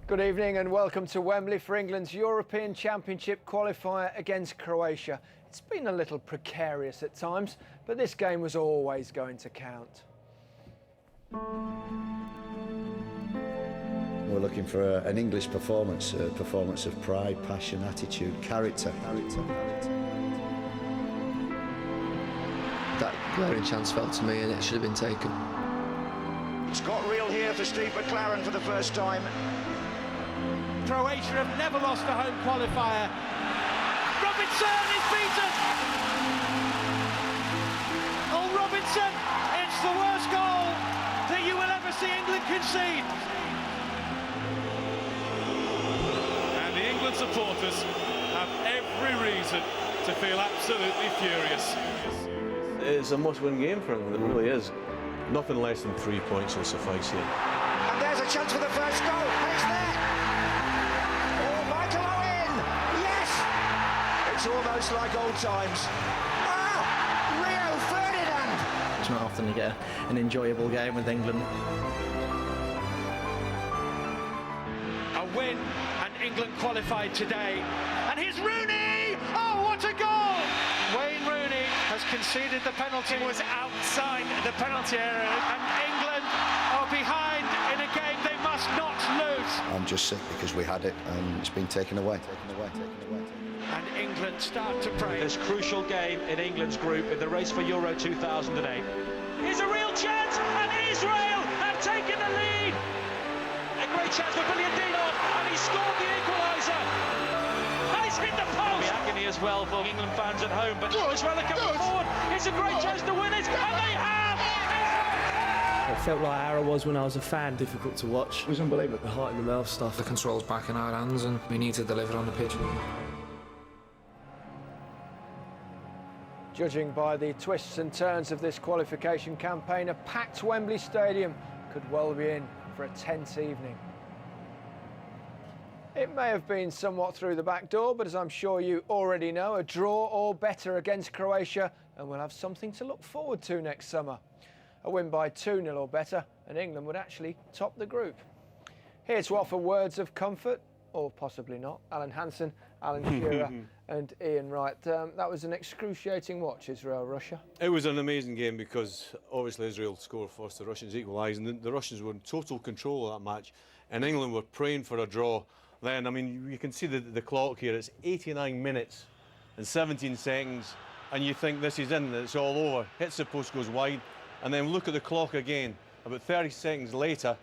Good evening and welcome to Wembley for England's European Championship qualifier against Croatia. It's been a little precarious at times, but this game was always going to count. We're looking for an English performance, a performance of pride, passion, attitude, character. That glaring chance fell to me and it should have been taken. It's got real here for Steve McLaren for the first time. Croatia have never lost a home qualifier. Robinson is beaten! Oh, Robinson, it's the worst goal that you will ever see England concede. And the England supporters have every reason to feel absolutely furious. It's a must-win game for England, it really is. Nothing less than 3 points will suffice here. And there's a chance for the first goal. It's there. Oh, Michael Owen. Yes. It's almost like old times. Ah, Rio Ferdinand. It's not often you get an enjoyable game with England. A win and England qualified today. And here's Rooney! Oh, what a goal! Wayne Rooney has conceded the penalty. It was outside the penalty area. And England are behind in a game they must not lose. I'm just sick because we had it and it's been taken away. And England start to pray. This crucial game in England's group in the race for Euro 2008. Here's a real chance, and Israel have taken the lead. A great chance for Billiardino, and he scored the equaliser. And he's hit the post. The agony as well for England fans at home, but Israel are coming forward. It's a great chance to win it, and they have. It felt like Ara was when I was a fan. Difficult to watch. It was unbelievable. The heart in the mouth stuff. The control's back in our hands and we need to deliver on the pitch. Judging by the twists and turns of this qualification campaign, a packed Wembley Stadium could well be in for a tense evening. It may have been somewhat through the back door, but as I'm sure you already know, a draw or better against Croatia and we'll have something to look forward to next summer. A win by 2-0 or better and England would actually top the group. Here to offer words of comfort, or possibly not, Alan Hansen, Alan Shearer and Ian Wright. That was an excruciating watch, Israel-Russia. It was an amazing game because obviously Israel scored first, the Russians equalised, and the Russians were in total control of that match and England were praying for a draw. Then, I mean, you can see the clock here, it's 89 minutes and 17 seconds and you think this is in, it's all over, hits the post, goes wide, and then look at the clock again, about 30 seconds later,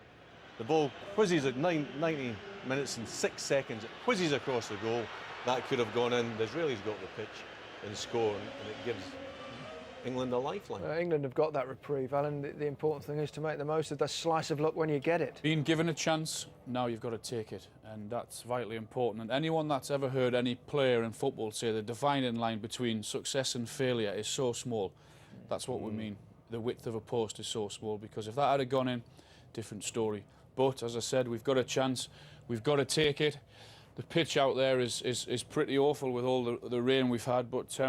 the ball whizzes at 90 minutes and 6 seconds, it whizzes across the goal. That could have gone in. The Israelis got the pitch and score, and it gives England a lifeline. England have got that reprieve, Alan. The important thing is to make the most of the slice of luck when you get it. Being given a chance, now you've got to take it, and that's vitally important. And anyone that's ever heard any player in football say the dividing line between success and failure is so small, that's what we mean. The width of a post is so small, because if that had gone in, different story. But as I said, we've got a chance, we've got to take it. The pitch out there is pretty awful with all the rain we've had, but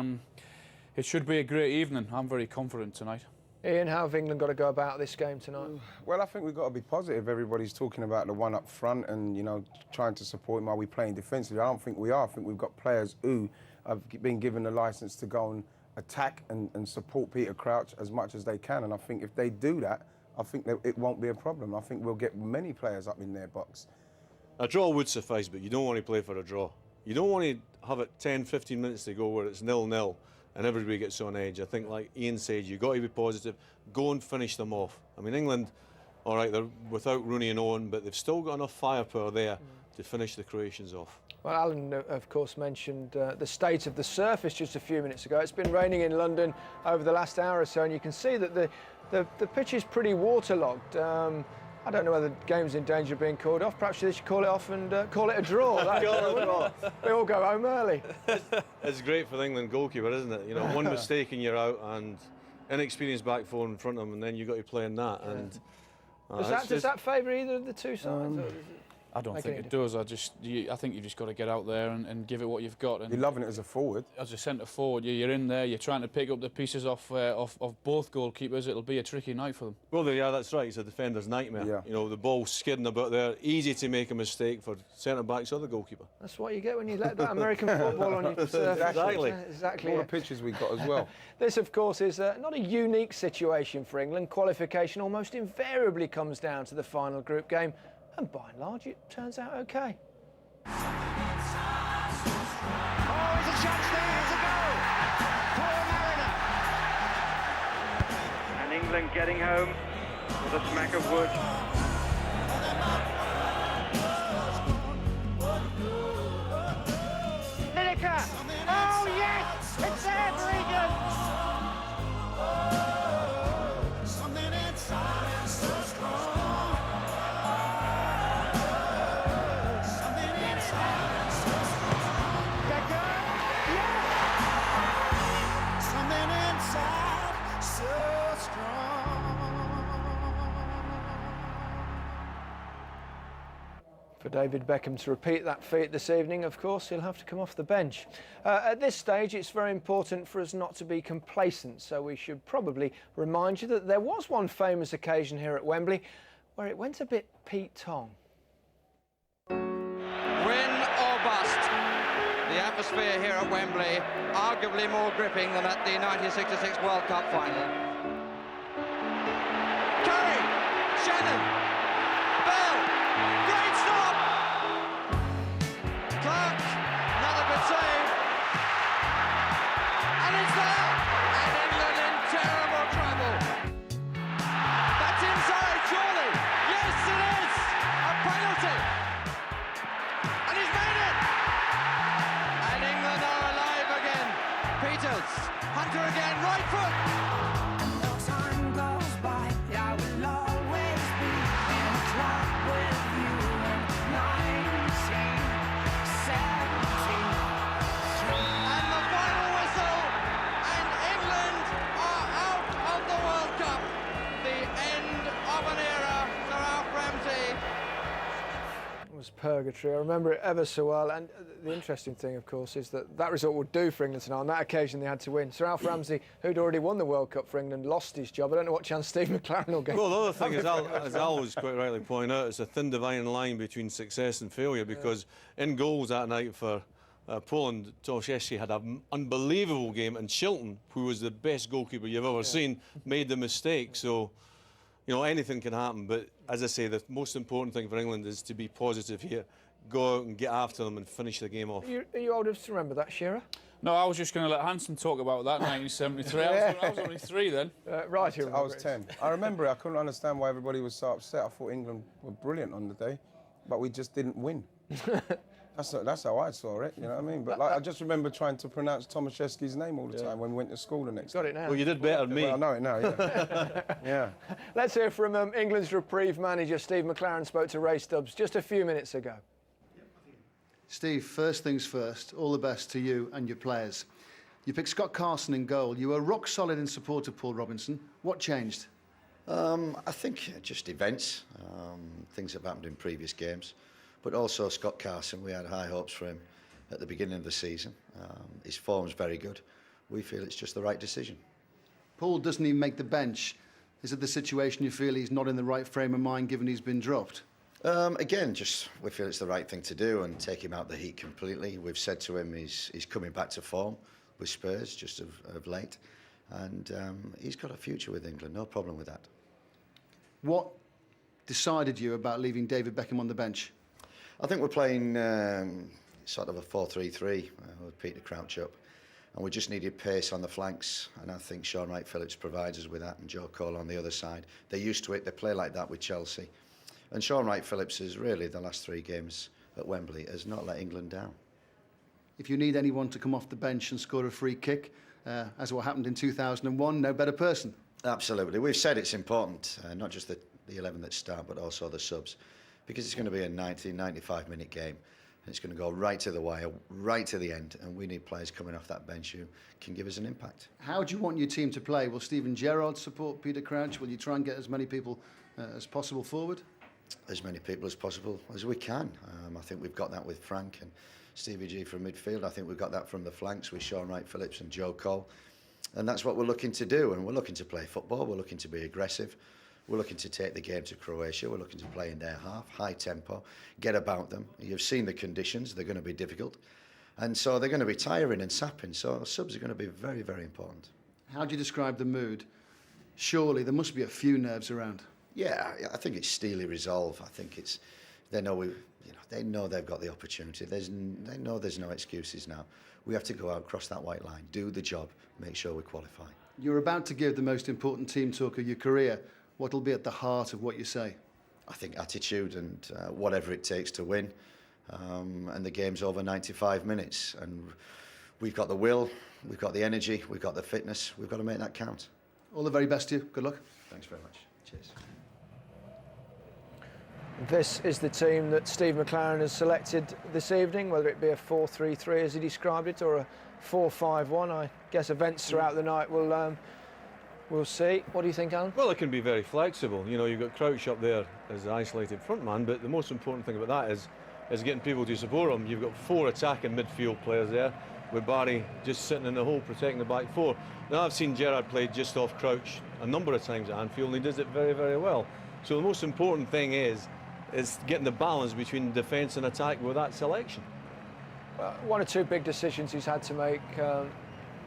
it should be a great evening. I'm very confident tonight. Ian, how have England got to go about this game tonight? Well, I think we've got to be positive. Everybody's talking about the one up front and, you know, trying to support him while we're playing defensively. I don't think we are. I think we've got players who have been given the licence to go and attack and support Peter Crouch as much as they can. And I think if they do that, I think that it won't be a problem. I think we'll get many players up in their box. A draw would suffice, but you don't want to play for a draw. You don't want to have it 10, 15 minutes to go where it's 0-0 and everybody gets on edge. I think, like Ian said, you've got to be positive. Go and finish them off. I mean, England, all right, they're without Rooney and Owen, but they've still got enough firepower there to finish the Croatians off. Well, Alan, of course, mentioned the state of the surface just a few minutes ago. It's been raining in London over the last hour or so, and you can see that the pitch is pretty waterlogged. I don't know whether the game's in danger of being called off. Perhaps they should call it off and call it a draw. We all go home early. It's great for the England goalkeeper, isn't it? You know, one mistake and you're out, and inexperienced back four in front of him, and then you've got to play in that. And does that favour either of the two sides? I don't think it does. I think you've just got to get out there and give it what you've got. And you're loving it as a forward. As a centre forward, you're in there. You're trying to pick up the pieces off both goalkeepers. It'll be a tricky night for them. Well, yeah, that's right. It's a defender's nightmare. Yeah. You know, the ball skidding about there, easy to make a mistake for centre backs or the goalkeeper. That's what you get when you let that American football on your surface. Exactly. All the pitches we got as well. This, of course, is not a unique situation for England. Qualification almost invariably comes down to the final group game, and by and large, it turns out okay. Oh, there's a chance there, here's a goal! Paul Mariner! And England getting home with a smack of wood. Lineker! Oh yes! It's there for England! For David Beckham to repeat that feat this evening, of course, he'll have to come off the bench. At this stage, it's very important for us not to be complacent, so we should probably remind you that there was one famous occasion here at Wembley where it went a bit Pete Tong. Win or bust. The atmosphere here at Wembley, arguably more gripping than at the 1966 World Cup final. Curry, Shannon, Bell, great stop! Clark, another good save. And it's there! And England in terrible trouble. That's inside, surely. Yes, it is! A penalty! And he's made it! And England are alive again. Peters, Hunter again, right foot! Was purgatory. I remember it ever so well, and the interesting thing, of course, is that result would do for England tonight. On that occasion, they had to win. Sir Alf Ramsey, who'd already won the World Cup for England, lost his job. I don't know what chance Steve McLaren will get. Well, the other thing is, as Al was quite rightly pointing out, it's a thin dividing line between success and failure, because in goals that night for Poland, Tomaszewski had an unbelievable game, and Shilton, who was the best goalkeeper you've ever seen, made the mistake. So, you know, anything can happen, but as I say, the most important thing for England is to be positive here, go out and get after them and finish the game off. Are you old enough to remember that, Shearer? No, I was just going to let Hansen talk about that, 1973. I was only 3 then. Right, I was 10. I remember it. I couldn't understand why everybody was so upset. I thought England were brilliant on the day, but we just didn't win. That's how I saw it, you know what I mean? But like, I just remember trying to pronounce Tomaszewski's name all the time when we went to school the next day. Got it now. Well, you did better than me. Well, I know it now, yeah. Yeah. Let's hear from England's reprieve manager, Steve McLaren, spoke to Ray Stubbs just a few minutes ago. Steve, first things first, all the best to you and your players. You picked Scott Carson in goal. You were rock solid in support of Paul Robinson. What changed? I think just events, things that have happened in previous games. But also Scott Carson, we had high hopes for him at the beginning of the season. His form's very good. We feel it's just the right decision. Paul doesn't even make the bench. Is it the situation you feel he's not in the right frame of mind given he's been dropped? Again, just we feel it's the right thing to do and take him out the heat completely. We've said to him he's coming back to form with Spurs just of late. And he's got a future with England, no problem with that. What decided you about leaving David Beckham on the bench? I think we're playing sort of a 4-3-3 with Peter Crouch up, and we just needed pace on the flanks, and I think Sean Wright-Phillips provides us with that, and Joe Cole on the other side. They're used to it, they play like that with Chelsea. And Sean Wright-Phillips is really, the last 3 games at Wembley, has not let England down. If you need anyone to come off the bench and score a free kick, as what happened in 2001, no better person. Absolutely. We've said it's important, not just the 11 that start, but also the subs, because it's going to be a 95-minute game, and it's going to go right to the wire, right to the end, and we need players coming off that bench who can give us an impact. How do you want your team to play? Will Steven Gerrard support Peter Crouch? Will you try and get as many people as possible forward? as many people as possible as we can. I think we've got that with Frank and Stevie G from midfield. I think we've got that from the flanks with Sean Wright-Phillips and Joe Cole. And that's what we're looking to do. And we're looking to play football. We're looking to be aggressive. We're looking to take the game to Croatia. We're looking to play in their half, high tempo, get about them. You've seen the conditions. They're going to be difficult. And so they're going to be tiring and sapping. So subs are going to be very, very important. How do you describe the mood? Surely there must be a few nerves around. Yeah, I think it's steely resolve. I think it's they know they know they've got the opportunity. They know there's no excuses now. We have to go out, cross that white line, do the job, make sure we qualify. You're about to give the most important team talk of your career. What will be at the heart of what you say? I think attitude and whatever it takes to win. And the game's over 95 minutes, and we've got the will, we've got the energy, we've got the fitness. We've got to make that count. All the very best to you. Good luck. Thanks very much. Cheers. This is the team that Steve McLaren has selected this evening, whether it be a 4-3-3 as he described it or a 4-5-1. I guess events throughout the night we'll see. What do you think, Alan? Well, it can be very flexible. You know, you've got Crouch up there as the isolated front man, but the most important thing about that is getting people to support him. You've got 4 attacking midfield players there, with Barry just sitting in the hole protecting the back 4. Now, I've seen Gerrard play just off Crouch a number of times at Anfield, and he does it very, very well. So the most important thing is getting the balance between defence and attack with that selection. One or two big decisions he's had to make.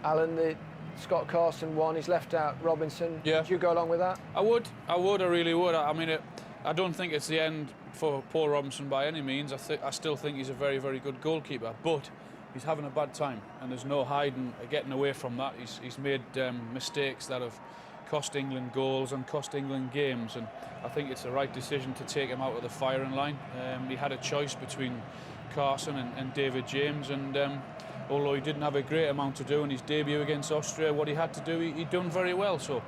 Alan, the Scott Carson one, he's left out Robinson. Yeah. Would you go along with that? I really would. I mean, I don't think it's the end for Paul Robinson by any means. I still think he's a very, very good goalkeeper, but he's having a bad time, and there's no hiding, getting away from that. He's made mistakes that have cost England goals and cost England games, and I think it's the right decision to take him out of the firing line. He had a choice between Carson and David James, and although he didn't have a great amount to do in his debut against Austria, what he had to do, he'd done very well. So,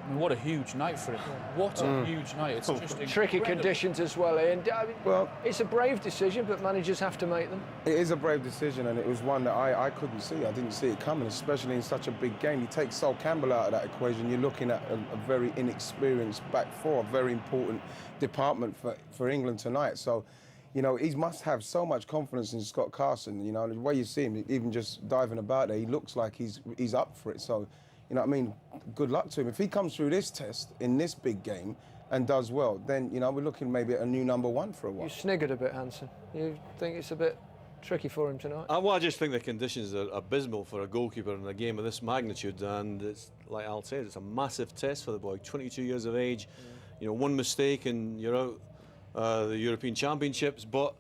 I mean, what a huge night for him. What a huge night. It's just tricky incredible. conditions as well, Ian. I mean, Well, it's a brave decision, but managers have to make them. it is a brave decision, and it was one that I couldn't see. I didn't see it coming, especially in such a big game. You take Sol Campbell out of that equation, you're looking at a very inexperienced back 4, a very important department for England tonight. So, you know, he must have so much confidence in Scott Carson. You know, the way you see him, even just diving about there, he looks like he's up for it. So, you know what I mean? Good luck to him. If he comes through this test in this big game and does well, then, you know, we're looking maybe at a new #1 for a while. You sniggered a bit, Hansen. You think it's a bit tricky for him tonight? Well, I just think the conditions are abysmal for a goalkeeper in a game of this magnitude, and it's like Al said, it's a massive test for the boy. 22 years of age, you know, one mistake and you're out the European Championships. But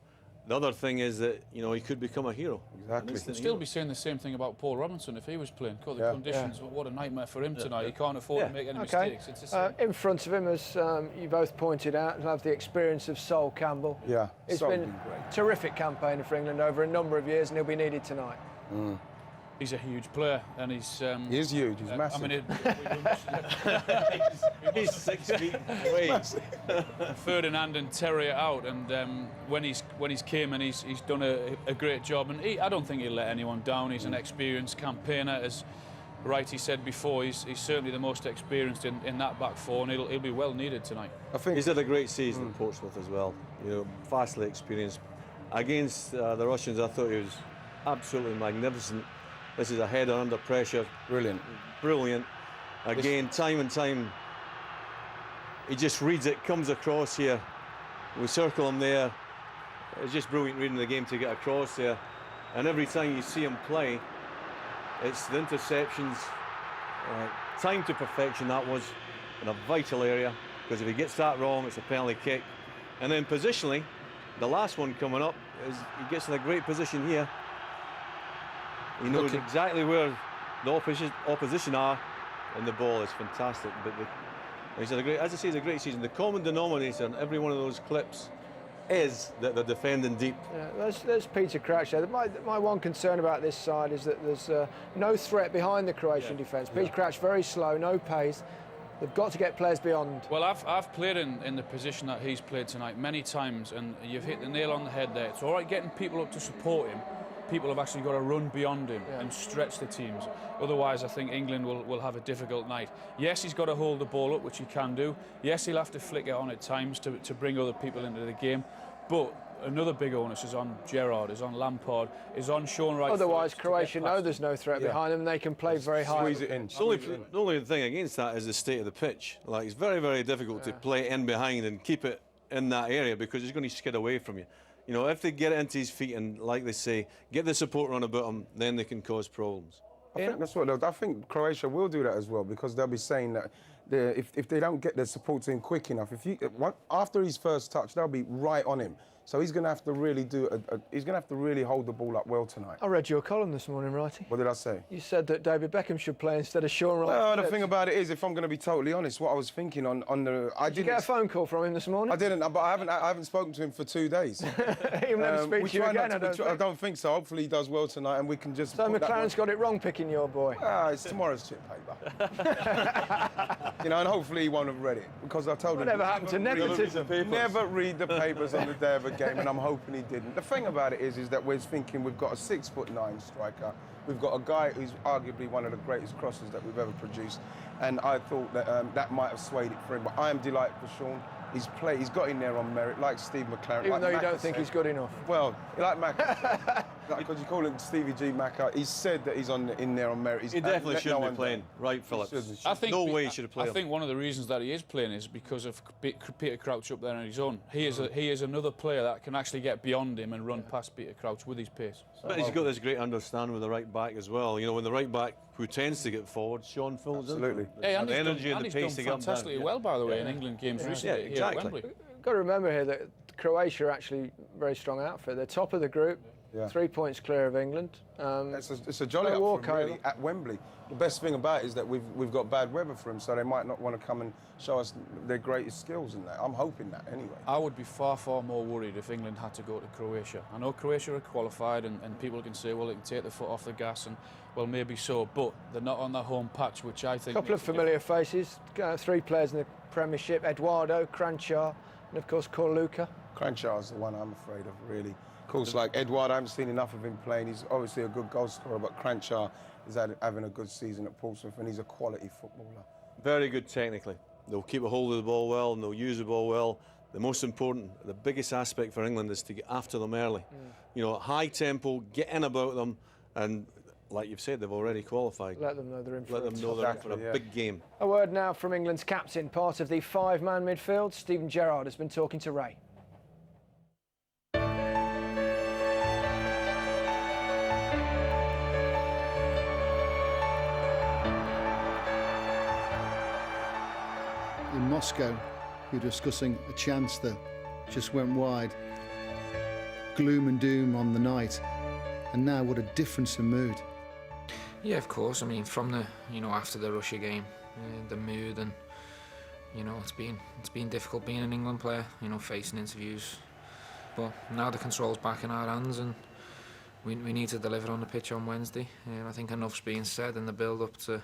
the other thing is that, you know, he could become a hero. Exactly. You'd still be saying the same thing about Paul Robinson if he was playing. The conditions, what a nightmare for him tonight. He can't afford to make any mistakes. It's the same. In front of him, as you both pointed out, he'll have the experience of Sol Campbell. Yeah, It's Sol's been great. a terrific campaign for England over a number of years, and he'll be needed tonight. He's a huge player, and he's... He is huge, he's massive. I mean, He's 6 feet away. Ferdinand and Terry are out, and when he's came and he's done a great job, and I don't think he'll let anyone down. He's an experienced campaigner, as Wrighty said before. He's certainly the most experienced in that back 4, and he'll be well needed tonight. I think He's had a great season at Portsmouth as well. You know, vastly experienced. Against the Russians, I thought he was absolutely magnificent. This is a header under pressure. Brilliant. Again, time and time, he just reads it, comes across here. We circle him there. It's just brilliant reading the game to get across there. And every time you see him play, it's the interceptions, time to perfection that was, in a vital area, because if he gets that wrong, it's a penalty kick. And then positionally, the last one coming up, is he gets in a great position here. He knows exactly where the opposition are, and the ball is fantastic. But he's had a great, as I say, it's a great season. The common denominator in every one of those clips is that they're defending deep. Yeah, there's Peter Crouch there. My one concern about this side is that there's no threat behind the Croatian defence. Peter Crouch very slow, no pace. They've got to get players beyond. Well, I've played in the position that he's played tonight many times, and you've hit the nail on the head there. It's all right getting people up to support him. people have actually got to run beyond him and stretch the teams. Otherwise, I think England will have a difficult night. Yes, he's got to hold the ball up, which he can do. Yes, he'll have to flick it on at times to bring other people into the game. But another big onus is on Gerrard, is on Lampard, is on Sean Wright. Otherwise, Croatia know there's no threat behind them, and they can play very high. Squeeze it in. The only thing against that is the state of the pitch. Like, it's very, very difficult to play in behind and keep it in that area because he's going to skid away from you. You know, if they get it into his feet and, like they say, get the support run about him, then they can cause problems. I think Croatia will do that as well, because they'll be saying that if they don't get the support to him quick enough, after his first touch, they'll be right on him. So he's going to have to really he's going to have to really hold the ball up well tonight. I read your column this morning, Righty. What did I say? You said that David Beckham should play instead of Sean Wright. Well, the thing about it is, if I'm going to be totally honest, what I was thinking on the... Did you get a phone call from him this morning? I didn't, but I haven't spoken to him for 2 days. He'll never speak to you again, I don't think so. Hopefully he does well tonight and we can just... So McLaren's got it wrong picking your boy. It's tomorrow's chip paper. You know, and hopefully he won't have read it, because I told him... Whatever happened to nepotism? Never read the papers on the day of a game, and I'm hoping he didn't. The thing about it is that we're thinking we've got a 6'9" striker. We've got a guy who's arguably one of the greatest crosses that we've ever produced, and I thought that that might have swayed it for him. But I am delighted for Sean. He's got in there on merit, like Steve McLaren. Even though you don't think he's good enough. Well, like Macca, because you call him Stevie G Macca, he said that he's in there on merit. He definitely shouldn't be playing. Right, Phillips. I think no way he should have played. I think one of the reasons that he is playing is because of Peter Crouch up there on his own. He is another player that can actually get beyond him and run past Peter Crouch with his pace. But he's got this great understanding with the right back as well. You know, when the right back who tends to get forward, Sean fills in. Absolutely. Hey, and the energy and the pace to get him down. Fantastically well, by the way, in England games recently. Yeah, exactly. Here at Wembley. Got to remember here that Croatia are actually a very strong outfit. They're top of the group, 3 points clear of England. It's a jolly walkover really, at Wembley. The best thing about it is that we've got bad weather for them, so they might not want to come and show us their greatest skills in that. I'm hoping that anyway. I would be far, far more worried if England had to go to Croatia. I know Croatia are qualified, and people can say, well, they can take the foot off the gas, and well, maybe so, but they're not on their home patch, which I think... A couple of familiar faces, 3 players in the Premiership, Eduardo, Kranjčar, and of course Korluka. Kranjčar's the one I'm afraid of, really. Of course, like Eduardo, I haven't seen enough of him playing. He's obviously a good goal scorer, but Kranjčar is having a good season at Portsmouth, and he's a quality footballer. Very good technically. They'll keep a hold of the ball well, and they'll use the ball well. The most important, the biggest aspect for England is to get after them early. You know, high tempo, get in about them, and like you've said, they've already qualified. Let them know they're in for Let them know they're in for a big game. A word now from England's captain, part of the 5-man midfield. Steven Gerrard has been talking to Ray. In Moscow, you're discussing a chance that just went wide. Gloom and doom on the night, and now what a difference in mood. Yeah, of course. I mean, from the after the Russia game, the mood, and it's been difficult being an England player. Facing interviews, but now the control's back in our hands, and we need to deliver on the pitch on Wednesday. I think enough's being said in the build-up to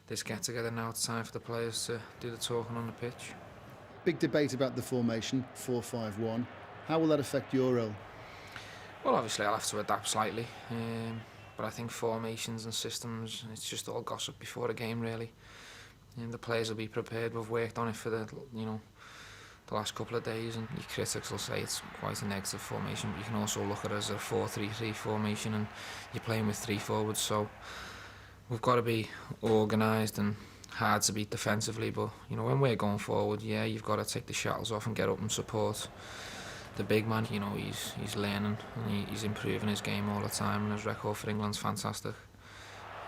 this get-together. Now it's time for the players to do the talking on the pitch. Big debate about the formation, 4-5-1. How will that affect your role? Well, obviously I'll have to adapt slightly, but I think formations and systems, it's just all gossip before the game, really. And the players will be prepared. We've worked on it for the last couple of days, and your critics will say it's quite a negative formation, but you can also look at it as a 4-3-3 formation, and you're playing with 3 forwards, so we've got to be organised and hard to beat defensively. But when we're going forward, you've got to take the shackles off and get up and support the big man. He's learning and he's improving his game all the time, and his record for England's fantastic,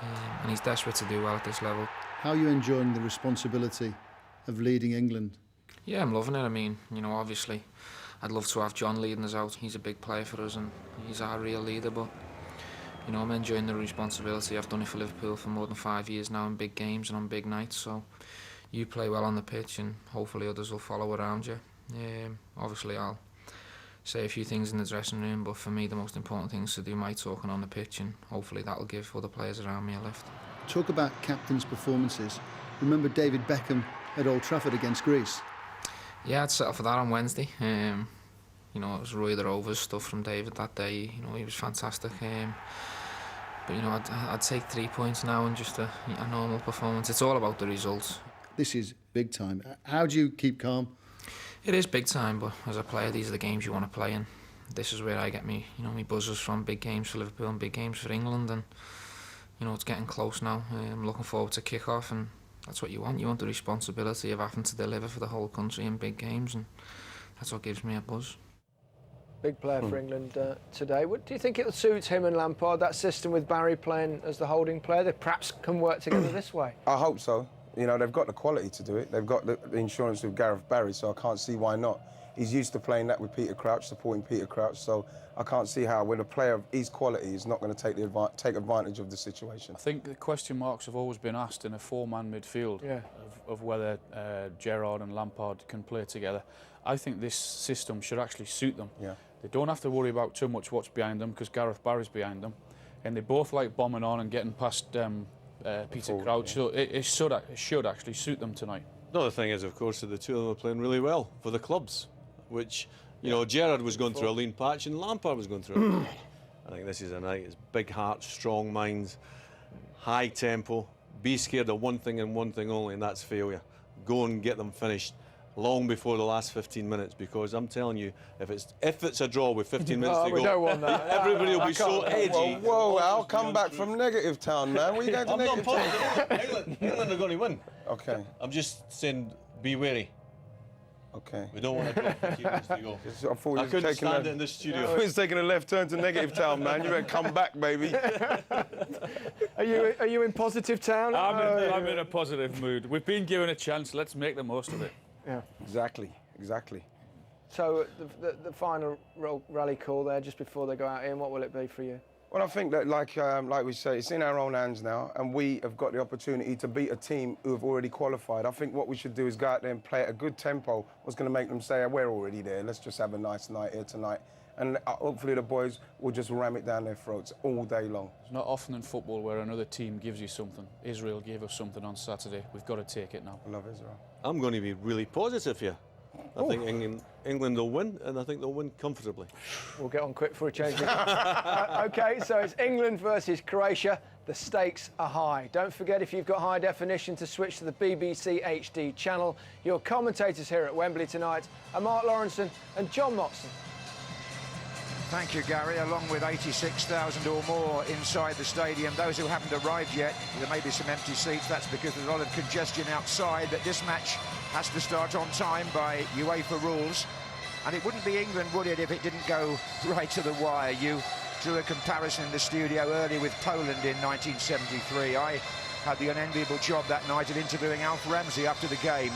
and he's desperate to do well at this level. How are you enjoying the responsibility of leading England? Yeah, I'm loving it. I mean, obviously I'd love to have John leading us out. He's a big player for us and he's our real leader, but I'm enjoying the responsibility. I've done it for Liverpool for more than 5 years now in big games and on big nights, so you play well on the pitch and hopefully others will follow around you. Obviously I'll say a few things in the dressing room, but for me the most important thing is to do my talking on the pitch, and hopefully that'll give other players around me a lift. Talk about captain's performances. Remember David Beckham at Old Trafford against Greece? Yeah, I'd settle for that on Wednesday. You know, it was Roy the Rovers stuff from David that day. You know, he was fantastic. But you know, I'd take 3 points now and just a normal performance. It's all about the results. This is big time. How do you keep calm? It is big time, but as a player, these are the games you want to play in. This is where I get me buzzers from, big games for Liverpool and big games for England, and you know, it's getting close now. I'm looking forward to kick-off, and that's what you want. You want the responsibility of having to deliver for the whole country in big games, and that's what gives me a buzz. Big player for England today. What do you think it suits him and Lampard, that system with Barry playing as the holding player? They perhaps can work together this way. I hope so. You know, they've got the quality to do it. They've got the insurance with Gareth Barry, so I can't see why not. He's used to playing that with Peter Crouch, supporting Peter Crouch, so I can't see how, when a player of his quality is not going to take advantage of the situation. I think the question marks have always been asked in a four-man midfield of whether Gerrard and Lampard can play together. I think this system should actually suit them. Yeah. They don't have to worry about too much what's behind them because Gareth Barry's behind them, and they both like bombing on and getting past Peter Crouch, so it should actually suit them tonight. Another thing is, of course, that the two of them are playing really well for the clubs, which, you know, Gerrard was going through a lean patch and Lampard was going through a lean patch. I think this is a night. It's big hearts, strong minds, high tempo. Be scared of one thing and one thing only, and that's failure. Go and get them finished long before the last 15 minutes, because I'm telling you, if it's a draw with 15 minutes to go, we don't want that. everybody will be so edgy. Whoa, I'll come back from negative town, man. What are you going to negative town? England are going to win. Okay. I'm just saying, be wary. Okay. We don't want to draw 15 minutes to go. I thought I couldn't stand it in the studio. I was taking a left turn to negative town, man. You better come back, baby. Are you in positive town? I'm in a positive mood. We've been given a chance. Let's make the most of it. Yeah. Exactly. So the final rally call there, just before they go out, Ian, what will it be for you? Well, I think that, like we say, it's in our own hands now, and we have got the opportunity to beat a team who have already qualified. I think what we should do is go out there and play at a good tempo. What's going to make them say, we're already there, let's just have a nice night here tonight. And hopefully the boys will just ram it down their throats all day long. It's not often in football where another team gives you something. Israel gave us something on Saturday. We've got to take it now. I love Israel. I'm going to be really positive here. I think England will win, and I think they'll win comfortably. We'll get on quick for a change. OK, so it's England versus Croatia. The stakes are high. Don't forget, if you've got high definition, to switch to the BBC HD channel. Your commentators here at Wembley tonight are Mark Lawrenson and John Motson. Thank you, Gary. Along with 86,000 or more inside the stadium, those who haven't arrived yet, there may be some empty seats. That's because there's a lot of congestion outside, but this match has to start on time by UEFA rules. And it wouldn't be England, would it, if it didn't go right to the wire? You drew a comparison in the studio earlier with Poland in 1973. I had the unenviable job that night of interviewing Alf Ramsey after the game.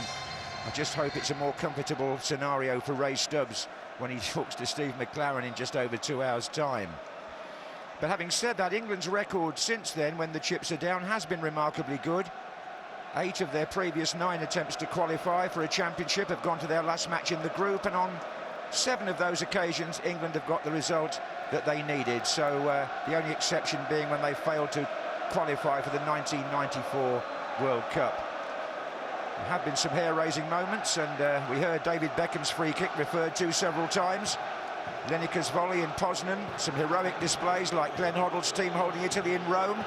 I just hope it's a more comfortable scenario for Ray Stubbs when he talks to Steve McLaren in just over 2 hours' time. But having said that, England's record since then, when the chips are down, has been remarkably good. 8 of their previous 9 attempts to qualify for a championship have gone to their last match in the group, and on 7 of those occasions, England have got the result that they needed. So the only exception being when they failed to qualify for the 1994 World Cup. There have been some hair-raising moments, and we heard David Beckham's free kick referred to several times. Lineker's volley in Poznan, some heroic displays like Glenn Hoddle's team holding Italy in Rome,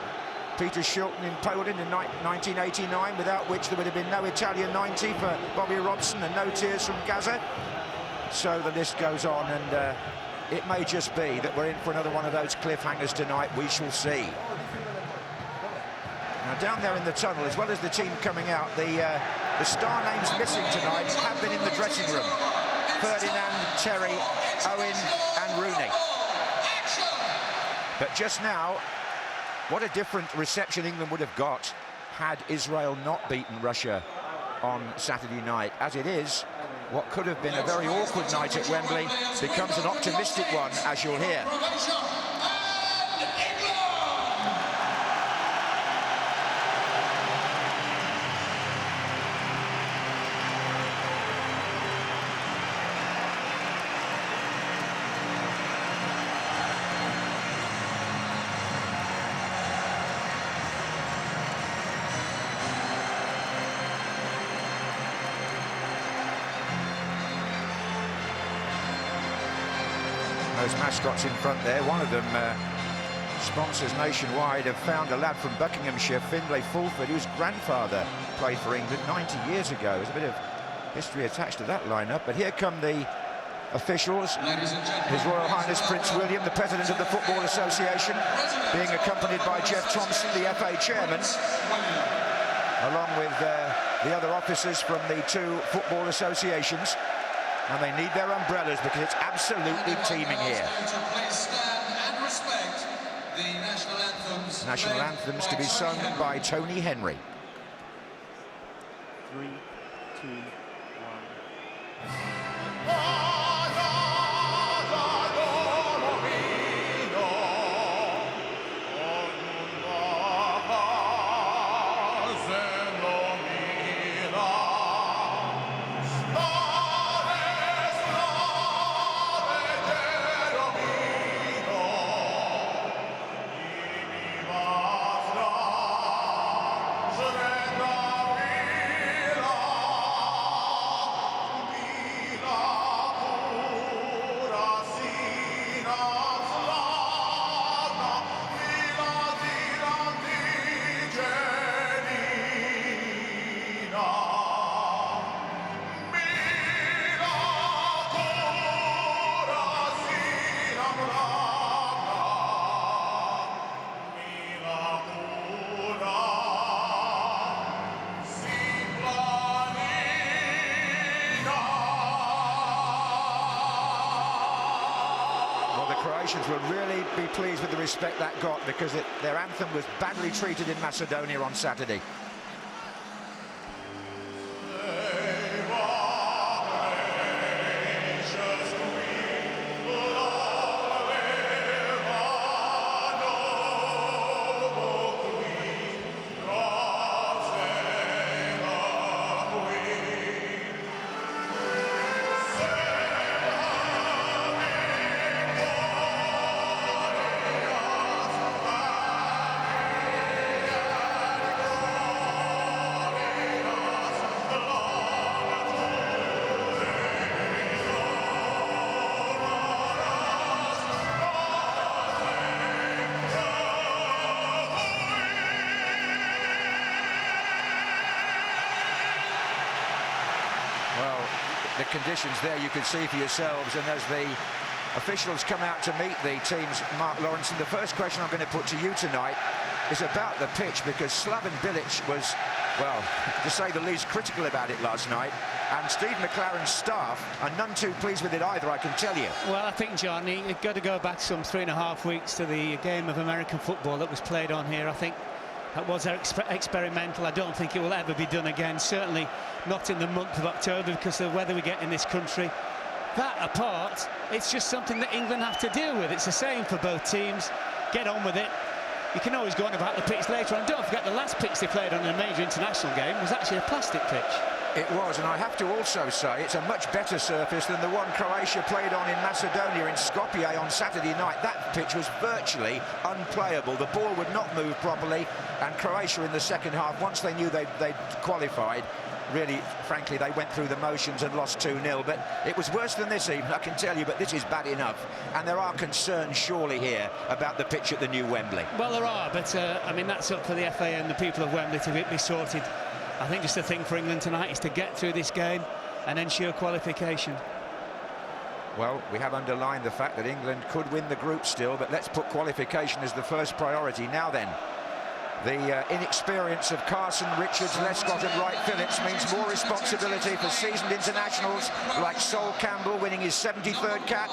Peter Shilton in Poland in 1989, without which there would have been no Italian 90 for Bobby Robson and no tears from Gaza. So the list goes on, and it may just be that we're in for another one of those cliffhangers tonight. We shall see. Now, down there in the tunnel, as well as the team coming out, the star names missing tonight have been in the dressing room. Ferdinand, Terry, Owen and Rooney. But just now, what a different reception England would have got had Israel not beaten Russia on Saturday night. As it is, what could have been a very awkward night at Wembley becomes an optimistic one, as you'll hear. those mascots in front there. One of them, sponsors nationwide, have found a lad from Buckinghamshire, Findlay Fulford, whose grandfather played for England 90 years ago. There's a bit of history attached to that lineup. But here come the officials. His Royal Highness Prince William, the President of the Football Association, being accompanied by Jeff Thompson, the FA Chairman, along with the other officers from the two football associations. And they need their umbrellas because it's absolutely teeming here. National anthems to be sung by Tony Henry. 3, 2, 1. Croatians will really be pleased with the respect that got, because their anthem was badly treated in Macedonia on Saturday. The conditions there you can see for yourselves, and as the officials come out to meet the teams, Mark Lawrence, and the first question I'm going to put to you tonight is about the pitch, because Slaven Bilic was, well, to say the least, critical about it last night, and Steve McLaren's staff are none too pleased with it either, I can tell you. Well, I think, John, you've got to go back some 3.5 weeks to the game of American football that was played on here. I think that was experimental. I don't think it will ever be done again, certainly not in the month of October because of the weather we get in this country. That apart, it's just something that England have to deal with. It's the same for both teams. Get on with it. You can always go on about the pitch later on. Don't forget the last pitch they played on in a major international game was actually a plastic pitch. It was, and I have to also say it's a much better surface than the one Croatia played on in Macedonia in Skopje on Saturday night. That pitch was virtually unplayable. The ball would not move properly, and Croatia in the second half, once they knew they'd qualified, really, frankly, they went through the motions and lost 2-0. But it was worse than this even, I can tell you, but this is bad enough. And there are concerns, surely, here about the pitch at the new Wembley. Well, there are, but, I mean, that's up for the FA and the people of Wembley to be sorted. I think just the thing for England tonight is to get through this game and ensure qualification. Well, we have underlined the fact that England could win the group still, but let's put qualification as the first priority. Now then, the inexperience of Carson, Richards, Lescott and Wright Phillips means more responsibility for seasoned internationals like Sol Campbell winning his 73rd cap,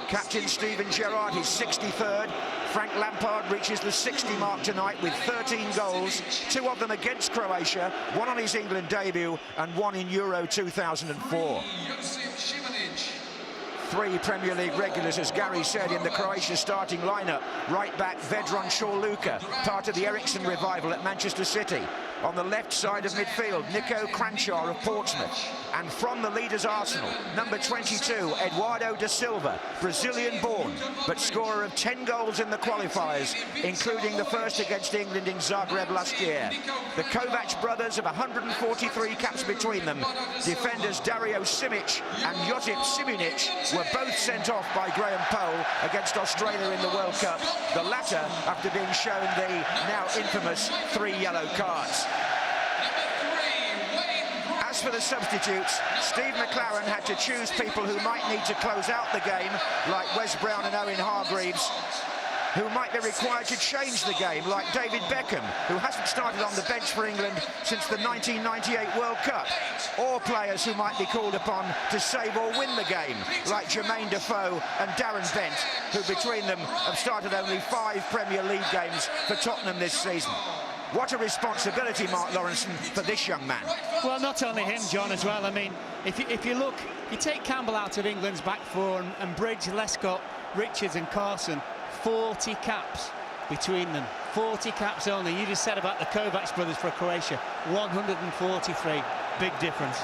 Captain Steven Gerrard his 63rd, Frank Lampard reaches the 60 mark tonight with 13 goals, 2 of them against Croatia, 1 on his England debut and 1 in Euro 2004. 3 Premier League regulars, as Gary said, in the Croatia starting lineup. Right back Vedran Čorluka, part of the Eriksson revival at Manchester City. On the left side of midfield, Nico Cranchar of Portsmouth. And from the leaders Arsenal, number 22, Eduardo da Silva, Brazilian-born, but scorer of 10 goals in the qualifiers, including the first against England in Zagreb last year. The Kovac brothers have 143 caps between them. Defenders Dario Simic and Josip Simunic were both sent off by Graham Poll against Australia in the World Cup, the latter after being shown the now infamous 3 yellow cards. As for the substitutes, Steve McLaren had to choose people who might need to close out the game, like Wes Brown and Owen Hargreaves, who might be required to change the game, like David Beckham, who hasn't started on the bench for England since the 1998 World Cup, or players who might be called upon to save or win the game, like Jermaine Defoe and Darren Bent, who between them have started only 5 Premier League games for Tottenham this season. What a responsibility, Mark Lawrenson, for this young man. Well, not only him, John, as well. I mean, if you look, you take Campbell out of England's back four and Bridge, Lescott, Richards and Carson, 40 caps between them. 40 caps only. You just said about the Kovac brothers for Croatia. 143. Big difference.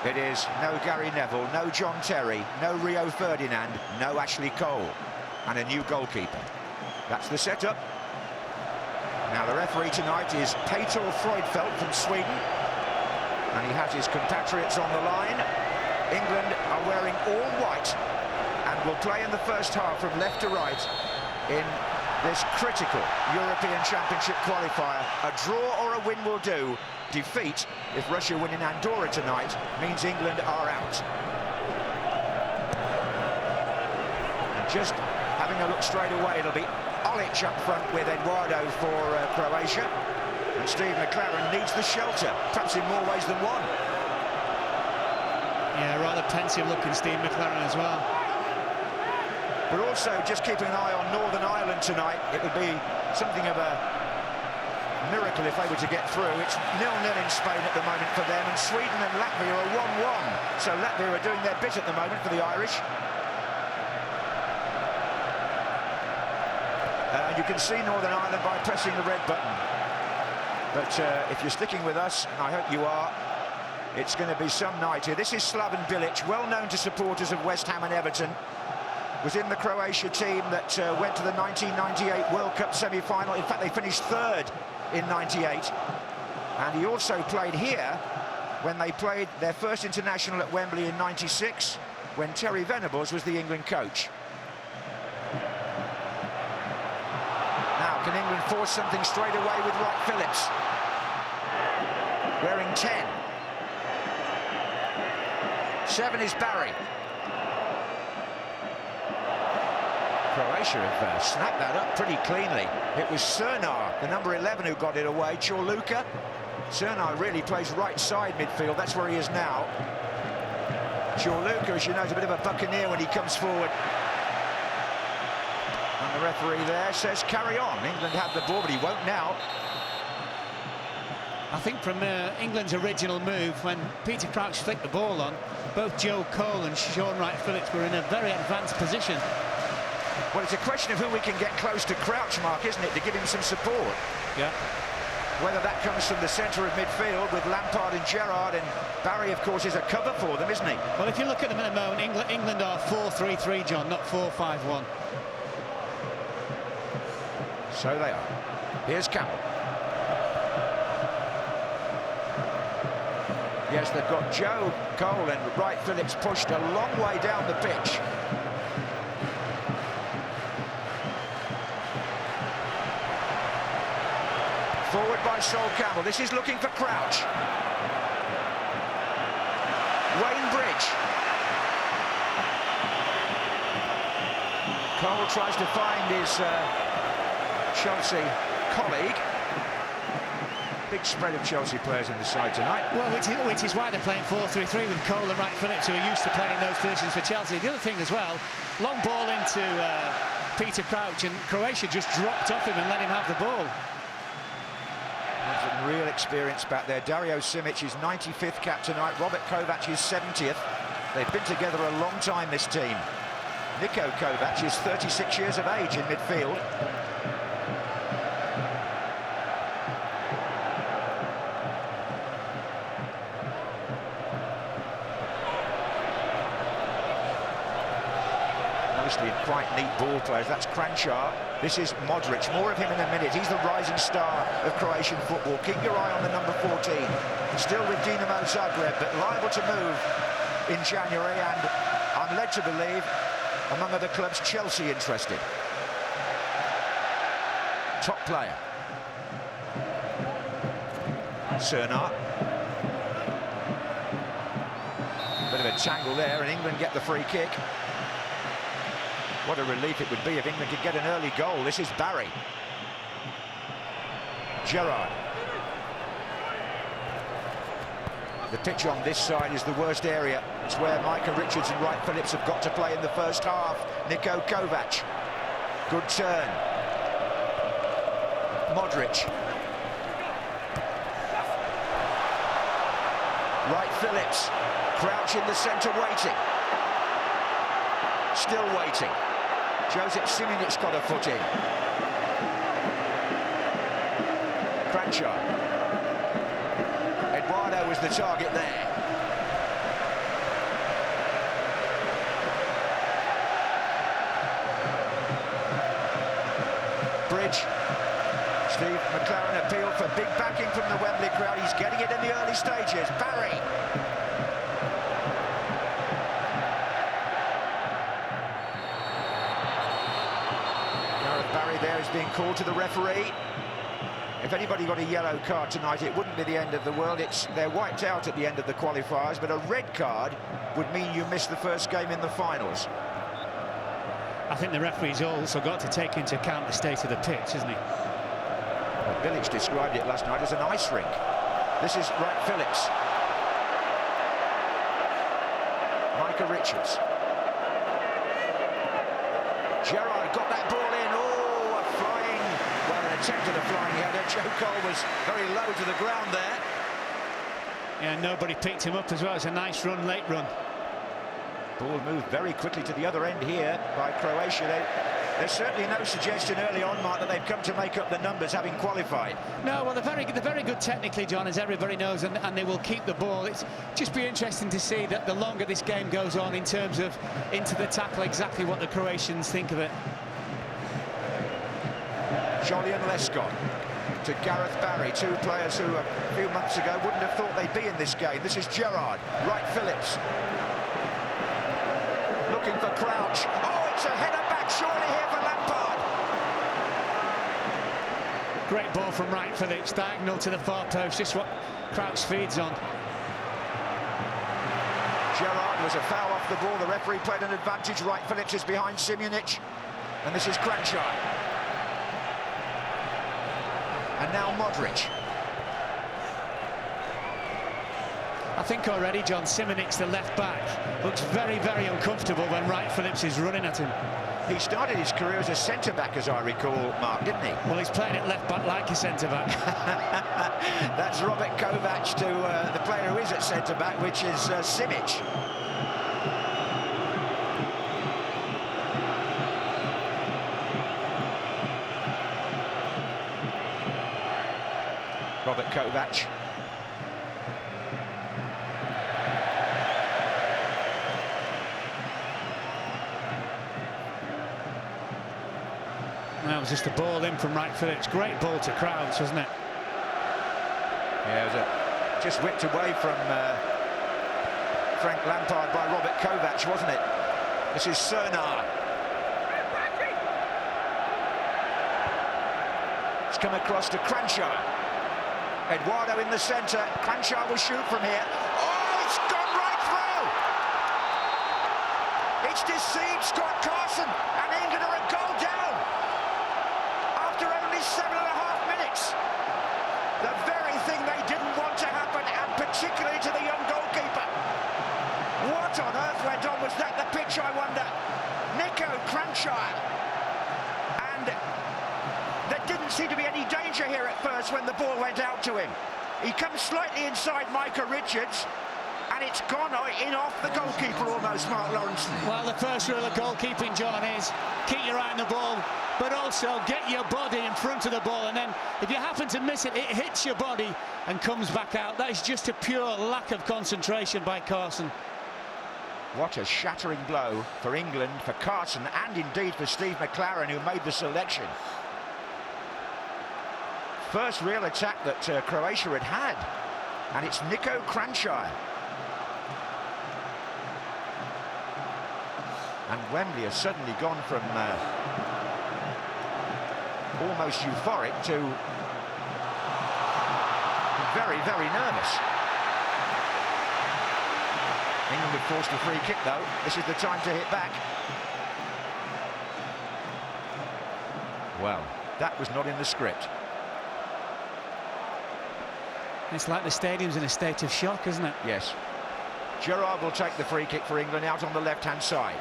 It is no Gary Neville, no John Terry, no Rio Ferdinand, no Ashley Cole, and a new goalkeeper. That's the setup. Now the referee tonight is Peter Freudfeldt from Sweden, and he has his compatriots on the line. England are wearing all white and will play in the first half from left to right in this critical European Championship qualifier. A draw or a win will do. Defeat, if Russia win in Andorra tonight, means England are out. And just having a look straight away, it'll be Olic up front with Eduardo for Croatia, and Steve McLaren needs the shelter, perhaps in more ways than one. Yeah, rather pensive looking Steve McLaren as well. But also just keeping an eye on Northern Ireland tonight. It would be something of a miracle if they were to get through. It's 0-0 in Spain at the moment for them, and Sweden and Latvia are 1-1. So Latvia are doing their bit at the moment for the Irish. You can see Northern Ireland by pressing the red button. But if you're sticking with us, and I hope you are, it's going to be some night here. This is Slaven Bilic, well known to supporters of West Ham and Everton. Was in the Croatia team that went to the 1998 World Cup semi-final. In fact, they finished 3rd in '98. And he also played here when they played their first international at Wembley in '96, when Terry Venables was the England coach. Can England force something straight away with Wright Phillips? Wearing 10. 7 is Barry. Croatia have snapped that up pretty cleanly. It was Cernar, the number 11, who got it away. Chorluka. Cernar really plays right side midfield. That's where he is now. Chorluka, as you know, is a bit of a buccaneer when he comes forward. And the referee there says carry on. England had the ball, but he won't now. I think from England's original move, when Peter Crouch flicked the ball on, both Joe Cole and Sean Wright-Phillips were in a very advanced position. Well, it's a question of who we can get close to Crouch, Mark, isn't it, to give him some support? Yeah. Whether that comes from the centre of midfield with Lampard and Gerrard, and Barry, of course, is a cover for them, isn't he? Well, if you look at them at the moment, England are 4-3-3, John, not 4-5-1. So they are. Here's Campbell. Yes, they've got Joe Cole and Wright-Phillips pushed a long way down the pitch. Forward by Sol Campbell. This is looking for Crouch. Wayne Bridge. Cole tries to find his Chelsea colleague. Big spread of Chelsea players in the side tonight. Well, which is why they're playing 4-3-3 with Cole and Wright-Phillips, who are used to playing in those positions for Chelsea. The other thing as well, long ball into Peter Crouch, and Croatia just dropped off him and let him have the ball. Some real experience back there. Dario Simic, his 95th cap tonight. Robert Kovac, his 70th. They've been together a long time, this team. Niko Kovac is 36 years of age in midfield. mostly in quite neat ball players. That's Kranjčar. This is Modric. More of him in a minute. He's the rising star of Croatian football. Keep your eye on the number 14. Still with Dinamo Zagreb, but liable to move in January, and I'm led to believe, among other clubs, Chelsea interested. Top player. Cernar. Bit of a tangle there, and England get the free kick. What a relief it would be if England could get an early goal. This is Barry. Gerrard. The pitch on this side is the worst area. It's where Micah Richards and Wright Phillips have got to play in the first half. Niko Kovac. Good turn. Modric. Wright Phillips. Crouch in the centre waiting. Still waiting. Josip Siminic's got a foot in. Kranjčar. Eduardo was the target there. Bridge. Steve McLaren appealed for big backing from the Wembley crowd. He's getting it in the early stages. Barry. Barry there is being called to the referee. If anybody got a yellow card tonight, it wouldn't be the end of the world. They're wiped out at the end of the qualifiers, but a red card would mean you miss the first game in the finals. I think the referee's also got to take into account the state of the pitch, isn't he? Well, Bilic described it last night as an ice rink. This is Wright Phillips. Micah Richards. Gerrard got that ball in. Oh, a flying, well, an attempt at a flying header. Joe Cole was very low to the ground there. Yeah, nobody picked him up as well. It's a nice run, late run. Ball moved very quickly to the other end here by Croatia. There's certainly no suggestion early on, Mark, that they've come to make up the numbers, having qualified. No, well, they're very good technically, John, as everybody knows, and they will keep the ball. It's just be interesting to see that the longer this game goes on in terms of into the tackle, exactly what the Croatians think of it. Julian Lescott to Gareth Barry, two players who a few months ago wouldn't have thought they'd be in this game. This is Gerrard. Wright Phillips. Looking for Crouch. Oh, it's a header back surely here for Lampard. Great ball from Wright Phillips, diagonal to the far post, just what Crouch feeds on. Gerrard was a foul off the ball. The referee played an advantage. Wright Phillips is behind Simionic. And this is Kranjčar. And now Modric. I think already, John, Simonic's the left back. Looks very, very uncomfortable when Wright Phillips is running at him. He started his career as a centre-back, as I recall, Mark, didn't he? Well, he's playing at left-back like a centre-back. That's Robert Kovac to the player who is at centre-back, which is Simic. Robert Kovac. That was just a ball in from Wright Phillips. Great ball to Crouch, wasn't it? Yeah, it was just whipped away from Frank Lampard by Robert Kovac, wasn't it? This is Cernar. It's come across to Kranjčar. Eduardo in the centre. Kranjčar will shoot from here. Oh, it's gone right through! It's deceived Scott Carson, and England are a goal down after only 7.5 minutes. The very thing they didn't want to happen, and particularly to the young goalkeeper. What on earth went on? Was that the pitch, I wonder? Niko Kranjčar. And there didn't seem to be any danger here at first when the ball went out to him. He comes slightly inside Micah Richards, and it's gone in off the goalkeeper almost, Mark Lawrence. Well, the first rule of goalkeeping, John, is keep your eye on the ball, but also get your body in front of the ball, and then if you happen to miss it, it hits your body and comes back out. That is just a pure lack of concentration by Carson. What a shattering blow for England, for Carson, and indeed for Steve McLaren, who made the selection. First real attack that Croatia had had, and it's Nico Kranjčar. And Wembley has suddenly gone from almost euphoric to very, very nervous. England have forced a free kick, though. This is the time to hit back. Well, that was not in the script. It's like the stadium's in a state of shock, isn't it? Yes. Gerrard will take the free kick for England out on the left-hand side.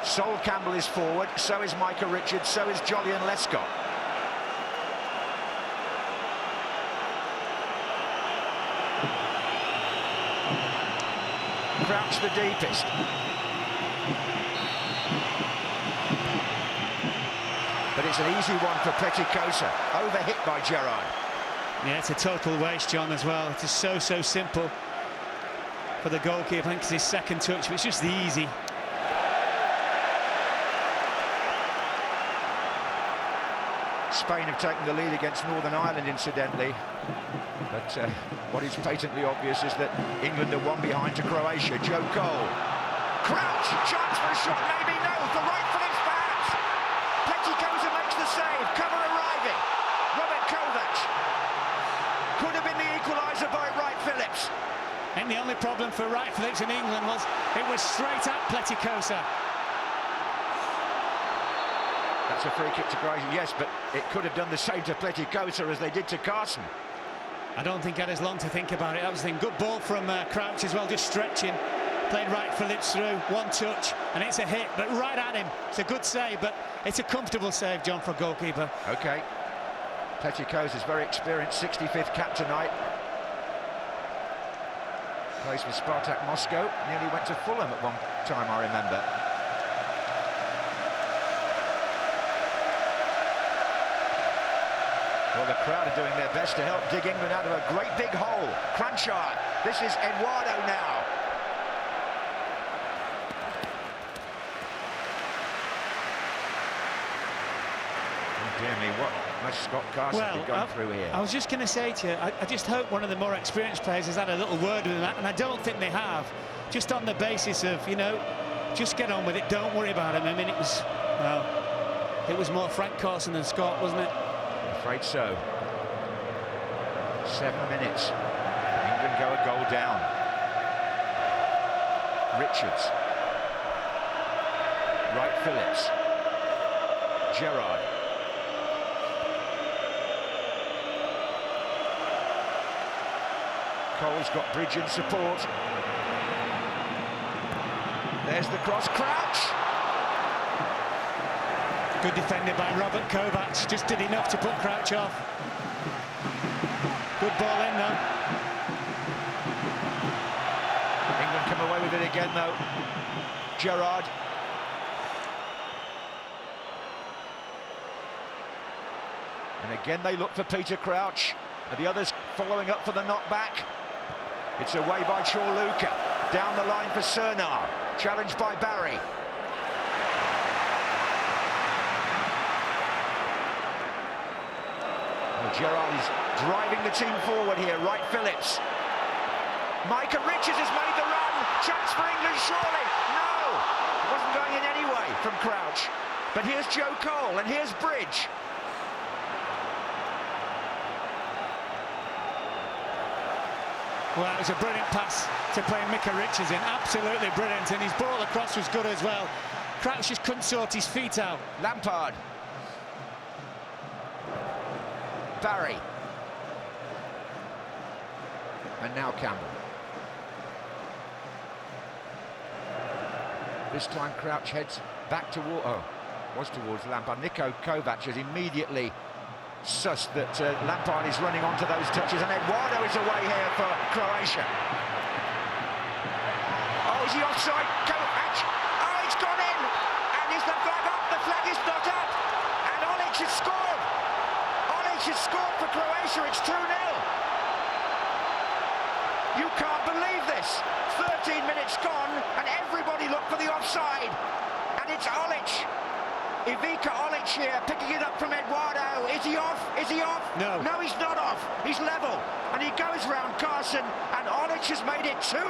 Sol Campbell is forward, so is Micah Richards, so is Jolyon Lescott. Crouch the deepest. But it's an easy one for Pleticosa, overhit by Gerrard. Yeah, it's a total waste, John, as well. It is so simple for the goalkeeper. I think it's his second touch, but it's just easy. Spain have taken the lead against Northern Ireland, incidentally. But what is patently obvious is that England are one behind to Croatia. Joe Cole. Crouch, chance for a shot, maybe no, for Wright Phillips perhaps. Pleticosa makes the save, cover arriving. Robert Kovac. Could have been the equaliser by Wright Phillips. I think the only problem for Wright Phillips in England was it was straight at Pleticosa. That's a free kick to Croatia, yes, but it could have done the same to Pleticosa as they did to Carson. I don't think he had as long to think about it. That was the thing. Good ball from Crouch as well, just stretching. Played Wright Phillips through, one touch, and it's a hit, but right at him. It's a good save, but it's a comfortable save, John, for a goalkeeper. OK. Pleticosa's very experienced, 65th cap tonight. Plays for Spartak Moscow, nearly went to Fulham at one time, I remember. Well, the crowd are doing their best to help dig England out of a great big hole. Kranjčar, this is Eduardo now. Oh dear me, what must Scott Carson be going through here? I was just going to say to you, I just hope one of the more experienced players has had a little word with that, and I don't think they have. Just on the basis of, you know, just get on with it, don't worry about him. I mean, it was more Frank Carson than Scott, wasn't it? I'm afraid so. 7 minutes. England go a goal down. Richards. Wright Phillips. Gerrard. Cole's got Bridge in support. There's the cross. Crouch! Good defending by Robert Kovac, just did enough to put Crouch off. Good ball in though. England come away with it again though. Gerrard. And again they look for Peter Crouch. And the others following up for the knockback. It's away by Chorluka. Down the line for Cernar. Challenged by Barry. Gerrard is driving the team forward here. Wright Phillips. Micah Richards has made the run. Chance for England, surely. No! It wasn't going in anyway from Crouch. But here's Joe Cole and here's Bridge. Well, it was a brilliant pass to play Micah Richards in. Absolutely brilliant. And his ball across was good as well. Crouch just couldn't sort his feet out. Lampard. Barry. And now Campbell. This time Crouch heads back towards Lampard. Nico Kovac has immediately sussed that Lampard is running onto those touches, and Eduardo is away here for Croatia. Oh, is he offside? Kovac! Oh, it's gone in! And is the flag up? The flag is not up! And Olic has scored! Has scored for Croatia. It's 2-0. You can't believe this. 13 minutes gone and Ivica Olic here, picking it up from Eduardo. Is he off? Is he off? No. No, he's not off. He's level. And he goes round Carson, and Olic has made it 2-0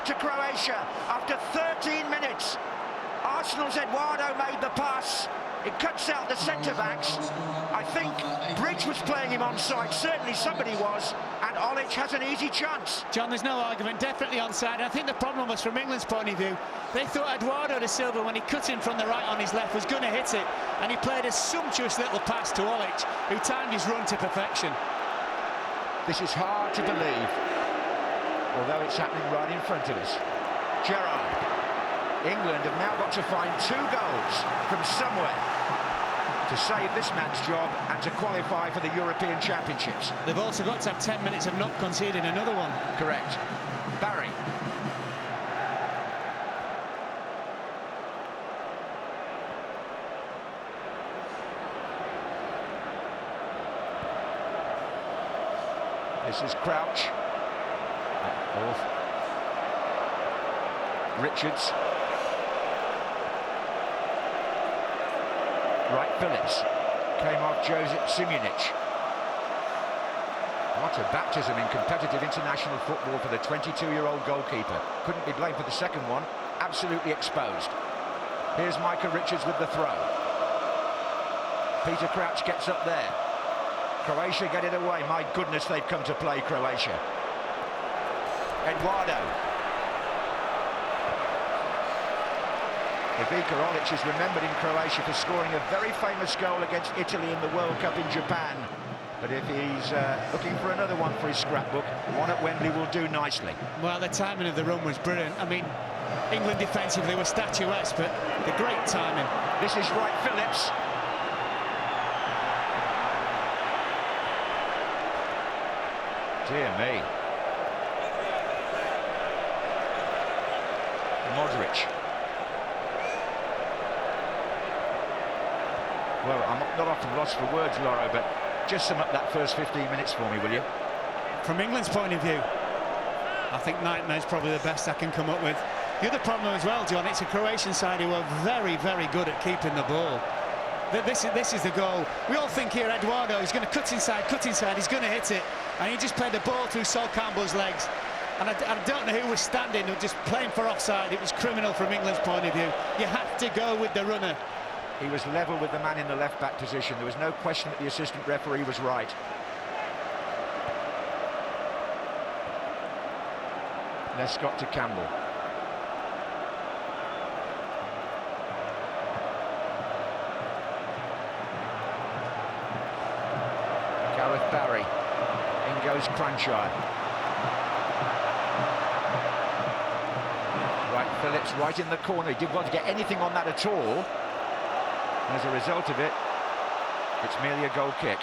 to Croatia after 13 minutes. Arsenal's Eduardo made the pass. It cuts out the centre-backs. I think Bridge was playing him onside. Certainly somebody was. And Olic has an easy chance. John, there's no argument. Definitely onside. And I think the problem was from England's point of view. They thought Eduardo da Silva, when he cut in from the right on his left, was going to hit it. And he played a sumptuous little pass to Olic, who timed his run to perfection. This is hard to believe, although it's happening right in front of us. Gerrard. England have now got to find 2 goals from somewhere to save this man's job and to qualify for the European Championships. They've also got to have 10 minutes of not conceding another one. Correct. Barry. This is Crouch. Richards. Right, Phillips. Came off Josip Simunic. What a baptism in competitive international football for the 22-year-old goalkeeper. Couldn't be blamed for the second one. Absolutely exposed. Here's Micah Richards with the throw. Peter Crouch gets up there. Croatia get it away. My goodness, they've come to play, Croatia. Eduardo. Ivica Olic is remembered in Croatia for scoring a very famous goal against Italy in the World Cup in Japan. But if he's looking for another one for his scrapbook, one at Wembley will do nicely. Well, the timing of the run was brilliant. I mean, England defensively were statuesque, but the great timing. This is Wright Phillips. Dear me. Modric. Well, I'm not often lost for words, Lauro, but just sum up that first 15 minutes for me, will you? From England's point of view, I think nightmare's probably the best I can come up with. The other problem as well, John, it's a Croatian side who are very, very good at keeping the ball. This is the goal. We all think here Eduardo is going to cut inside, he's going to hit it. And he just played the ball through Sol Campbell's legs. And I don't know who was standing or just playing for offside. It was criminal from England's point of view. You have to go with the runner. He was level with the man in the left-back position. There was no question that the assistant referee was right. Lescott to Campbell. Gareth Barry. In goes Cranchard. Right, Phillips right in the corner. He didn't want to get anything on that at all. As a result of it, it's merely a goal kick.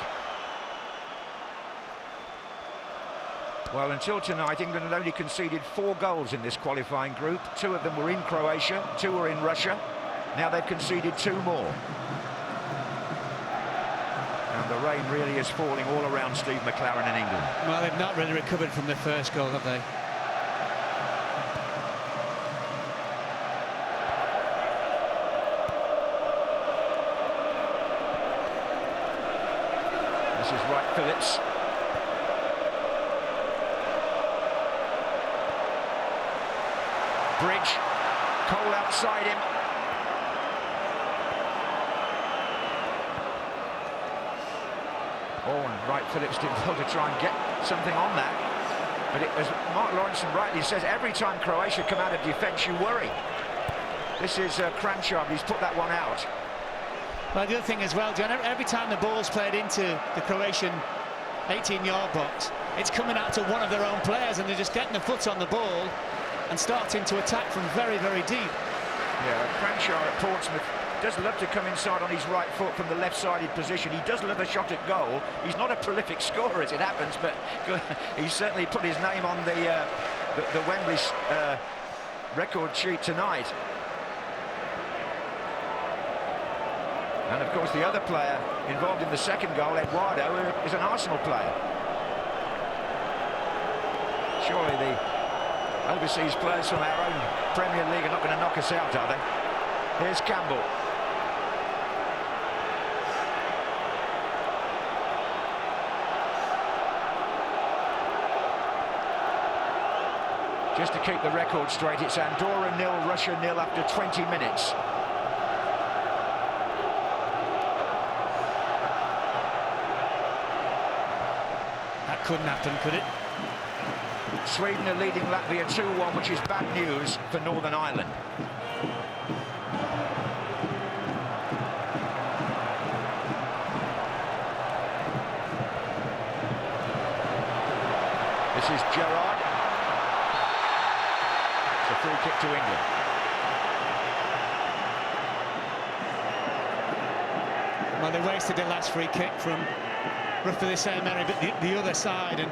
Well, until tonight, England had only conceded 4 goals in this qualifying group. 2 of them were in Croatia, 2 were in Russia. Now they've conceded 2 more. And the rain really is falling all around Steve McLaren and England. Well, they've not really recovered from their first goal, have they? This is Wright Phillips. Bridge. Cole outside him. Oh, and Wright Phillips did well to try and get something on that. But it, as Mark Lawrenson rightly says, every time Croatia come out of defence, you worry. This is Cranchard, he's put that one out. Well, the other thing as well, John, every time the ball's played into the Croatian 18-yard box, it's coming out to one of their own players, and they're just getting the foot on the ball and starting to attack from very, very deep. Yeah, Cranchard at Portsmouth does love to come inside on his right foot from the left-sided position. He does love a shot at goal. He's not a prolific scorer as it happens, but he's certainly put his name on the Wembley record sheet tonight. And of course the other player involved in the second goal, Eduardo, is an Arsenal player. Surely the overseas players from our own Premier League are not going to knock us out, are they? Here's Campbell. Just to keep the record straight, it's Andorra 0, Russia 0 after 20 minutes. That couldn't happen, could it? Sweden are leading Latvia 2-1, which is bad news for Northern Ireland. This is Gerrard. It's a free kick to England. Well, they wasted their last free kick from roughly the same area, but the other side, and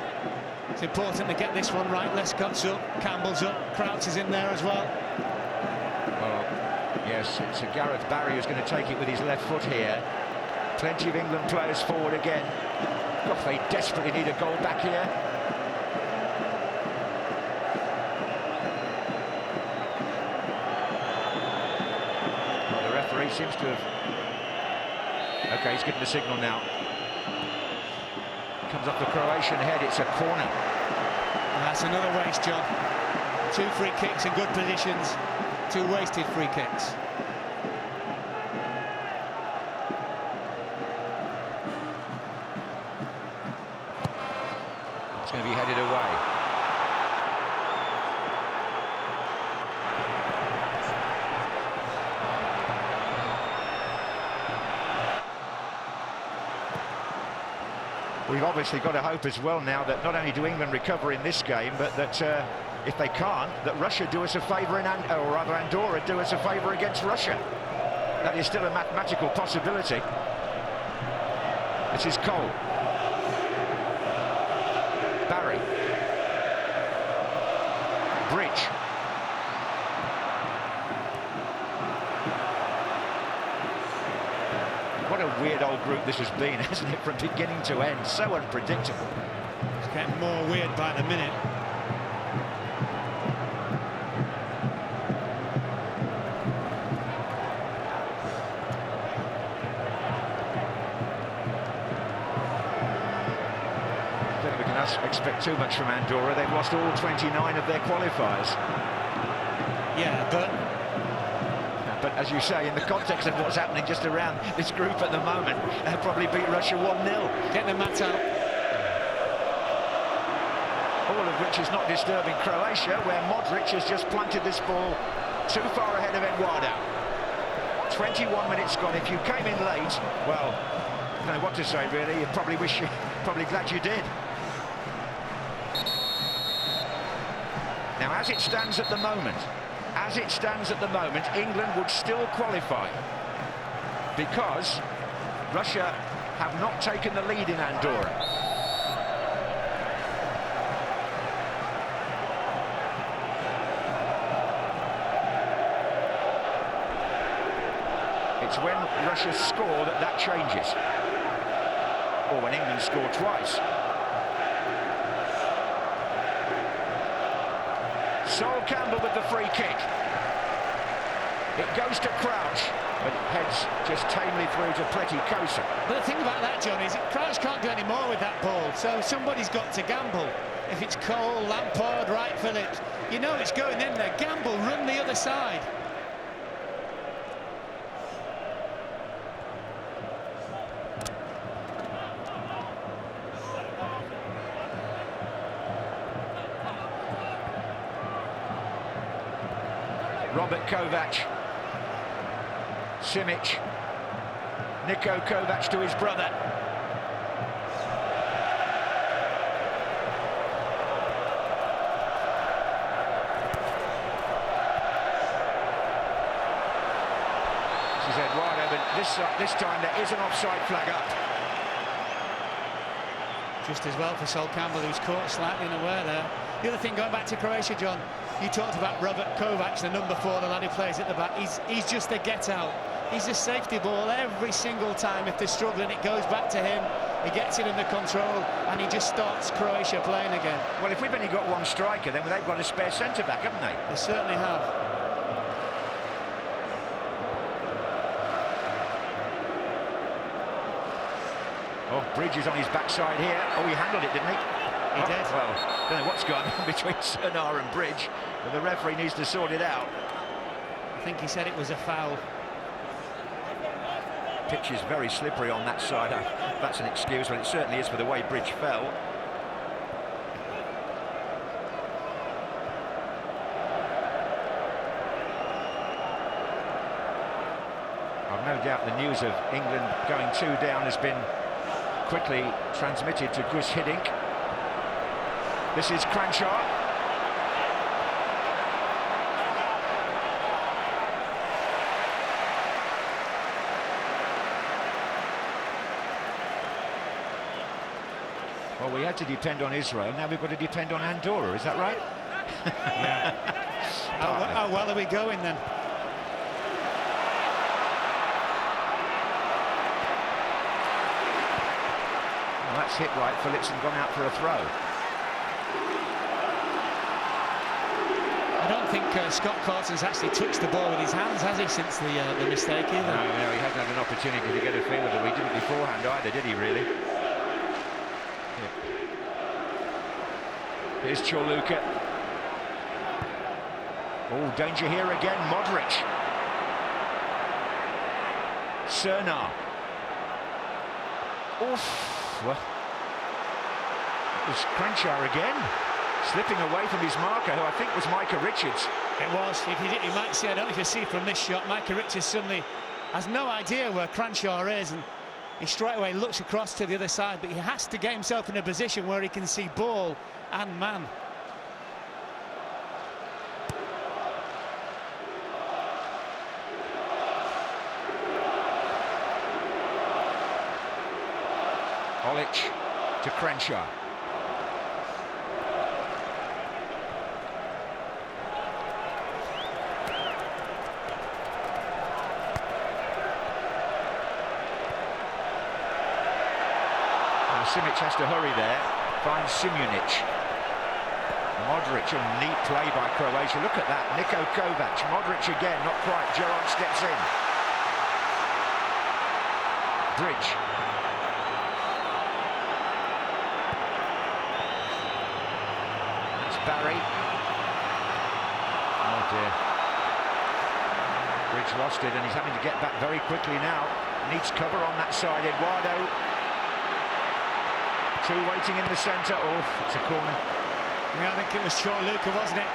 it's important to get this one right. Lescott's up, Campbell's up, Crouch is in there as well. Well, yes, it's a Gareth Barry who's going to take it with his left foot here. Plenty of England players forward again. God, they desperately need a goal back here. Well, the referee seems to have... OK, he's given the signal now. Comes off the Croatian head, it's a corner. And that's another waste, John. 2 free kicks in good positions, 2 wasted free kicks. It's going to be headed away. We've obviously got to hope as well now that not only do England recover in this game, but that if they can't, that Russia do us a favour, or rather Andorra do us a favour against Russia. That is still a mathematical possibility. This is Cole. Barry. Bridge. What a weird old group this has been, hasn't it, from beginning to end? So unpredictable. It's getting more weird by the minute. I don't think we can expect too much from Andorra. They've lost all 29 of their qualifiers. Yeah, but as you say, in the context of what's happening just around this group at the moment, they'll probably beat Russia 1-0. Get the mat out. All of which is not disturbing Croatia, where Modric has just planted this ball too far ahead of Eduardo. 21 minutes gone. If you came in late, well, I don't know what to say really. You probably glad you did. Now, as it stands at the moment, England would still qualify because Russia have not taken the lead in Andorra. It's when Russia score that changes, or when England score twice. Sol Campbell with the free kick. It goes to Crouch, but heads just tamely through to Pletikosa. But the thing about that, John, is Crouch can't do any more with that ball, so somebody's got to gamble. If it's Cole, Lampard, Wright Phillips, you know it's going in there. Gamble, run the other side. Robert Kovac, Simic, Niko Kovac to his brother. This is Eduardo, but this time there is an offside flag up. Just as well for Sol Campbell, who's caught slightly unaware there. The other thing, going back to Croatia, John, you talked about Robert Kovac, the number 4, the lad who plays at the back. He's just a get-out. He's a safety ball every single time. If they're struggling, it goes back to him. He gets it under control, and he just starts Croatia playing again. Well, if we've only got one striker, then they've got a spare centre-back, haven't they? They certainly have. Oh, Bridge is on his backside here. Oh, he handled it, didn't he? He did. Well, I don't know what's going on between Cernar and Bridge, but the referee needs to sort it out. I think he said it was a foul. Pitch is very slippery on that side. That's an excuse, but it certainly is for the way Bridge fell. I've no doubt the news of England going 2 down has been quickly transmitted to Gus Hiddink. This is Cranshaw. Well, we had to depend on Israel, now we've got to depend on Andorra, is that right? Yeah. How well are we going then? Well, that's hit right. Phillips and gone out for a throw. I don't think Scott Carson's actually touched the ball with his hands, has he, since the mistake either? No, he hasn't had an opportunity to get a feel of it. He didn't beforehand either, did he, really? Here's Chorluka. Oh, danger here again. Modric. Cernar. Oof. Well, it was Cranshaw again, slipping away from his marker, who I think was Micah Richards. It was. You might see, I don't know if you see from this shot, Micah Richards suddenly has no idea where Cranshaw is, and he straight away looks across to the other side, but he has to get himself in a position where he can see ball and man. Olic to Cranshaw. Simic has to hurry there, finds Simunic. Modric, a neat play by Croatia. Look at that, Niko Kovac. Modric again, not quite. Gerrard steps in. Bridge. That's Barry. Oh dear. Bridge lost it and he's having to get back very quickly now. Needs cover on that side. Eduardo. Two waiting in the centre. Oh, it's a corner. Yeah, I think it was Chorluka, wasn't it?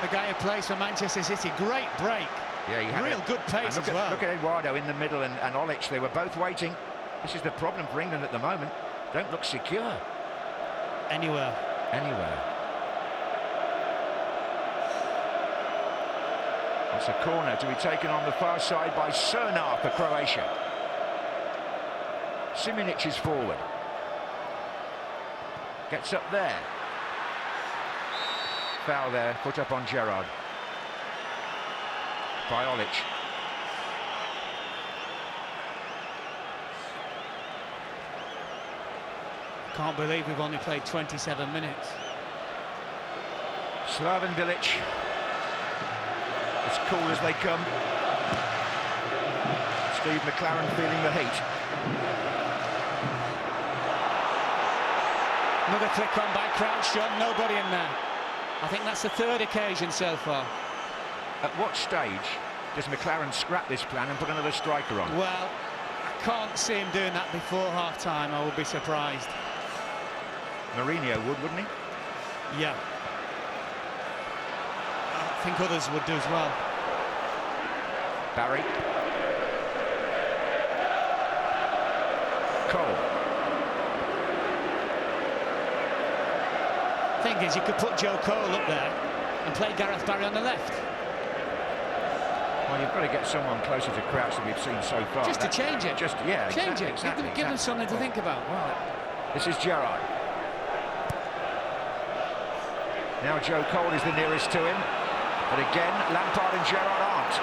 The guy who plays for Manchester City. Great break. Yeah, he had real good pace as well. Look at Eduardo in the middle and Olic. They were both waiting. This is the problem for England at the moment. Don't look secure. Anywhere. It's a corner to be taken on the far side by Cernar for Croatia. Simunic is forward. Gets up there. Foul there, put up on Gerrard. By Olic. Can't believe we've only played 27 minutes. Slaven Bilic. As cool as they come. Steve McLaren feeling the heat. Another flick on by Crouchshot, nobody in there. I think that's the third occasion so far. At what stage does McLaren scrap this plan and put another striker on? Well, I can't see him doing that before half-time. I would be surprised. Mourinho would, wouldn't he? Yeah. I think others would do as well. Barry. Cole. Thing is, you could put Joe Cole up there and play Gareth Barry on the left. Well, you've got to get someone closer to Crouch than we've seen so far. Just to change it. Just, yeah, change it. Exactly, Give them something to think about. Well, this is Gerrard. Now Joe Cole is the nearest to him. But again, Lampard and Gerrard aren't.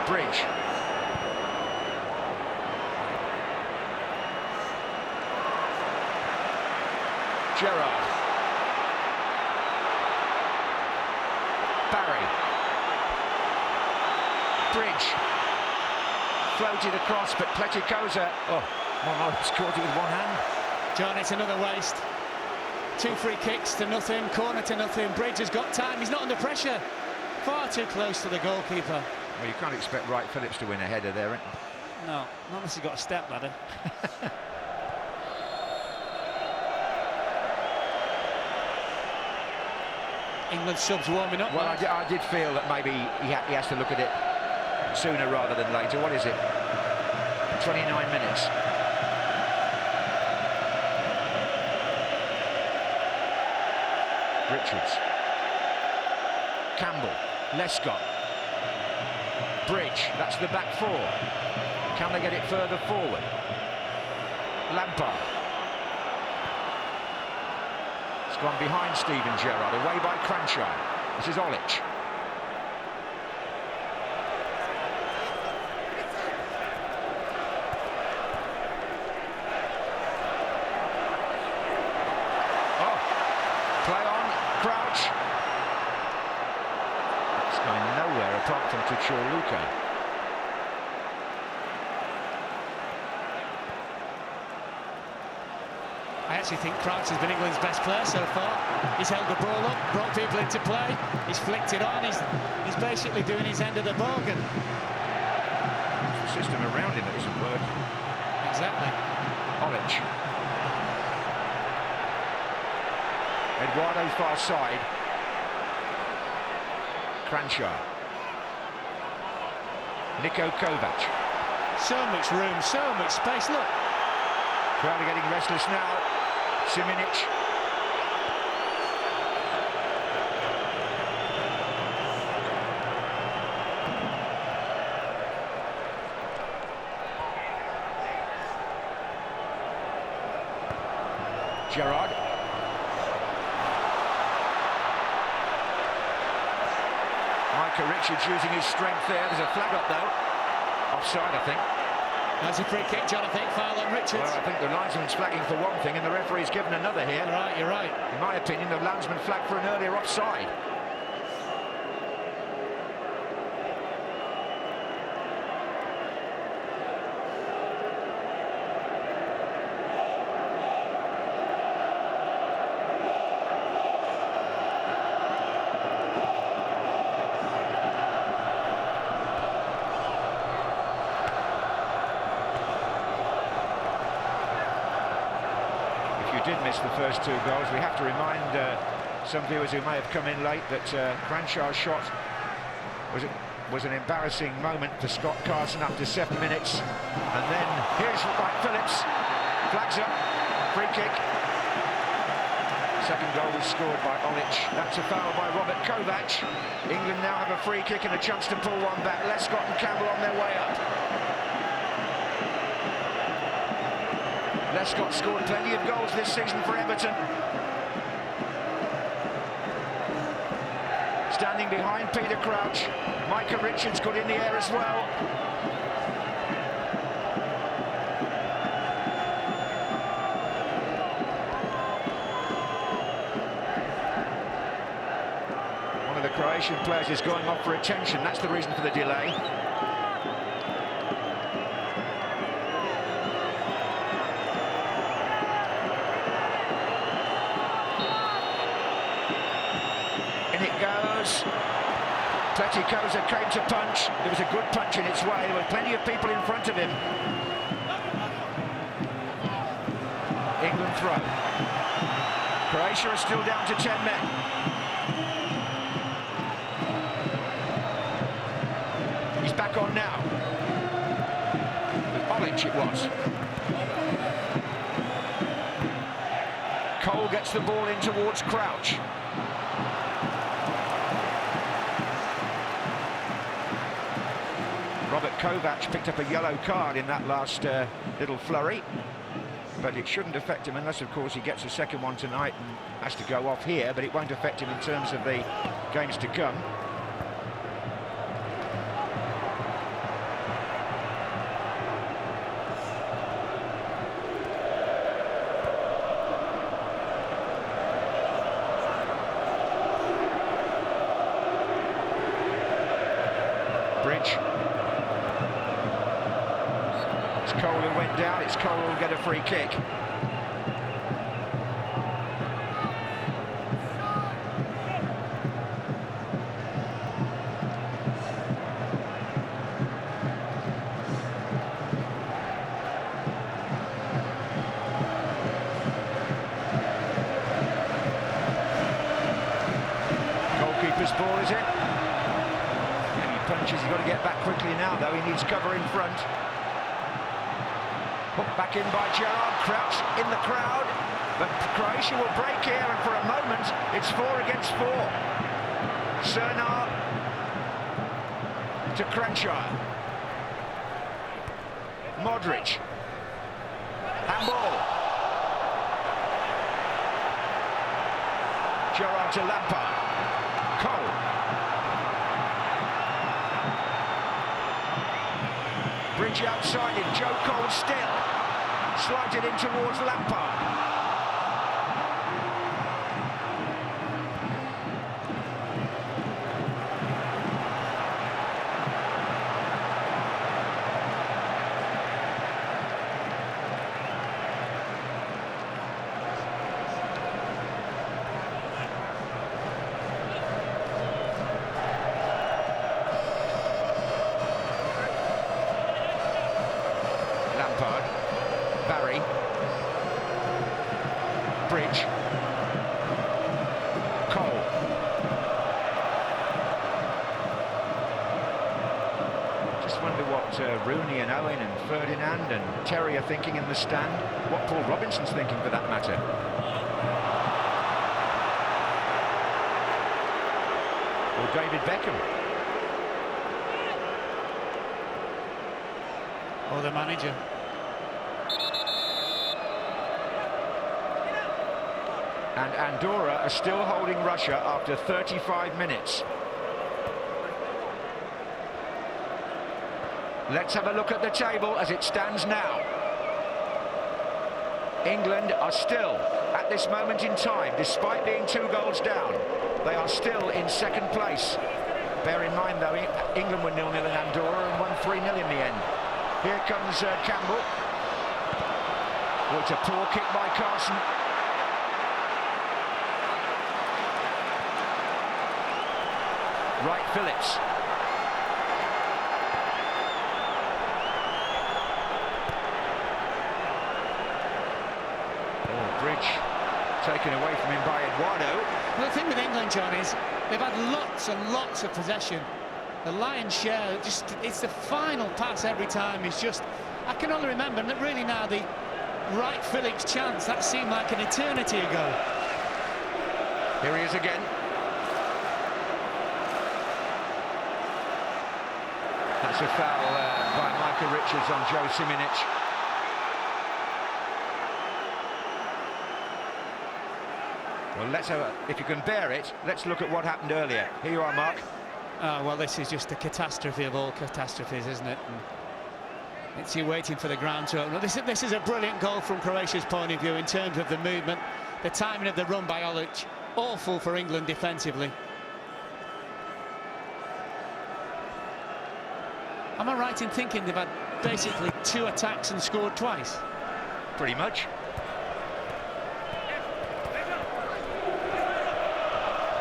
Bridge. Gerrard. Barry. Bridge. Floated across, but Pleticosa Morris caught it with one hand. John, it's another waste. 2 free kicks to nothing, corner to nothing. Bridge has got time, he's not under pressure. Far too close to the goalkeeper. Well, you can't expect Wright Phillips to win a header there. No, not unless he's got a step ladder. England subs warming up. Well, I did feel that maybe he has to look at it sooner rather than later. What is it? 29 minutes. Richards. Campbell. Lescott. Bridge. That's the back four. Can they get it further forward? Lampard. It's gone behind Steven Gerrard, away by Cranchard. This is Olic. Oh, play on, Crouch. It's going nowhere apart from to Luka. I actually think Crouch has been England's best player so far. He's held the ball up, brought people into play, he's flicked it on, he's basically doing his end of the bargain. It's the system around him that doesn't work. Exactly. Olic. Eduardo far side. Cranchard. Niko Kovac. So much room, so much space, look. Crowd are getting restless now. Simic. Gerrard. Micah Richards using his strength there. There's a flag up though. Offside, I think. That's a free kick, John, I think, foul on Richards. Well, I think the linesman's flagging for one thing and the referee's given another here. You're right. In my opinion, the linesman flagged for an earlier offside. Did miss the first 2 goals. We have to remind some viewers who may have come in late that Cranchard's shot was an embarrassing moment for Scott Carson after 7 minutes. And then here's Wright Phillips, flags up, free kick. Second goal was scored by Olic. That's a foul by Robert Kovac. England now have a free kick and a chance to pull one back. Lescott and Campbell on their way up. Lescott scored plenty of goals this season for Everton. Standing behind Peter Crouch. Micah Richards got in the air as well. One of the Croatian players is going off for attention. That's the reason for the delay. Petikosa came to punch. There was a good punch in its way. There were plenty of people in front of him. England throw. Croatia are still down to 10 men. He's back on now. With Olic it was. Cole gets the ball in towards Crouch. Robert Kovac picked up a yellow card in that last little flurry, but it shouldn't affect him unless, of course, he gets a second one tonight and has to go off here, but it won't affect him in terms of the games to come. Bridge. Cole who went down. It's Cole who'll get a free kick. Goalkeeper's ball, is it? And he punches. He's got to get back quickly now, though. He needs cover in front. Put back in by Gerrard. Crouch in the crowd. But Croatia will break here, and for a moment, it's 4 against 4. Cernar to Crenshaw. Modric. Handball. Gerrard to Lampard. Cole. Bridge outside him. Joe Cole still. Slides it in towards Lampard. Lampard, Barry, Bridge, Cole. Just wonder what Rooney and Owen and Ferdinand and Terry are thinking in the stand. What Paul Robinson's thinking, for that matter. Or David Beckham. Or the manager. And Andorra are still holding Russia after 35 minutes. Let's have a look at the table as it stands now. England are still, at this moment in time, despite being 2 goals down, they are still in second place. Bear in mind, though, England were 0-0 in Andorra and won 3-0 in the end. Here comes Campbell. Oh, it's a poor kick by Carson. Wright Phillips. Oh, Bridge taken away from him by Eduardo. Well, the thing with England, John, is they've had lots and lots of possession. The lion's share, it's the final pass every time. It's just, I can only remember, and really now, the Wright Phillips chance, that seemed like an eternity ago. Here he is again. That's a foul by Micah Richards on Joe Siminic. Well, let's have if you can bear it, let's look at what happened earlier. Here you are, Mark. Well, this is just a catastrophe of all catastrophes, isn't it? And it's you waiting for the ground to open. This is a brilliant goal from Croatia's point of view in terms of the movement, the timing of the run by Olic. Awful for England defensively. Am I right in thinking they've had basically 2 attacks and scored twice? Pretty much.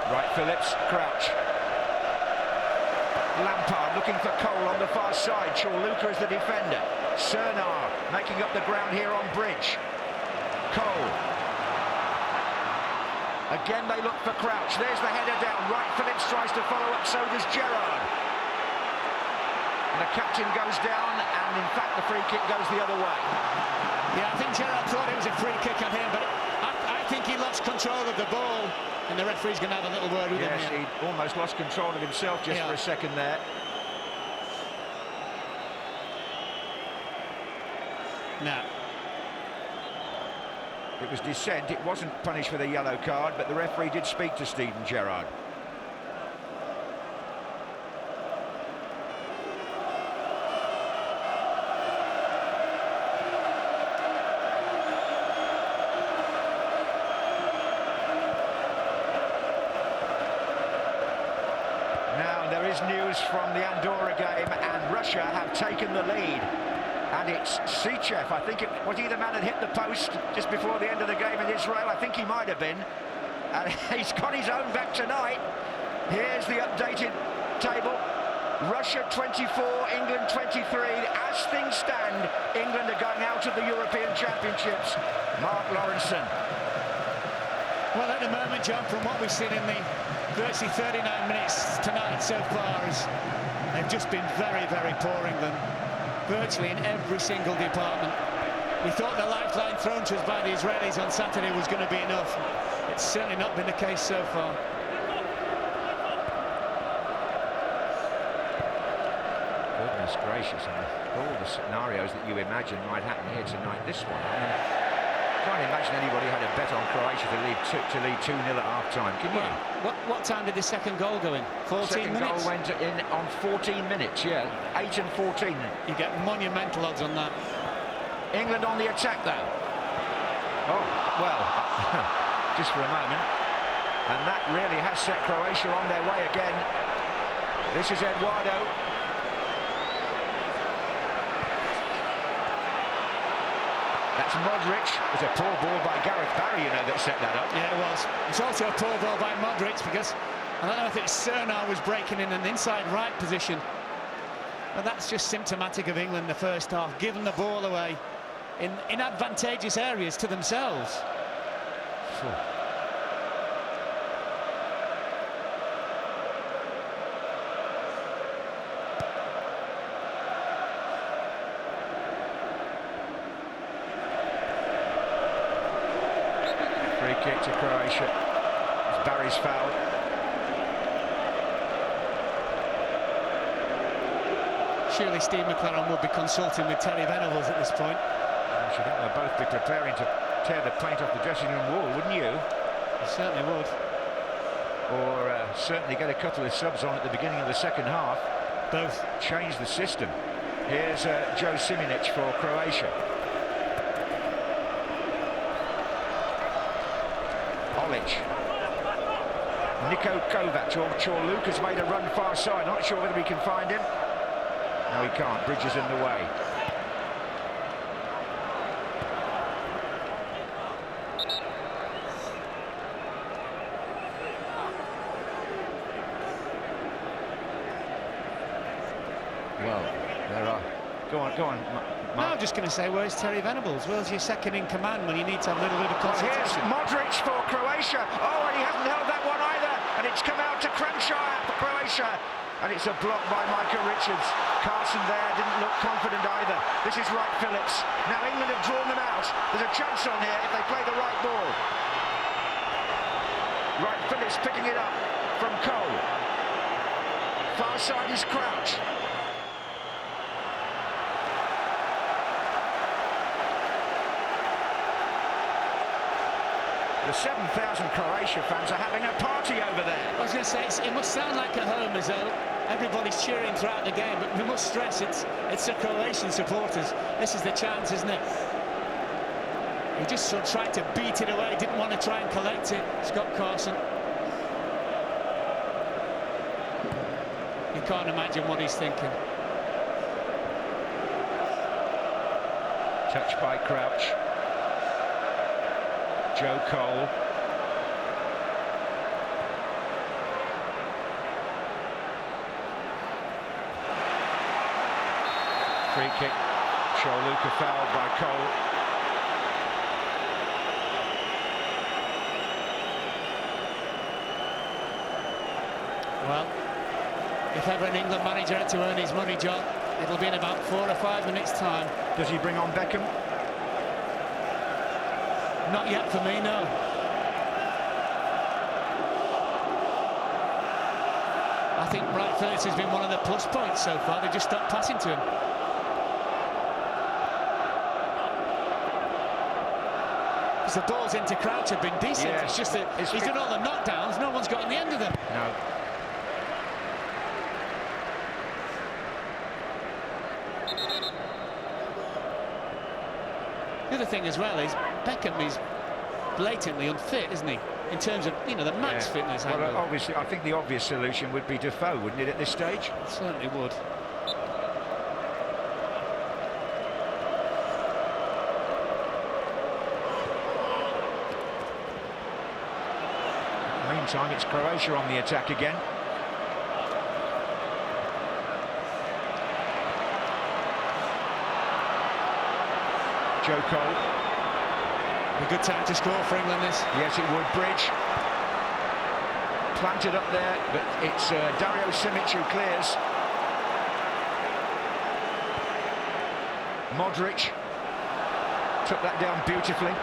Wright Phillips, Crouch. Lampard looking for Cole on the far side. Chorluka is the defender. Cernar making up the ground here on Bridge. Cole. Again they look for Crouch. There's the header down. Wright Phillips tries to follow up, so does Gerrard. And the captain goes down, and in fact the free kick goes the other way. Yeah, I think Gerrard thought it was a free kick on him, but I think he lost control of the ball. And the referee's going to have a little word with him. Yes, he almost lost control of himself just for a second there. No. It was dissent. It wasn't punished for the yellow card, but the referee did speak to Steven Gerrard. News from the Andorra game, and Russia have taken the lead. And it's Sichev. I think was he the man that hit the post just before the end of the game in Israel? I think he might have been. And he's got his own back tonight. Here's the updated table. Russia 24, England 23. As things stand, England are going out of the European Championships. Mark Lawrenson. Well, at the moment, John, from what we've seen in the virtually 39 minutes tonight so far, they've just been very, very poor, England. Virtually in every single department. We thought the lifeline thrown to us by the Israelis on Saturday was going to be enough. It's certainly not been the case so far. Goodness gracious, and all the scenarios that you imagine might happen here tonight, this one. I mean, can't imagine anybody had a bet on Croatia to lead 2-0 at half-time, can you? What time did the second goal go in? 14 minutes? Second goal went in on 14 minutes, yeah. 8 and 14. You get monumental odds on that. England on the attack, though. Oh, well, just for a moment. And that really has set Croatia on their way again. This is Eduardo. That's Modric. It was a poor ball by Gareth Barry, you know, that set that up. Yeah, it was. It's also a poor ball by Modric because I don't know if it's Cernar was breaking in an inside right position. But that's just symptomatic of England in the first half, giving the ball away in advantageous areas to themselves. Free kick to Croatia. It's Barry's foul. Surely Steve McLaren would be consulting with Terry Venables at this point. I should think they'll both be preparing to tear the paint off the dressing room wall, wouldn't you? You certainly would. Or certainly get a couple of subs on at the beginning of the second half. Both. Change the system. Here's Joe Siminic for Croatia. Olic. Niko Kovac, or Lucas made a run far side. Not sure whether he can find him. No, he can't. Bridges in the way. Well, there are. Go on, Mark. No, I'm just going to say, where's Terry Venables? Where's your second in command when you need to have a little bit of concentration? Here's Modric for Croatia. Oh, and he hasn't held that one either. And it's come out to Kramshire for Croatia. And it's a block by Micah Richards. Carson there didn't look confident either. This is Wright Phillips. Now England have drawn them out. There's a chance on here if they play the right ball. Wright Phillips picking it up from Cole. Far side is Crouch. The 7,000 Croatia fans are having a party over there. I was going to say, it must sound like a home as though everybody's cheering throughout the game, but we must stress it's the Croatian supporters. This is the chance, isn't it? He just sort of tried to beat it away, didn't want to try and collect it, Scott Carson. You can't imagine what he's thinking. Touch by Crouch. Joe Cole. Free kick. Luka fouled by Cole. Well, if ever an England manager had to earn his money, John, it'll be in about 4 or 5 minutes' time. Does he bring on Beckham? Not yet for me, no. I think Wright Phillips has been one of the plus points so far. They just stopped passing to him. Because the balls into Crouch have been decent. Yeah. It's just that he's done all the knockdowns. No one's got on the end of them. No. The other thing as well is Beckham is blatantly unfit, isn't he? In terms of, you know, the max fitness well, angle. obviously, I think the obvious solution would be Defoe, wouldn't it, at this stage? It certainly would. time. It's Croatia on the attack again. Joe Cole. A good time to score for England, this. Yes, it would. Bridge. Planted up there, but it's Dario Simic who clears. Modric took that down beautifully.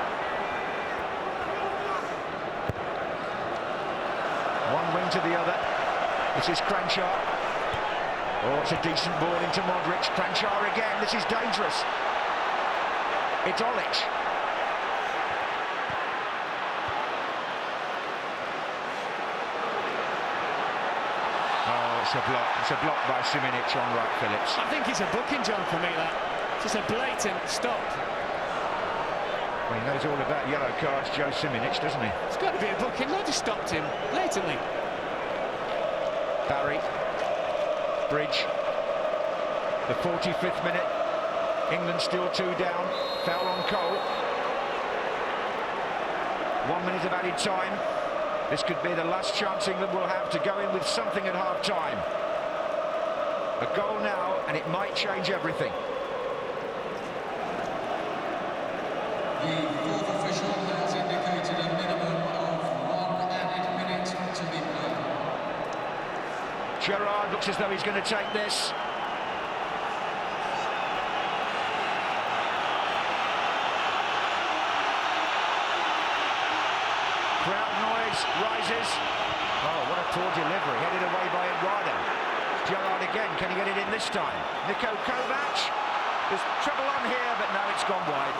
One wing to the other. This is Kranjčar. Oh, it's a decent ball into Modric. Kranjčar again. This is dangerous. It's Olic. Oh, it's a block. It's a block by Simic on Wright Phillips. I think it's a booking, John, for me, that. Just a blatant stop. Well, he knows all about yellow cards, Joe Simic, doesn't he? It's got to be a booking. They just stopped him blatantly. Barry. Bridge. The 45th minute. England still 2 down. Foul on Cole. 1 minute of added time. This could be the last chance England will have to go in with something at half-time. A goal now, and it might change everything. The fourth official has indicated a minimum of 1 added minute to be played. Gerrard looks as though he's going to take this. Crowd noise rises. Oh, what a poor delivery, headed away by Eduardo. Gerrard again, can he get it in this time? Niko Kovac. There's trouble on here, but now it's gone wide.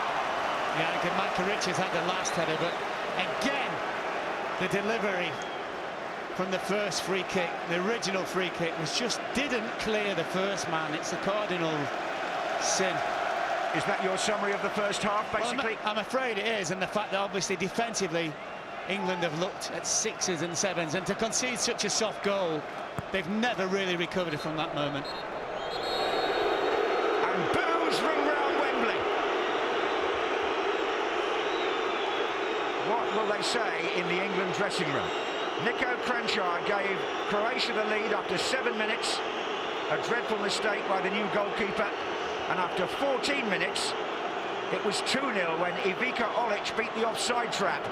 Yeah, I think Markovic has had the last header, but again, the delivery from the first free kick, the original free kick, was just didn't clear the first man. It's a cardinal sin. Is that your summary of the first half, basically? Well, I'm afraid it is, and the fact that obviously defensively England have looked at 6s and 7s, and to concede such a soft goal, they've never really recovered from that moment. And boos ring round Wembley. What will they say in the England dressing room? Niko Kranjčar gave Croatia the lead after 7 minutes. A dreadful mistake by the new goalkeeper. And after 14 minutes, it was 2-0 when Ivica Olic beat the offside trap.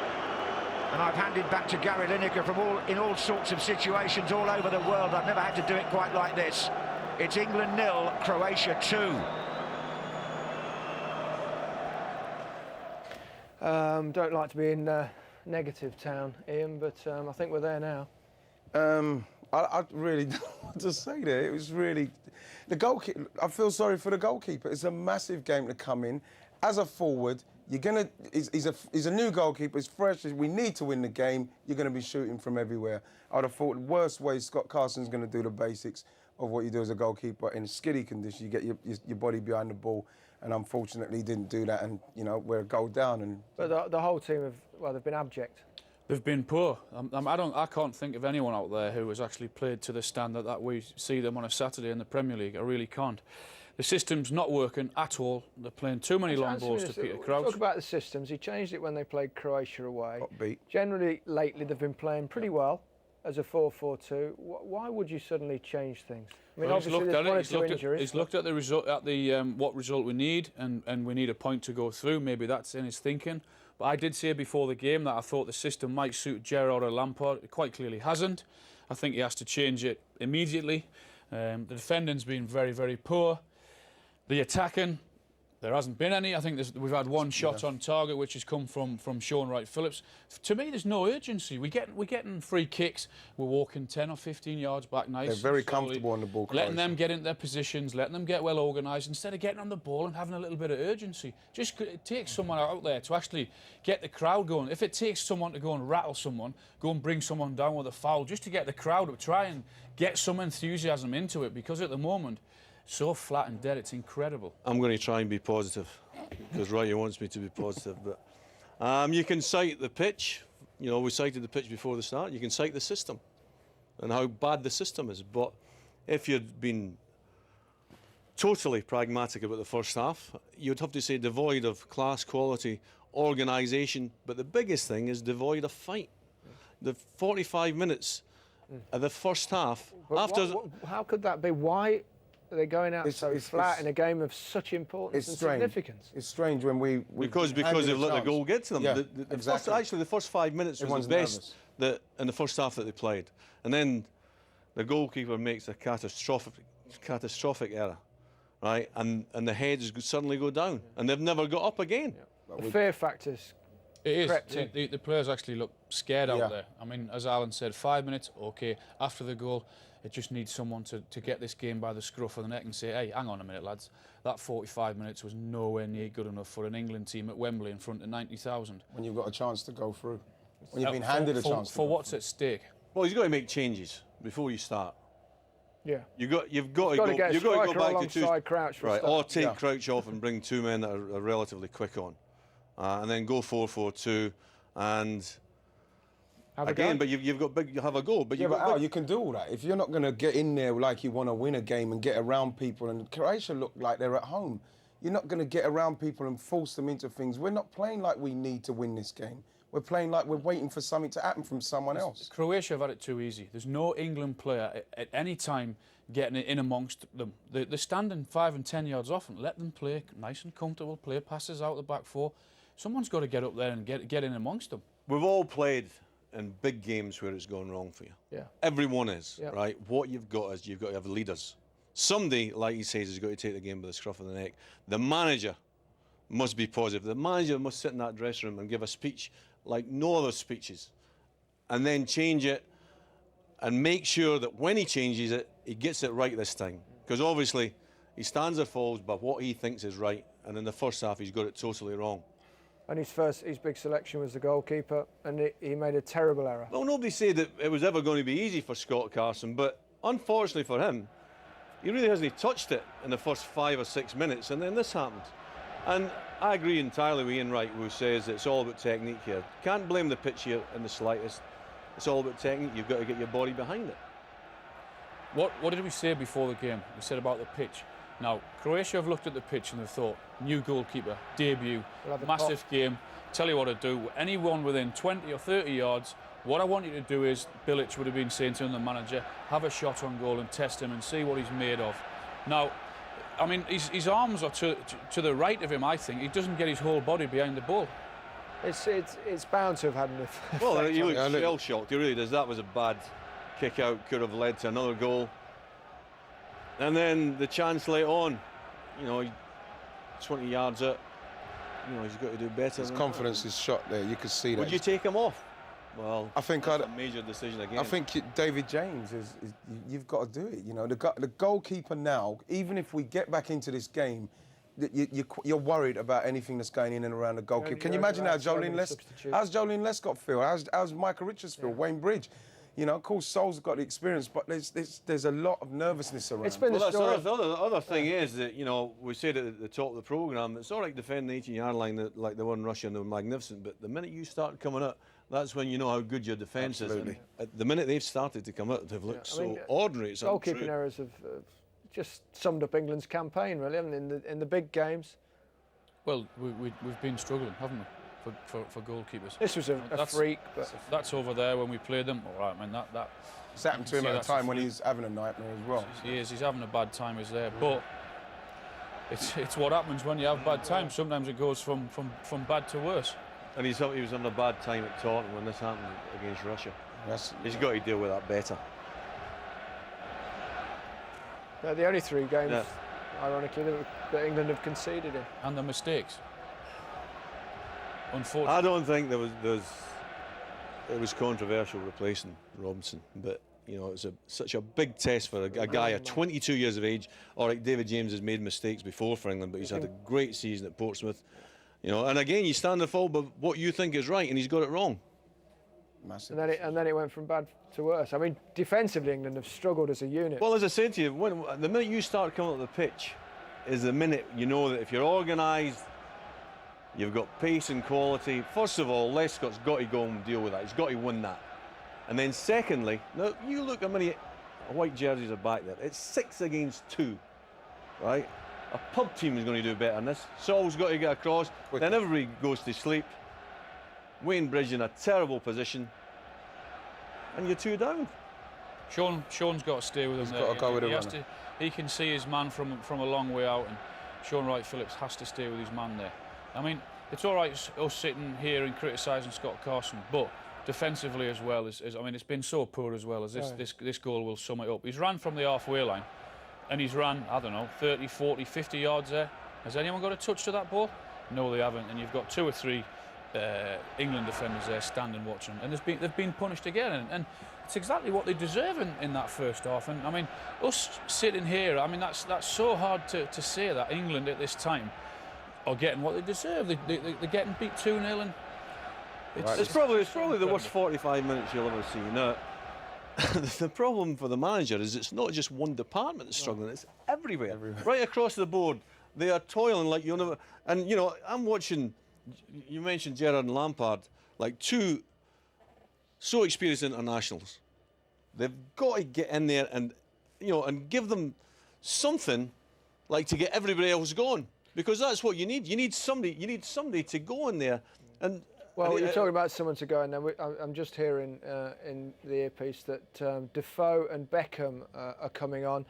And I've handed back to Gary Lineker from in all sorts of situations all over the world. I've never had to do it quite like this. It's England 0, Croatia 2. Don't like to be in negative town, Ian, but I think we're there now. I really don't know what to say there. It was really... The goalkeeper, I feel sorry for the goalkeeper. It's a massive game to come in. As a forward, you're going to... He's a new goalkeeper, he's fresh. We need to win the game. You're going to be shooting from everywhere. I'd have thought the worst way Scott Carson's going to do the basics of what you do as a goalkeeper in a skiddy condition. You get your body behind the ball, and unfortunately he didn't do that, and, you know, we're a goal down. But the whole team have, well, they've been abject. They've been poor. I can't think of anyone out there who has actually played to the standard that we see them on a Saturday in the Premier League. I really can't. The system's not working at all. They're playing too many long balls to Peter Crouch. Talk about the systems. He changed it when they played Croatia away. Got beat. Generally, lately, they've been playing pretty well as a 4-4-2. Why would you suddenly change things? I mean, Well, obviously, there's one or two injuries. He's looked at the result, what result we need, and we need a point to go through. Maybe that's in his thinking. But I did say before the game that I thought the system might suit Gerrard or Lampard. It quite clearly hasn't. I think he has to change it immediately. The defending's been very, very poor. The attacking, there hasn't been any. I think we've had one shot on target, which has come from Sean Wright-Phillips. To me, there's no urgency. We're getting free kicks. We're walking 10 or 15 yards back nice. They're very comfortable on the ball. Letting them get into their positions, letting them get well organised, instead of getting on the ball and having a little bit of urgency. Just it takes someone out there to actually get the crowd going. If it takes someone to go and rattle someone, go and bring someone down with a foul, just to get the crowd up, try and get some enthusiasm into it, because at the moment, so flat and dead, it's incredible. I'm going to try and be positive, because Wrighty wants me to be positive. But you can cite the pitch. You know, we cited the pitch before the start. You can cite the system and how bad the system is. But if you'd been totally pragmatic about the first half, you'd have to say devoid of class, quality, organisation. But the biggest thing is devoid of fight. the 45 minutes of the first half. But how could that be? Why are they going out so flat in a game of such importance and significance? It's strange when we because they've let the goal get to them. Yeah, The first 5 minutes was the best in the first half that they played, and then the goalkeeper makes a catastrophic error, right? And the heads suddenly go down, and they've never got up again. The fear factors. It is. The players actually look scared out there. I mean, as Alan said, 5 minutes, okay. After the goal, it just needs someone to get this game by the scruff of the neck and say, hey, hang on a minute, lads. That 45 minutes was nowhere near good enough for an England team at Wembley in front of 90,000. When you've got a chance to go through. When you've been handed a chance to for what's at stake? Well, he's got to make changes before you start. Yeah. You've got to go back to two. Crouch right, or take Crouch off and bring two men that are relatively quick on. And then go 4-4-2 and have again, but you've got you have a goal. But you can do all that if you're not going to get in there like you want to win a game and get around people. And Croatia look like they're at home. You're not going to get around people and force them into things. We're not playing like we need to win this game. We're playing like we're waiting for something to happen from someone else. Croatia have had it too easy. There's no England player at any time getting it in amongst them. They're standing 5 and 10 yards off and let them play nice and comfortable, play passes out the back four. Someone's got to get up there and get in amongst them. We've all played in big games where it's gone wrong for you. Yeah. Everyone is, right? What you've got is you've got to have leaders. Somebody, like he says, has got to take the game by the scruff of the neck. The manager must be positive. The manager must sit in that dressing room and give a speech like no other speeches, and then change it and make sure that when he changes it, he gets it right this time. Because obviously, he stands or falls by what he thinks is right, and in the first half, he's got it totally wrong. And his big selection was the goalkeeper, and he made a terrible error. Well, nobody said that it was ever going to be easy for Scott Carson, but unfortunately for him, he really hasn't touched it in the first 5 or 6 minutes, and then this happened. And I agree entirely with Ian Wright, who says it's all about technique here. Can't blame the pitch here in the slightest. It's all about technique. You've got to get your body behind it. What did we say before the game? We said about the pitch. Now, Croatia have looked at the pitch and they've thought, new goalkeeper, debut, massive game, tell you what to do. Anyone within 20 or 30 yards, what I want you to do is, Bilic would have been saying to him, the manager, have a shot on goal and test him and see what he's made of. Now, I mean, his arms are to the right of him, I think. He doesn't get his whole body behind the ball. It's bound to have had an effect. Well, he looks shell-shocked. He really does. That was a bad kick-out, could have led to another goal. And then the chance later on, 20 yards up, he's got to do better. His confidence is shot there. You could see that. Would you take him off? Well, I think that's a major decision again. I think David James you've got to do it. The goalkeeper now, even if we get back into this game, you're worried about anything that's going in and around the goalkeeper. Can you imagine how's Joleon Lescott feel? How's Michael Richards feel? Wayne Bridge? Of course, Sol's got the experience, but there's a lot of nervousness around. It's been the other thing is that, we said at the top of the programme, it's all right defending the 18-yard line like they were in Russia and they were magnificent, but the minute you start coming up, that's when you know how good your defence is. And the minute they've started to come up, they've looked ordinary. It's goalkeeping errors have just summed up England's campaign, really, in the big games. Well, we've been struggling, haven't we? For goalkeepers. This was a freak, but that's over there when we played them. All right, man, that it's happened to him at a time when he's having a nightmare as well. He's having a bad time, is there? But it's what happens when you have bad times. Sometimes it goes from bad to worse. And he was having a bad time at Tottenham when this happened against Russia. He's got to deal with that better. They're the only 3 games, ironically, that England have conceded in. And the mistakes. Unfortunately. I don't think it was controversial replacing Robinson, but it was such a big test for a guy of 22 years of age. All right, David James has made mistakes before for England, but he's had a great season at Portsmouth. And again, you stand and fall by what you think is right, and he's got it wrong. Massive. And then it went from bad to worse. I mean, defensively, England have struggled as a unit. Well, as I said to you, the minute you start coming up the pitch is the minute you know that if you're organised, you've got pace and quality. First of all, Lescott's got to go and deal with that. He's got to win that. And then secondly, now you look how many white jerseys are back there. It's 6 against 2, right? A pub team is going to do better than this. Sol's got to get across. Then everybody goes to sleep. Wayne Bridge in a terrible position. and you're 2 down. Sean's got to stay with him. He's got to go with the runner. He can see his man from a long way out, and Sean Wright-Phillips has to stay with his man there. I mean, it's all right us sitting here and criticising Scott Carson, but defensively as well, I mean, it's been so poor as well as this goal will sum it up. He's ran from the halfway line, and he's ran, I don't know, 30, 40, 50 yards there. Has anyone got a touch to that ball? No, they haven't, and you've got 2 or 3 England defenders there standing watching, and they've been punished again, and it's exactly what they deserve in that first half. And I mean, us sitting here, I mean, that's so hard to say that England at this time are getting what they deserve. They're getting beat 2-0, and it's probably the worst 45 minutes you'll ever see. Now, the problem for the manager is it's not just one department that's struggling; it's everywhere, right across the board. They are toiling like you'll never. And you know, I'm watching. You mentioned Gerrard and Lampard, like 2 so experienced internationals. They've got to get in there and, you know, and give them something, like to get everybody else going, because that's what you need. You need somebody to go in there. And well, you're talking about someone to go in there. I'm just hearing in the earpiece that Defoe and Beckham are coming on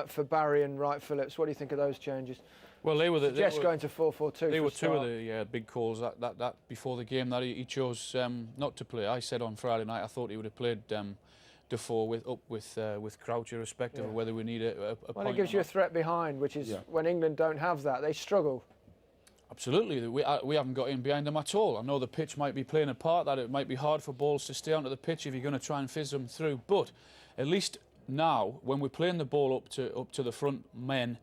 for Barry and Wright-Phillips. What do you think of those changes? Well, they were going to 4-4-2. They were 2 of the big calls that before the game that he chose not to play. I said on Friday night I thought he would have played Defoe with Crouch, irrespective of whether we need a point. Well, it gives you a threat behind, which is when England don't have that, they struggle. Absolutely, we haven't got in behind them at all. I know the pitch might be playing a part, that it might be hard for balls to stay onto the pitch if you're going to try and fizz them through, but at least now, when we're playing the ball up to the front man,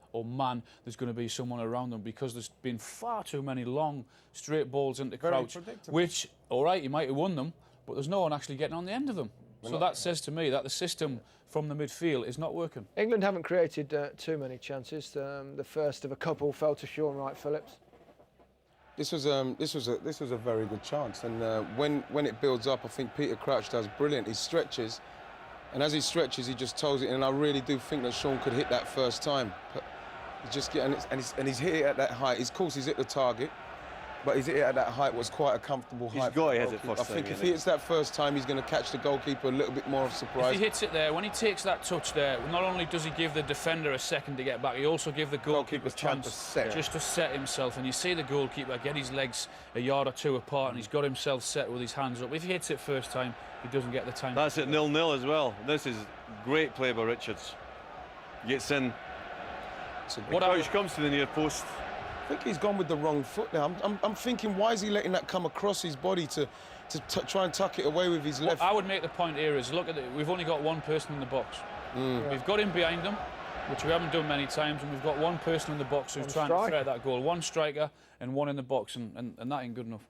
there's going to be someone around them, because there's been far too many long, straight balls into Crouch, which, all right, he might have won them, but there's no one actually getting on the end of them. So that says to me that the system from the midfield is not working. England haven't created too many chances. The first of a couple fell to Sean Wright-Phillips. This was a very good chance, and when it builds up, I think Peter Crouch does brilliant. He stretches. And as he stretches, he just toes it in. And I really do think that Sean could hit that first time. But he's just getting it, and he's hit it at that height. Of course, he's hit the target, but he's hit it at that height was quite a comfortable height. He's got to hit it first I think if he hits that first time, he's going to catch the goalkeeper a little bit more of surprise. If he hits it there, when he takes that touch there, not only does he give the defender a second to get back, he also gives the goalkeeper a chance just to set himself. And you see the goalkeeper get his legs a yard or 2 apart, and he's got himself set with his hands up. If he hits it first time, he doesn't get the time. That's it, 0-0 as well. This is great play by Richards. Gets in. Crouch comes to the near post. I think he's gone with the wrong foot there. I'm thinking, why is he letting that come across his body to try and tuck it away with his left? I would make the point here is, look at it, we've only got 1 person in the box. We've got him behind them, which we haven't done many times, and we've got 1 person in the box who's trying to thread that goal. 1 striker and 1 in the box, and that ain't good enough.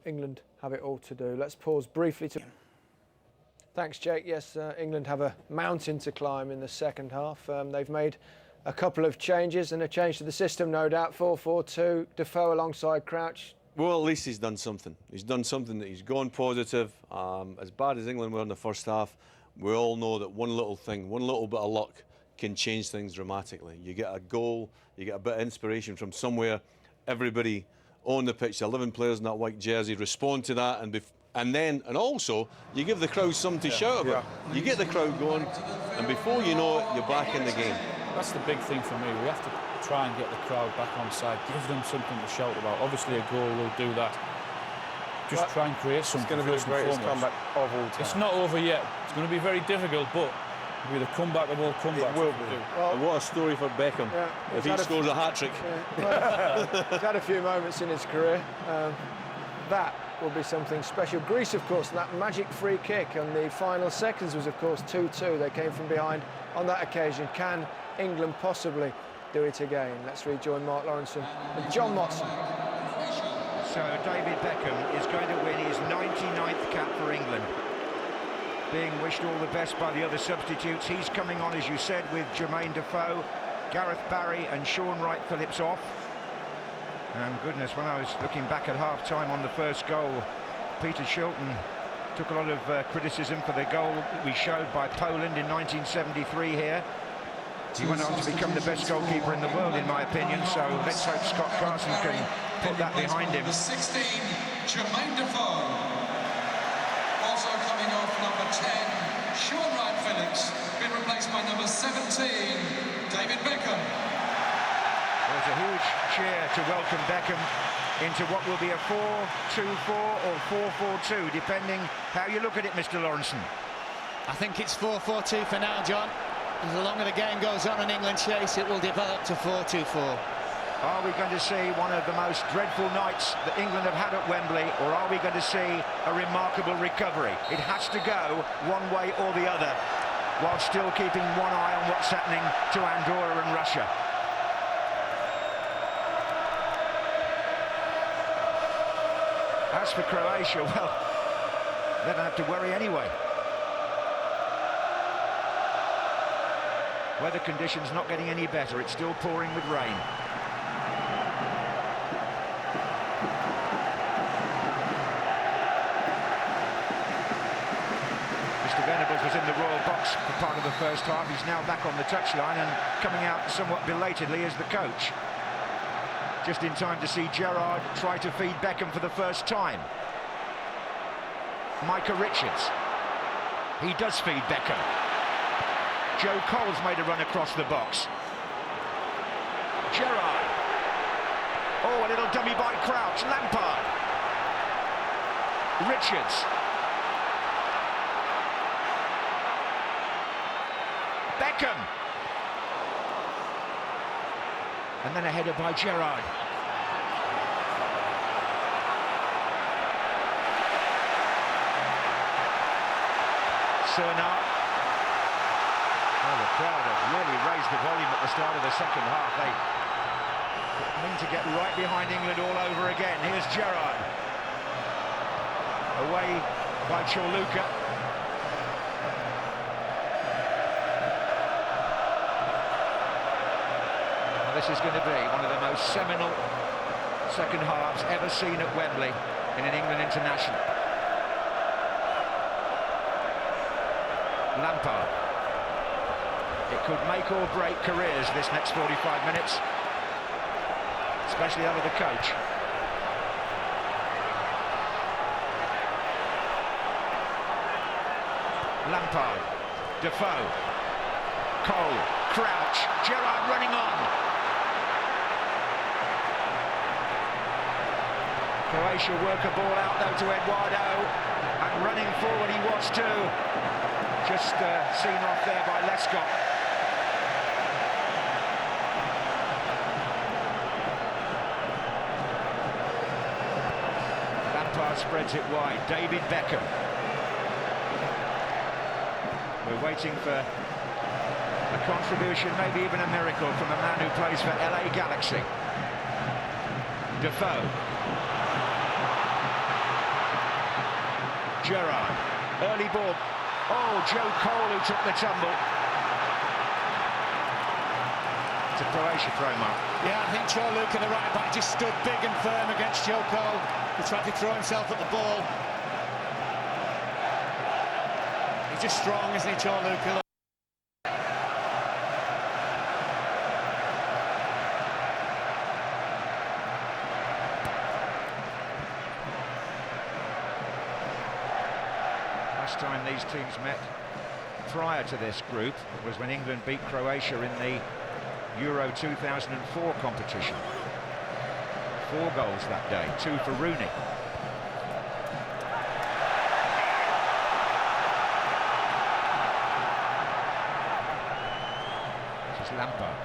England have it all to do. Let's pause briefly to... Thanks, Jake. Yes, England have a mountain to climb in the second half. They've made a couple of changes and a change to the system, no doubt. 4-4-2, Defoe alongside Crouch. Well, at least he's done something. He's done something that he's gone positive. As bad as England were in the first half, we all know that one little thing, one little bit of luck can change things dramatically. You get a goal, you get a bit of inspiration from somewhere, everybody on the pitch, the 11 players in that white jersey respond to that, and also you give the crowd something to shout about. You get the crowd going, and before you know it, you're back in the game. That's the big thing for me. We have to try and get the crowd back on side, give them something to shout about. Obviously, a goal will do that. Just try and create something. It's going to be the greatest comeback of all time. It's not over yet. It's going to be very difficult, but it'll be the comeback of all comebacks. It will be. Well, what a story for Beckham if he scores a hat-trick. He's had a few moments in his career. That will be something special. Greece, of course, and that magic free kick on the final seconds was, of course, 2-2. They came from behind on that occasion. Can England possibly do it again? Let's rejoin Mark Lawrenson and John Motson. So David Beckham is going to win his 99th cap for England. Being wished all the best by the other substitutes. He's coming on, as you said, with Jermaine Defoe, Gareth Barry and Sean Wright-Phillips off. And goodness, when I was looking back at half-time on the first goal, Peter Shilton took a lot of criticism for the goal that we showed by Poland in 1973 here. He went on to become the best goalkeeper in the world, in my opinion, so let's hope Scott Carson can put that behind him. Number 16, Jermaine Defoe. Also coming off number 10, Sean Wright Phillips, been replaced by number 17, David Beckham. There's a huge cheer to welcome Beckham into what will be a 4-2-4 or 4-4-2, depending how you look at it, Mr. Lawrenson. I think it's 4-4-2 for now, John. As the longer the game goes on in England chase, it will develop to 4-2-4. Are we going to see one of the most dreadful nights that England have had at Wembley, or are we going to see a remarkable recovery? It has to go one way or the other, while still keeping one eye on what's happening to Andorra and Russia. As for Croatia, well, they don't have to worry anyway. Weather conditions not getting any better. It's still pouring with rain. Mr. Venables was in the royal box for part of the first half. He's now back on the touchline and coming out somewhat belatedly as the coach. Just in time to see Gerrard try to feed Beckham for the first time. Micah Richards. He does feed Beckham. Joe Cole's made a run across the box. Gerrard. Oh, a little dummy by Crouch. Lampard. Richards. Beckham. And then a header by Gerrard. Cernar. Well, the crowd have really raised the volume at the start of the second half. They mean to get right behind England all over again. Here's Gerrard. Away by Chorluka. This is going to be one of the most seminal second halves ever seen at Wembley in an England international. Lampard. It could make or break careers this next 45 minutes, especially under the coach. Lampard. Defoe. Cole. Crouch. Gerrard running on. Croatia work a ball out though to Eduardo, and running forward he was too. Just seen off there by Lescott. Lampard spreads it wide. David Beckham. We're waiting for a contribution, maybe even a miracle, from a man who plays for LA Galaxy. Defoe. Gerrard, early ball. Oh, Joe Cole who took the tumble. It's a Croatia throw, Mark. Yeah, I think Chorluka, the right back, just stood big and firm against Joe Cole. He tried to throw himself at the ball. He's just strong, isn't he, Chorluka? Time these teams met prior to this group was when England beat Croatia in the Euro 2004 competition. 4 goals that day, 2 for Rooney. This is Lampard.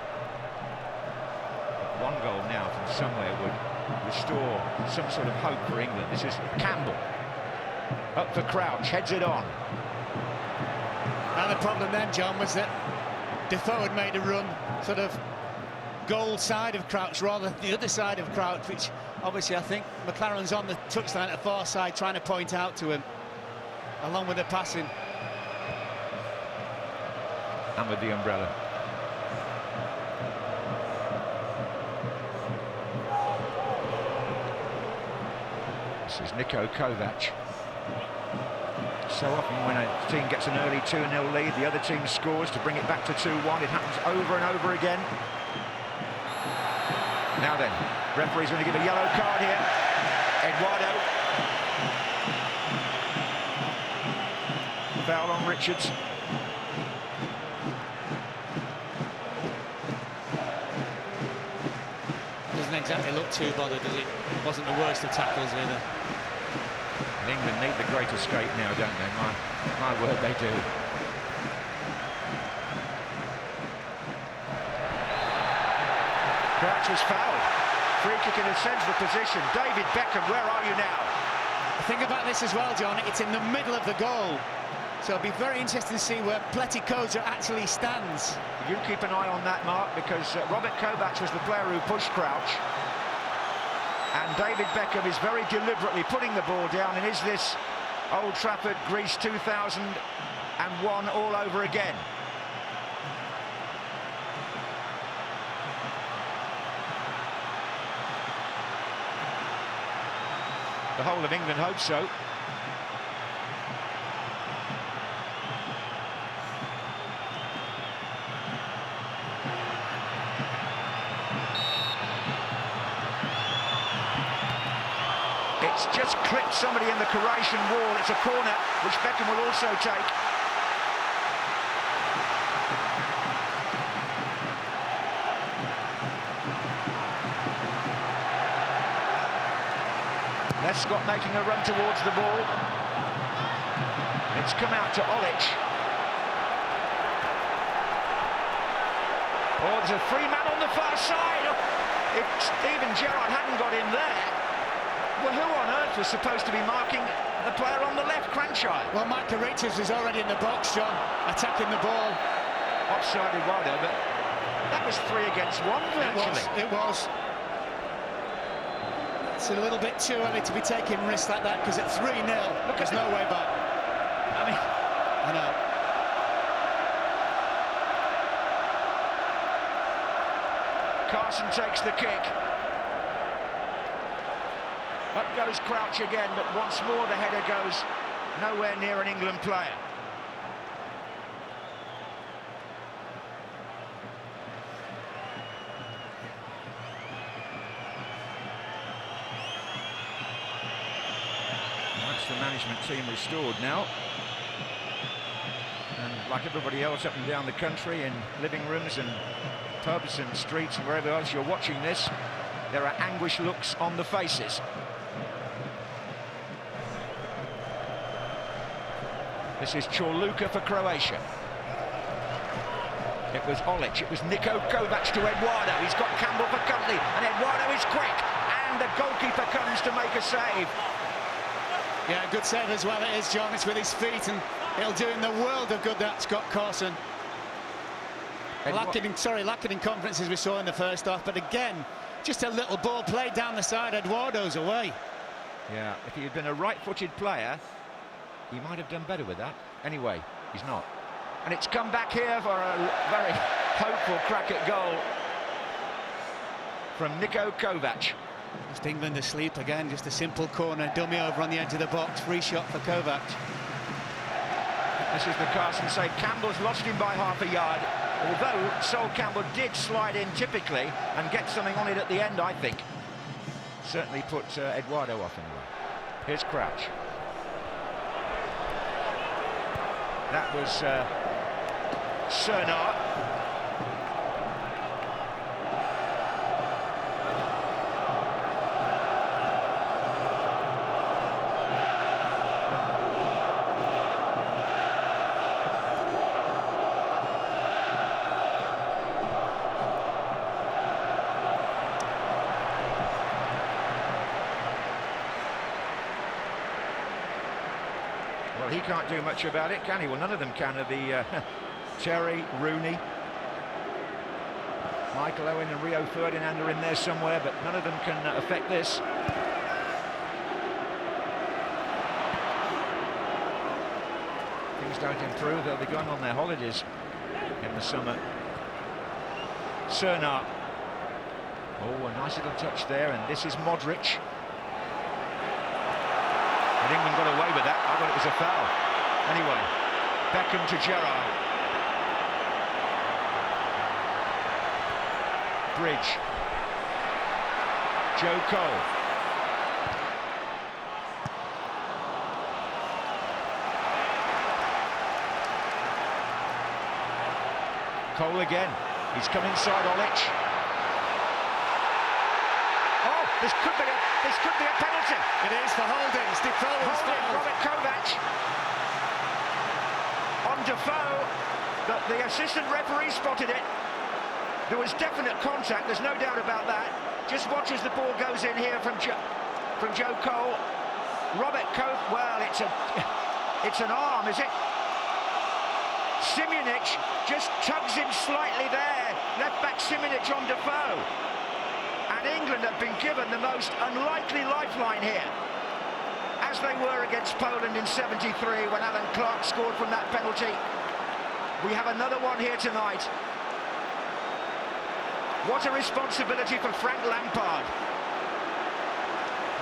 1 goal now from somewhere would restore some sort of hope for England. This is Campbell. Up for Crouch, heads it on. And the problem then, John, was that Defoe had made a run sort of goal side of Crouch rather than the other side of Crouch, which obviously I think McLaren's on the touchline at far side trying to point out to him, along with the passing. And with the umbrella. This is Niko Kovac. So often when a team gets an early 2-0 lead, the other team scores to bring it back to 2-1. It happens over and over again. Now then, referee's going to give a yellow card here. Eduardo. foul on Richards. Doesn't exactly look too bothered, does it? Wasn't the worst of tackles either. And England need the great escape now, don't they? My word, they do. Crouch was fouled. Free kick in a sensible position. David Beckham, where are you now? Think about this as well, John. It's in the middle of the goal. So it'll be very interesting to see where Pletikova actually stands. You keep an eye on that, Mark, because Robert Kovacs was the player who pushed Crouch. And David Beckham is very deliberately putting the ball down. And is this Old Trafford, Greece 2001 all over again? The whole of England hopes so. It's just clipped somebody in the Croatian wall. It's a corner, which Beckham will also take. Lescott making a run towards the ball. It's come out to Olic. Oh, there's a free man on the far side. If Steven Gerrard hadn't got in there, well, who on earth was supposed to be marking the player on the left, Cranchard? Well, Michael Richards is already in the box, John, attacking the ball. Offside Eduardo, but that was 3 against 1, virtually. It was. It's a little bit too early to be taking risks like that, because at 3-0, there's no way back. I mean, I know. Carson takes the kick. Up goes Crouch again, but once more the header goes nowhere near an England player. That's the management team restored now. And like everybody else up and down the country, in living rooms and pubs and streets and wherever else you're watching this, there are anguished looks on the faces. This is Chorluka for Croatia. It was Olic, it was Niko Kovac to Eduardo. He's got Campbell for company, and Eduardo is quick, and the goalkeeper comes to make a save. Yeah, good save as well it is, John. It's with his feet, and it'll do him the world of good, that Scott Carson. Lacking in confidence as we saw in the first half, but again, just a little ball played down the side, Eduardo's away. Yeah, if he had been a right-footed player, he might have done better with that. Anyway, he's not. And it's come back here for a very hopeful crack at goal from Niko Kovac. Just England asleep again, just a simple corner, dummy over on the edge of the box, free shot for Kovac. This is the Carson save. Campbell's lost him by half a yard, although Sol Campbell did slide in typically and get something on it at the end, I think. Certainly put Eduardo off anyway. Here's Crouch. That was Cernar. Well, he can't do much about it, can he? Well, none of them can. The Terry, Rooney, Michael Owen and Rio Ferdinand are in there somewhere, but none of them can affect this. Things don't improve. They'll be going on their holidays in the summer. Cernar. Oh, a nice little touch there, and this is Modric. But England got away with that. I thought it was a foul. Anyway, Beckham to Gerrard. Bridge. Joe Cole. Cole again. He's come inside Olic. Oh, this could be a penalty. It is for Holdings. Defoe has Holding fouled. Robert Kovac on Defoe. The assistant referee spotted it. There was definite contact, there's no doubt about that. Just watch as the ball goes in here from Joe Cole. Robert Kovac, well, it's an arm, is it? Simunic just tugs him slightly there. Left back Simunic on Defoe. And England have been given the most unlikely lifeline here, as they were against Poland in '73 when Alan Clark scored from that penalty. We have another one here tonight. What a responsibility for Frank Lampard.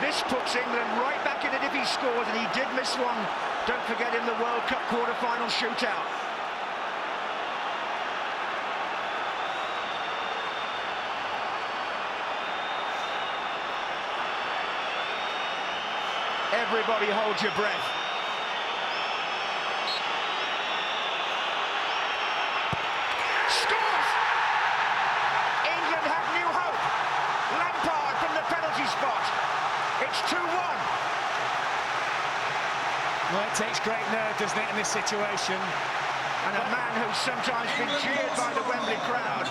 This puts England right back in it if he scores, and he did miss one, don't forget, in the World Cup quarter-final shootout. Everybody hold your breath. Scores! England have new hope. Lampard from the penalty spot. It's 2-1. Well, it takes great nerve, doesn't it, in this situation? And a man who's sometimes been cheered by the Wembley crowd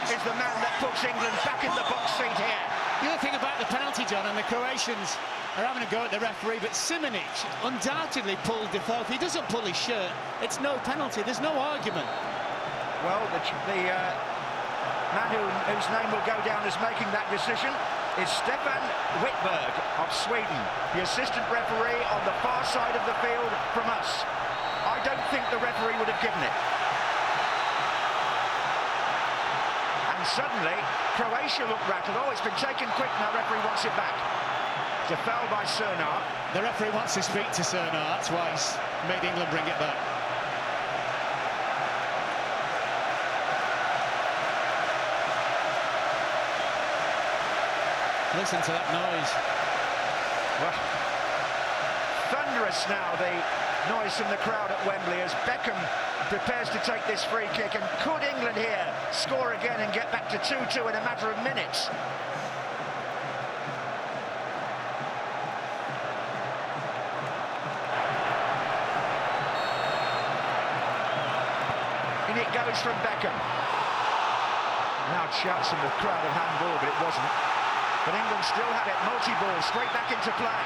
is the man that puts England back in the box seat here. The other thing about the penalty, John, and the Croatians are having a go at the referee, but Simunic undoubtedly pulled Defoe. If he doesn't pull his shirt, it's no penalty. There's no argument. Well, the man whose name will go down as making that decision is Stefan Wittberg of Sweden, the assistant referee on the far side of the field from us. I don't think the referee would have given it. And suddenly, Croatia looked rattled. Oh, it's been taken quick now, referee wants it back. It's a foul by Cernar. The referee wants to speak to Cernar, that's why he's made England bring it back. Listen to that noise. Well, thunderous now, the noise from the crowd at Wembley as Beckham prepares to take this free kick. And could England here score again and get back to 2-2 in a matter of minutes? In it goes from Beckham. Now shouts from the crowd of handball, but it wasn't. But England still had it, multi-ball, straight back into play.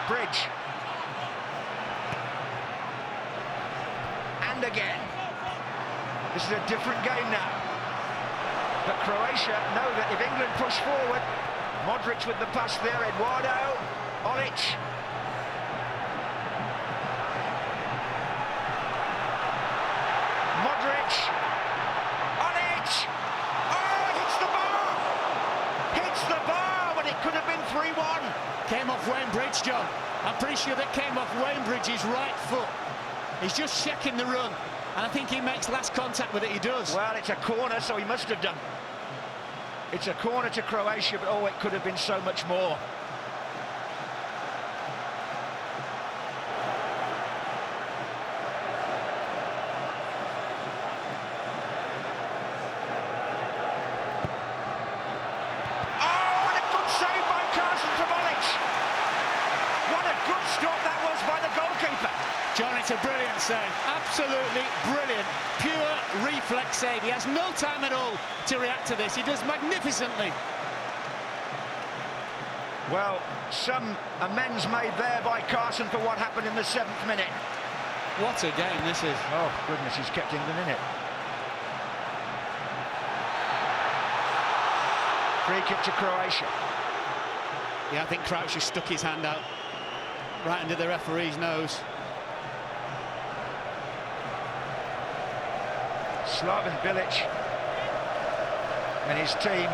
Bridge. And again. This is a different game now. But Croatia know that if England push forward, Modric with the pass there, Eduardo, Olic. Modric. Olic. Oh, hits the bar. Hits the bar when it could have been 3-1. Came off Wayne Bridge, John. I'm pretty sure that came off Wayne Bridge's right foot. He's just checking the run, and I think he makes last contact with it. He does. Well, it's a corner, so he must have done. It's a corner to Croatia, but oh, it could have been so much more. John, it's a brilliant save. Absolutely brilliant. Pure reflex save. He has no time at all to react to this. He does magnificently. Well, some amends made there by Carson for what happened in the 7th minute. What a game this is. Oh, goodness, he's kept England in it. Free kick to Croatia. Yeah, I think Crouch has stuck his hand out right under the referee's nose. Slaven Bilic and his team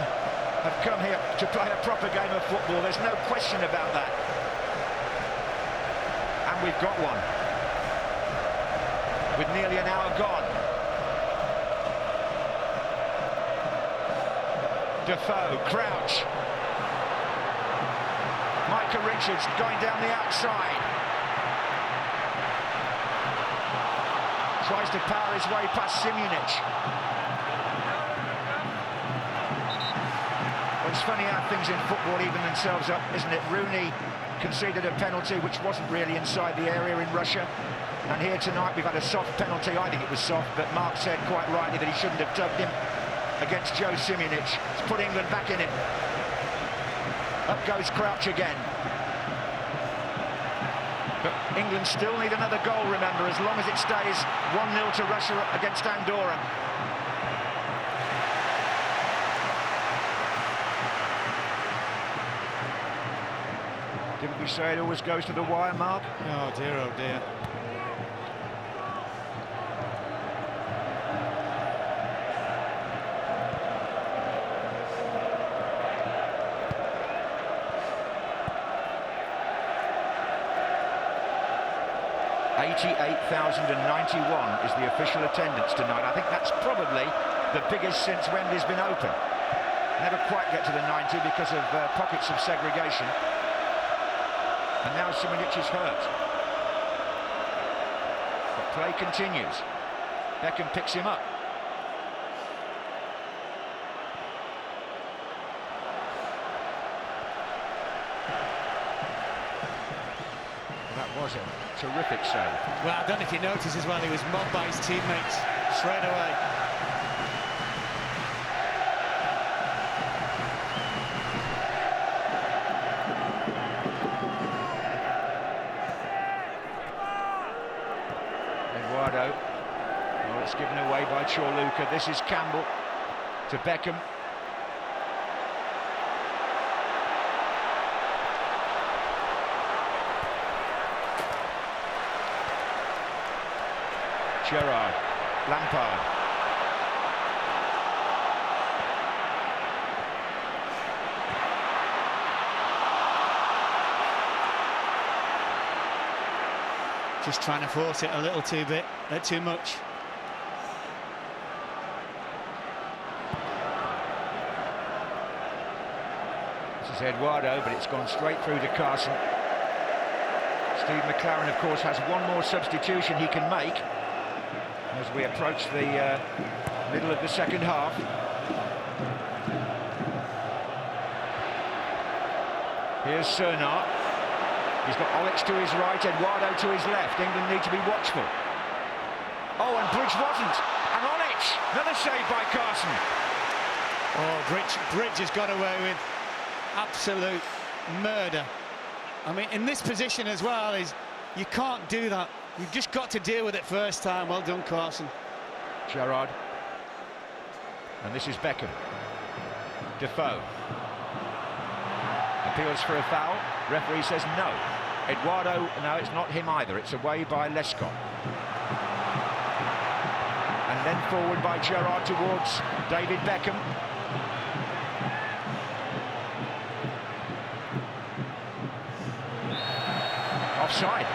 have come here to play a proper game of football. There's no question about that. And we've got one. With nearly an hour gone. Defoe, Crouch. Micah Richards going down the outside. Tries tries to power his way past Simunic. Well, it's funny how things in football even themselves up, isn't it? Rooney conceded a penalty which wasn't really inside the area in Russia. And here tonight we've had a soft penalty. I think it was soft, but Mark said quite rightly that he shouldn't have tugged him against Joe Simunic. It's put England back in it. Up goes Crouch again. But England still need another goal, remember, as long as it stays 1-0 to Russia against Andorra. Didn't we say it always goes to the wire, Mark? Oh dear, oh dear. $88,091 is the official attendance tonight. I think that's probably the biggest since Wembley's been open. Never quite get to the 90 because of pockets of segregation. And now Simunic is hurt. But play continues. Beckham picks him up. That was a terrific save. Well, I don't know if you noticed as well, he was mobbed by his teammates straight away. Eduardo. Oh, it's given away by Chorluka. This is Campbell to Beckham. Gerrard, Lampard. Just trying to force it a little too much. This is Eduardo, but it's gone straight through to Carson. Steve McLaren, of course, has one more substitution he can make as we approach the middle of the second half. Here's Cernar. He's got Olic to his right, Eduardo to his left. England need to be watchful. Oh, and Bridge wasn't. And Olic, another save by Carson. Oh, Bridge has got away with absolute murder. I mean, in this position as well, you can't do that. You've just got to deal with it first time. Well done, Carson. Gerrard. And this is Beckham. Defoe. Appeals for a foul. Referee says no. Eduardo, no, it's not him either. It's away by Lescott. And then forward by Gerrard towards David Beckham. Offside.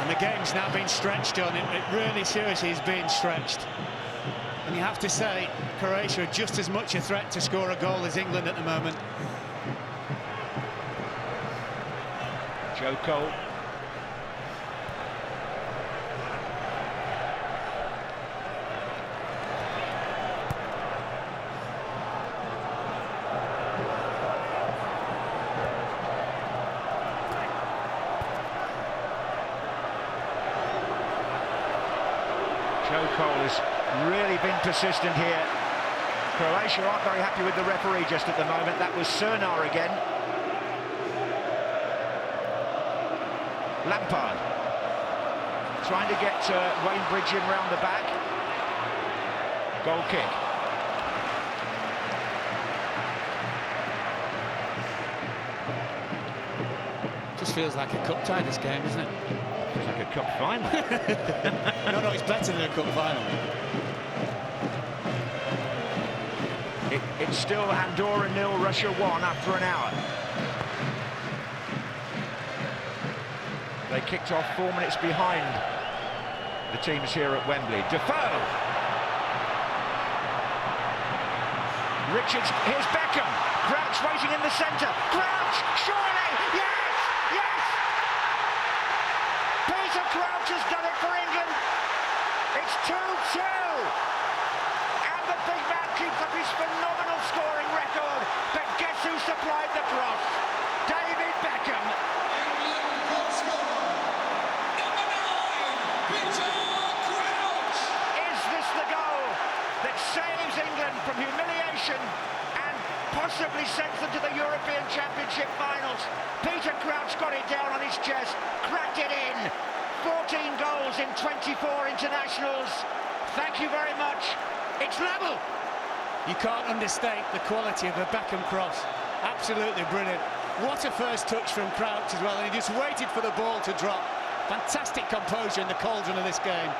And the game's now been stretched, John. It really seriously is being stretched. And you have to say, Croatia are just as much a threat to score a goal as England at the moment. Joe Cole. Joe Cole has really been persistent here. Croatia aren't very happy with the referee just at the moment. That was Cernar again. Lampard trying to get Wayne Bridge in round the back. Goal kick. Just feels like a cup tie, this game, doesn't it? Feels like a cup final. No, it's better than a cup final. It's still Andorra 0, Russia 1 after an hour. They kicked off 4 minutes behind the teams here at Wembley. Defoe! Richards, here's Beckham. Crouch waiting in the centre. Crouch, surely! Yes! Yes! Peter Crouch has done it for England. It's 2-2. And the big man keeps up his phenomenal scoring record. But guess who supplied the cross? David Beckham. Is this the goal that saves England from humiliation and possibly sends them to the European Championship finals? Peter Crouch got it down on his chest, cracked it in. 14 goals in 24 internationals. Thank you very much. It's level. You can't understate the quality of the Beckham cross. Absolutely brilliant. What a first touch from Crouch as well, and he just waited for the ball to drop. Fantastic composure in the cauldron of this game.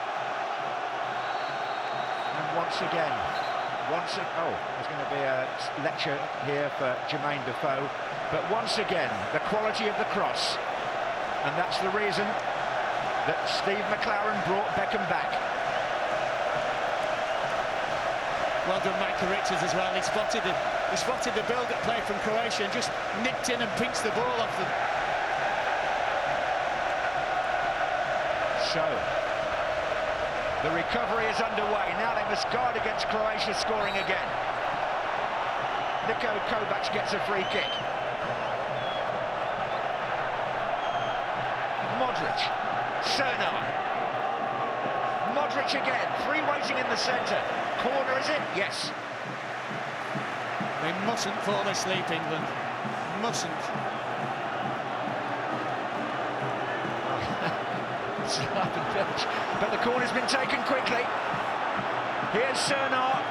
And once again, there's going to be a lecture here for Jermaine Defoe, but once again, the quality of the cross, and that's the reason that Steve McLaren brought Beckham back. Well done, Michael Richards as well. He spotted the build-up play from Croatia and just nipped in and pinched the ball off them. So, the recovery is underway. Now they must guard against Croatia scoring again. Niko Kovac gets a free kick. Modric, Cernar. Modric again, three waiting in the centre. Corner, is it? Yes. They mustn't fall asleep, England. Mustn't. But the corner's been taken quickly. Here's Cernar.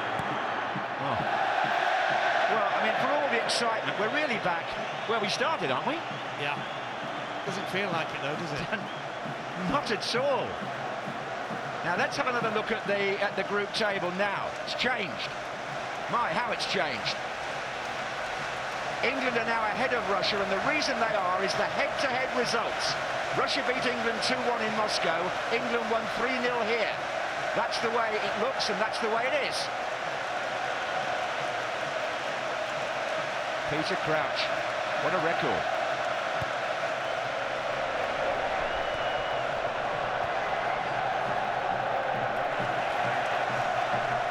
Oh. Well, I mean, for all the excitement, we're really back where we started, aren't we? Yeah. Doesn't feel like it though, does it? Not at all. Now let's have another look at the group table now. It's changed. My, how it's changed. England are now ahead of Russia, and the reason they are is the head-to-head results. Russia beat England 2-1 in Moscow. England won 3-0 here. That's the way it looks, and that's the way it is. Peter Crouch, what a record.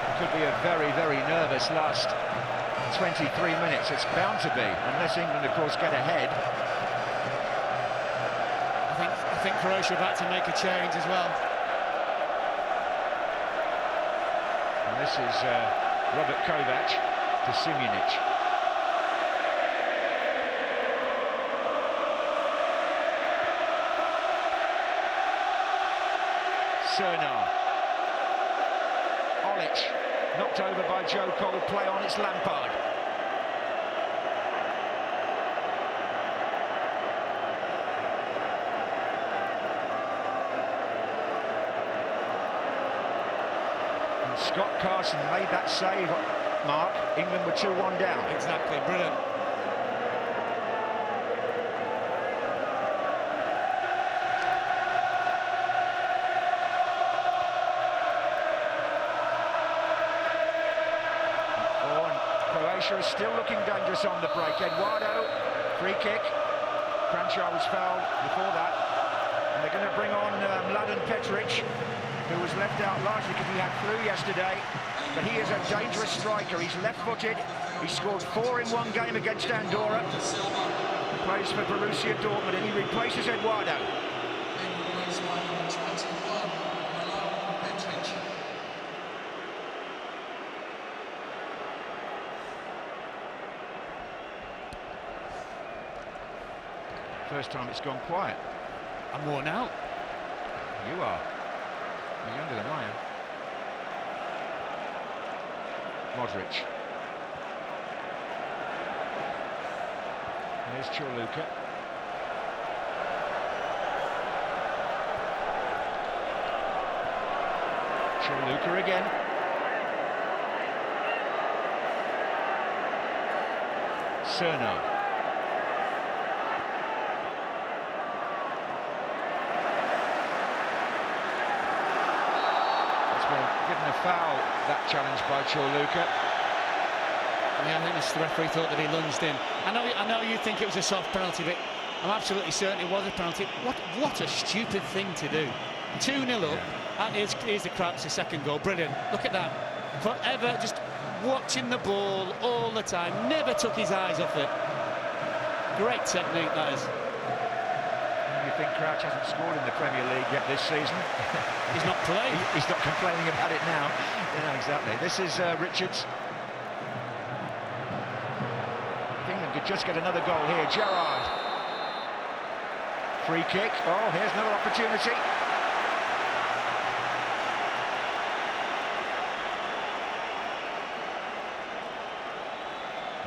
It could be a very, very nervous last 23 minutes. It's bound to be, unless England, of course, get ahead. I think Croatia are about to make a change as well. And this is Robert Kovac to Simunic. Cernar. Olic, knocked over by Joe Cole, play on, it's Lampard. And Scott Carson made that save, Mark. England were 2-1 down. Exactly, brilliant. Croatia is still looking dangerous on the break. Eduardo, free kick. Kranjčar was fouled before that. And they're going to bring on Mladen Petric, who was left out largely because he had flu yesterday. But he is a dangerous striker. He's left-footed. He scored 4 in one game against Andorra. He plays for Borussia Dortmund, and he replaces Eduardo. First time it's gone quiet. I'm worn out. You are. You're younger than I am. Modric. Here's Chorluka. Chorluka again. Cernar. Given a foul, that challenge by Chorluka. Yeah, I think the referee thought that he lunged in. I know you think it was a soft penalty, but I'm absolutely certain it was a penalty. What a stupid thing to do. 2-0 up, And here's the Crouch, the second goal. Brilliant. Look at that. Forever just watching the ball all the time. Never took his eyes off it. Great technique, that is. You think Crouch hasn't scored in the Premier League yet this season? He's not playing. He's not complaining about it now. Yeah, exactly. This is Richards. England could just get another goal here. Gerrard. Free kick. Oh, here's another opportunity.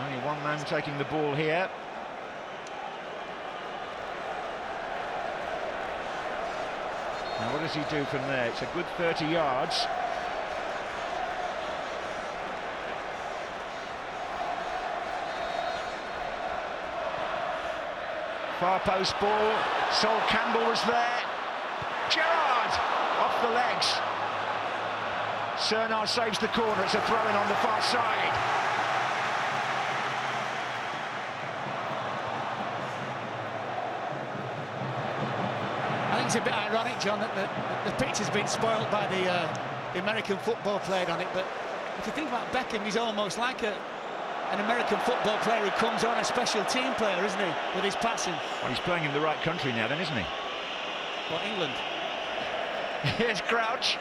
Only one man taking the ball here. Now what does he do from there? It's a good 30 yards. Far post ball. Sol Campbell was there. Gerrard off the legs. Cernard saves the corner. It's a throw-in on the far side. It's a bit ironic, John, that the pitch has been spoiled by the American football played on it, but if you think about Beckham, he's almost like an American football player who comes on, a special team player, isn't he, with his passing. Well, he's playing in the right country now then, isn't he? What, England? Here's Crouch.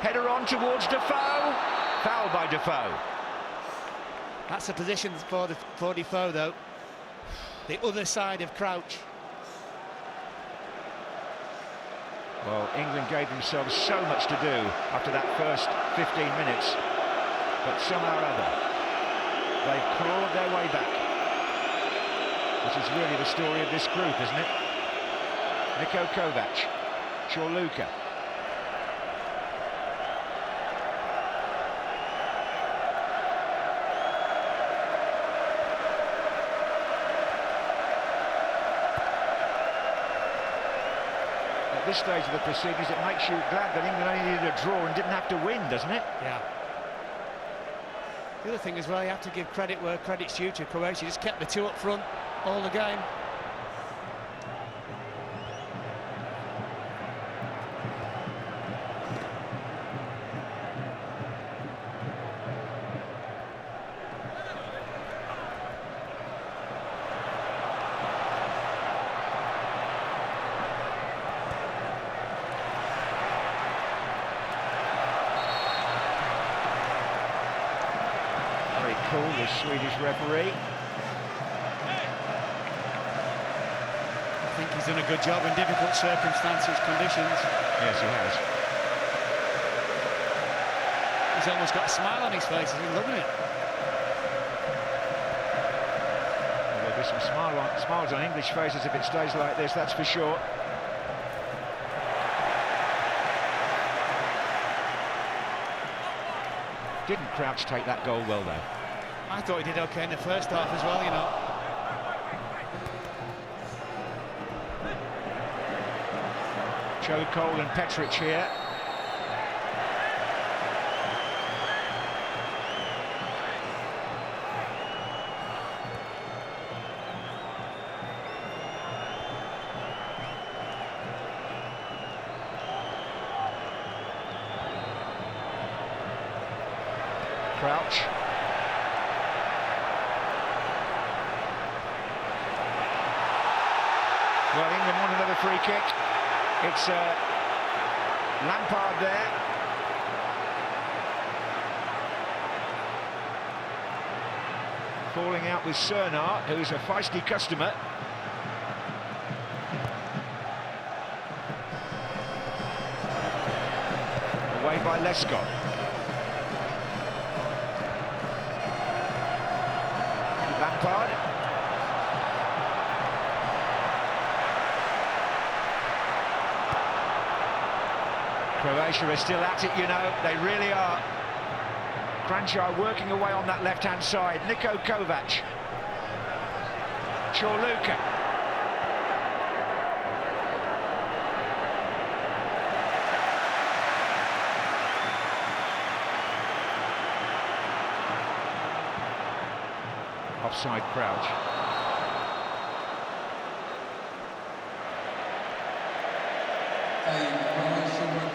Header on towards Defoe. Foul by Defoe. That's a position for Defoe, though. The other side of Crouch. Well, England gave themselves so much to do after that first 15 minutes, but somehow or other, they've clawed their way back, which is really the story of this group, isn't it? Niko Kovac, Chorluka. At this stage of the proceedings, it makes you glad that England only needed a draw and didn't have to win, doesn't it? Yeah. The other thing as well, you have to give credit where credit's due to Croatia. Just kept the two up front all the game. The Swedish referee. I think he's done a good job in difficult circumstances, conditions. Yes, he has. He's almost got a smile on his face. He's loving it. Well, there'll be some smiles on English faces if it stays like this, that's for sure. Didn't Crouch take that goal well, though? I thought he did okay in the first half as well, you know. Joe Cole and Petric here. Crouch. Well, England want another free kick. It's Lampard there. Falling out with Cernard, who's a feisty customer. Away by Lescott. Lampard. Croatia are still at it, you know, they really are. Kranjčar working away on that left-hand side. Niko Kovac. Chorluka. Offside Crouch. A Croatian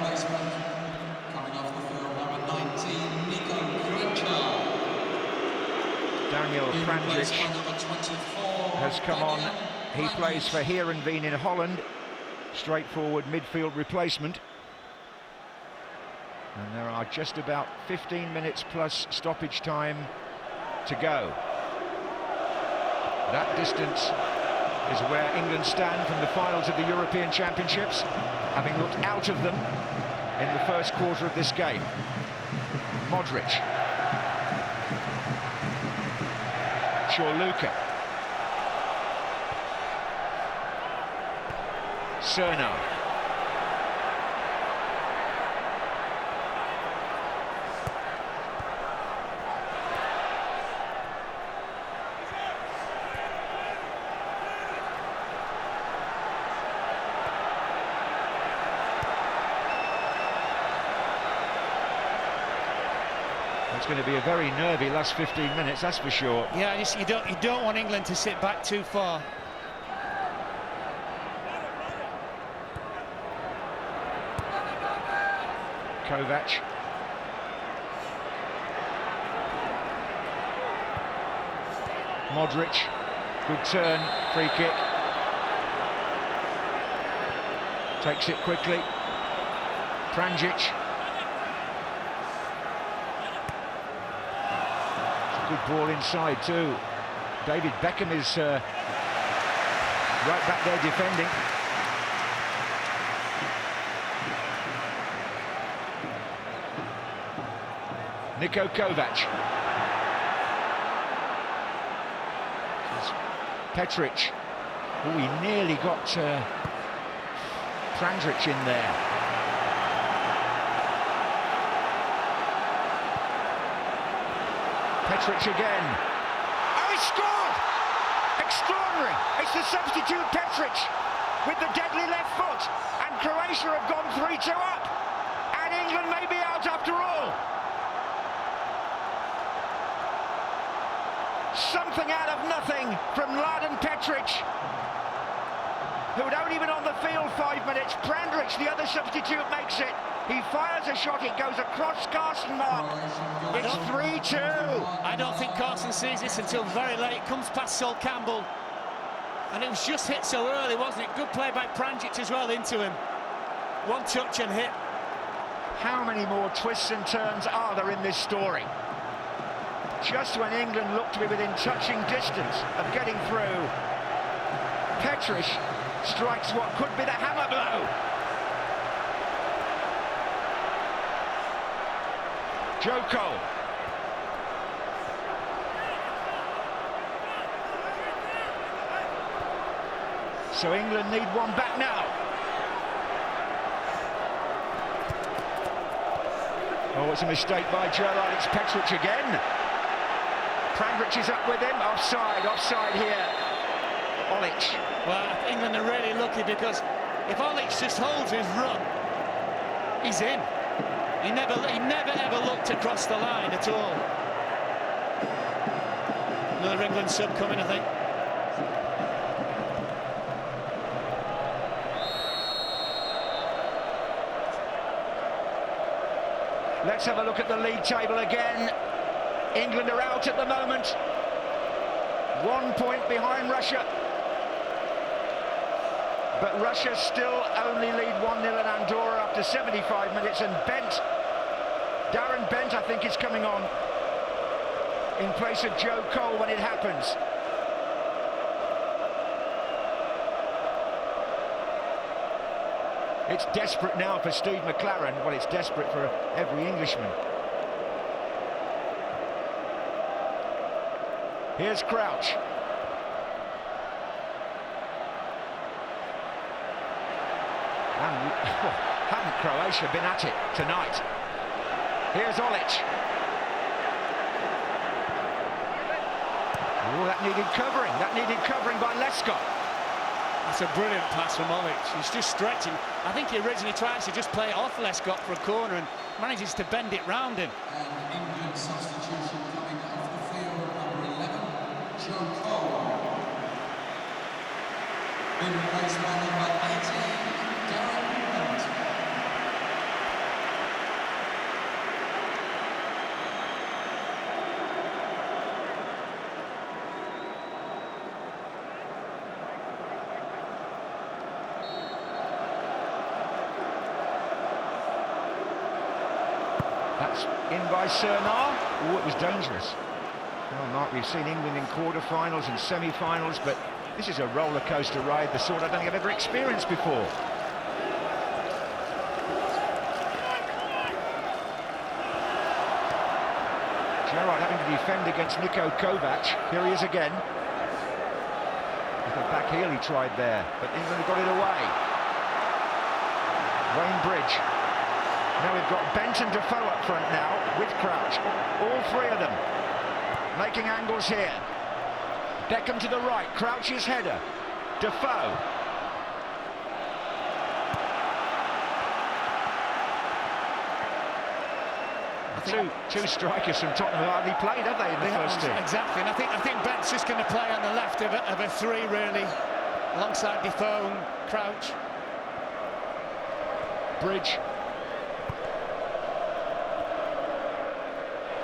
Daniel Pranjic has come on. He plays for Heerenveen in Holland. Straightforward midfield replacement. And there are just about 15 minutes plus stoppage time to go. That distance is where England stand from the finals of the European Championships, having looked out of them in the first quarter of this game. Modric. Luka. Cerno. It's going to be a very nervy last 15 minutes, that's for sure. Yeah, you don't want England to sit back too far. Kovac. Modric. Good turn, free kick. Takes it quickly. Pranjic. Good ball inside too. David Beckham is right back there defending. Niko Kovac. Petric. Oh, he nearly got Pranjic in there. Petric again. Oh, he scored! Extraordinary! It's the substitute Petric with the deadly left foot, and Croatia have gone 3-2 up, and England may be out after all. Something out of nothing from Mladen Petric, who had only been on the field 5 minutes. Pranjic, the other substitute, makes it. He fires a shot, it goes across Carson Mark. It's 3-2. I don't think Carson sees this until very late. It comes past Sol Campbell. And it was just hit so early, wasn't it? Good play by Pranjic as well into him. One touch and hit. How many more twists and turns are there in this story? Just when England looked to be within touching distance of getting through, Petric strikes what could be the hammer blow. Joe Cole. So England need one back now. Oh, it's a mistake by Gerrard. It's Petric again. Pranjic is up with him. Offside here. Olic. Well, England are really lucky because if Olic just holds his run, he's in. He never ever looked across the line at all. Another England sub coming, I think. Let's have a look at the league table again. England are out at the moment. 1 point behind Russia. But Russia still only lead 1-0 in Andorra after 75 minutes, and Darren Bent, I think, is coming on in place of Joe Cole when it happens. It's desperate now for Steve McLaren. Well, it's desperate for every Englishman. Here's Crouch. And haven't Croatia been at it tonight? Here's Olic. Oh, that needed covering by Lescott. That's a brilliant pass from Olic. He's just stretching. I think he originally tries to just play it off Lescott for a corner and manages to bend it round him. And England substitution coming off the field, number 11, Joe Cole. Being replaced by number 18, Darren Bent. In by Cernar. Oh, it was dangerous. Well, Mark, we've seen England in quarter-finals and semi-finals, but this is a roller coaster ride, the sort I don't think I've ever experienced before. Gerrard having to defend against Niko Kovac. Here he is again. Little back heel he tried there, but England got it away. Wayne Bridge. Now we've got Bent and Defoe up front now with Crouch. All three of them making angles here. Beckham to the right, Crouch's header. Defoe. Two strikers from Tottenham hardly played, have they, in the first two? Exactly, and I think Bent's just going to play on the left of a three, really, alongside Defoe and Crouch. Bridge.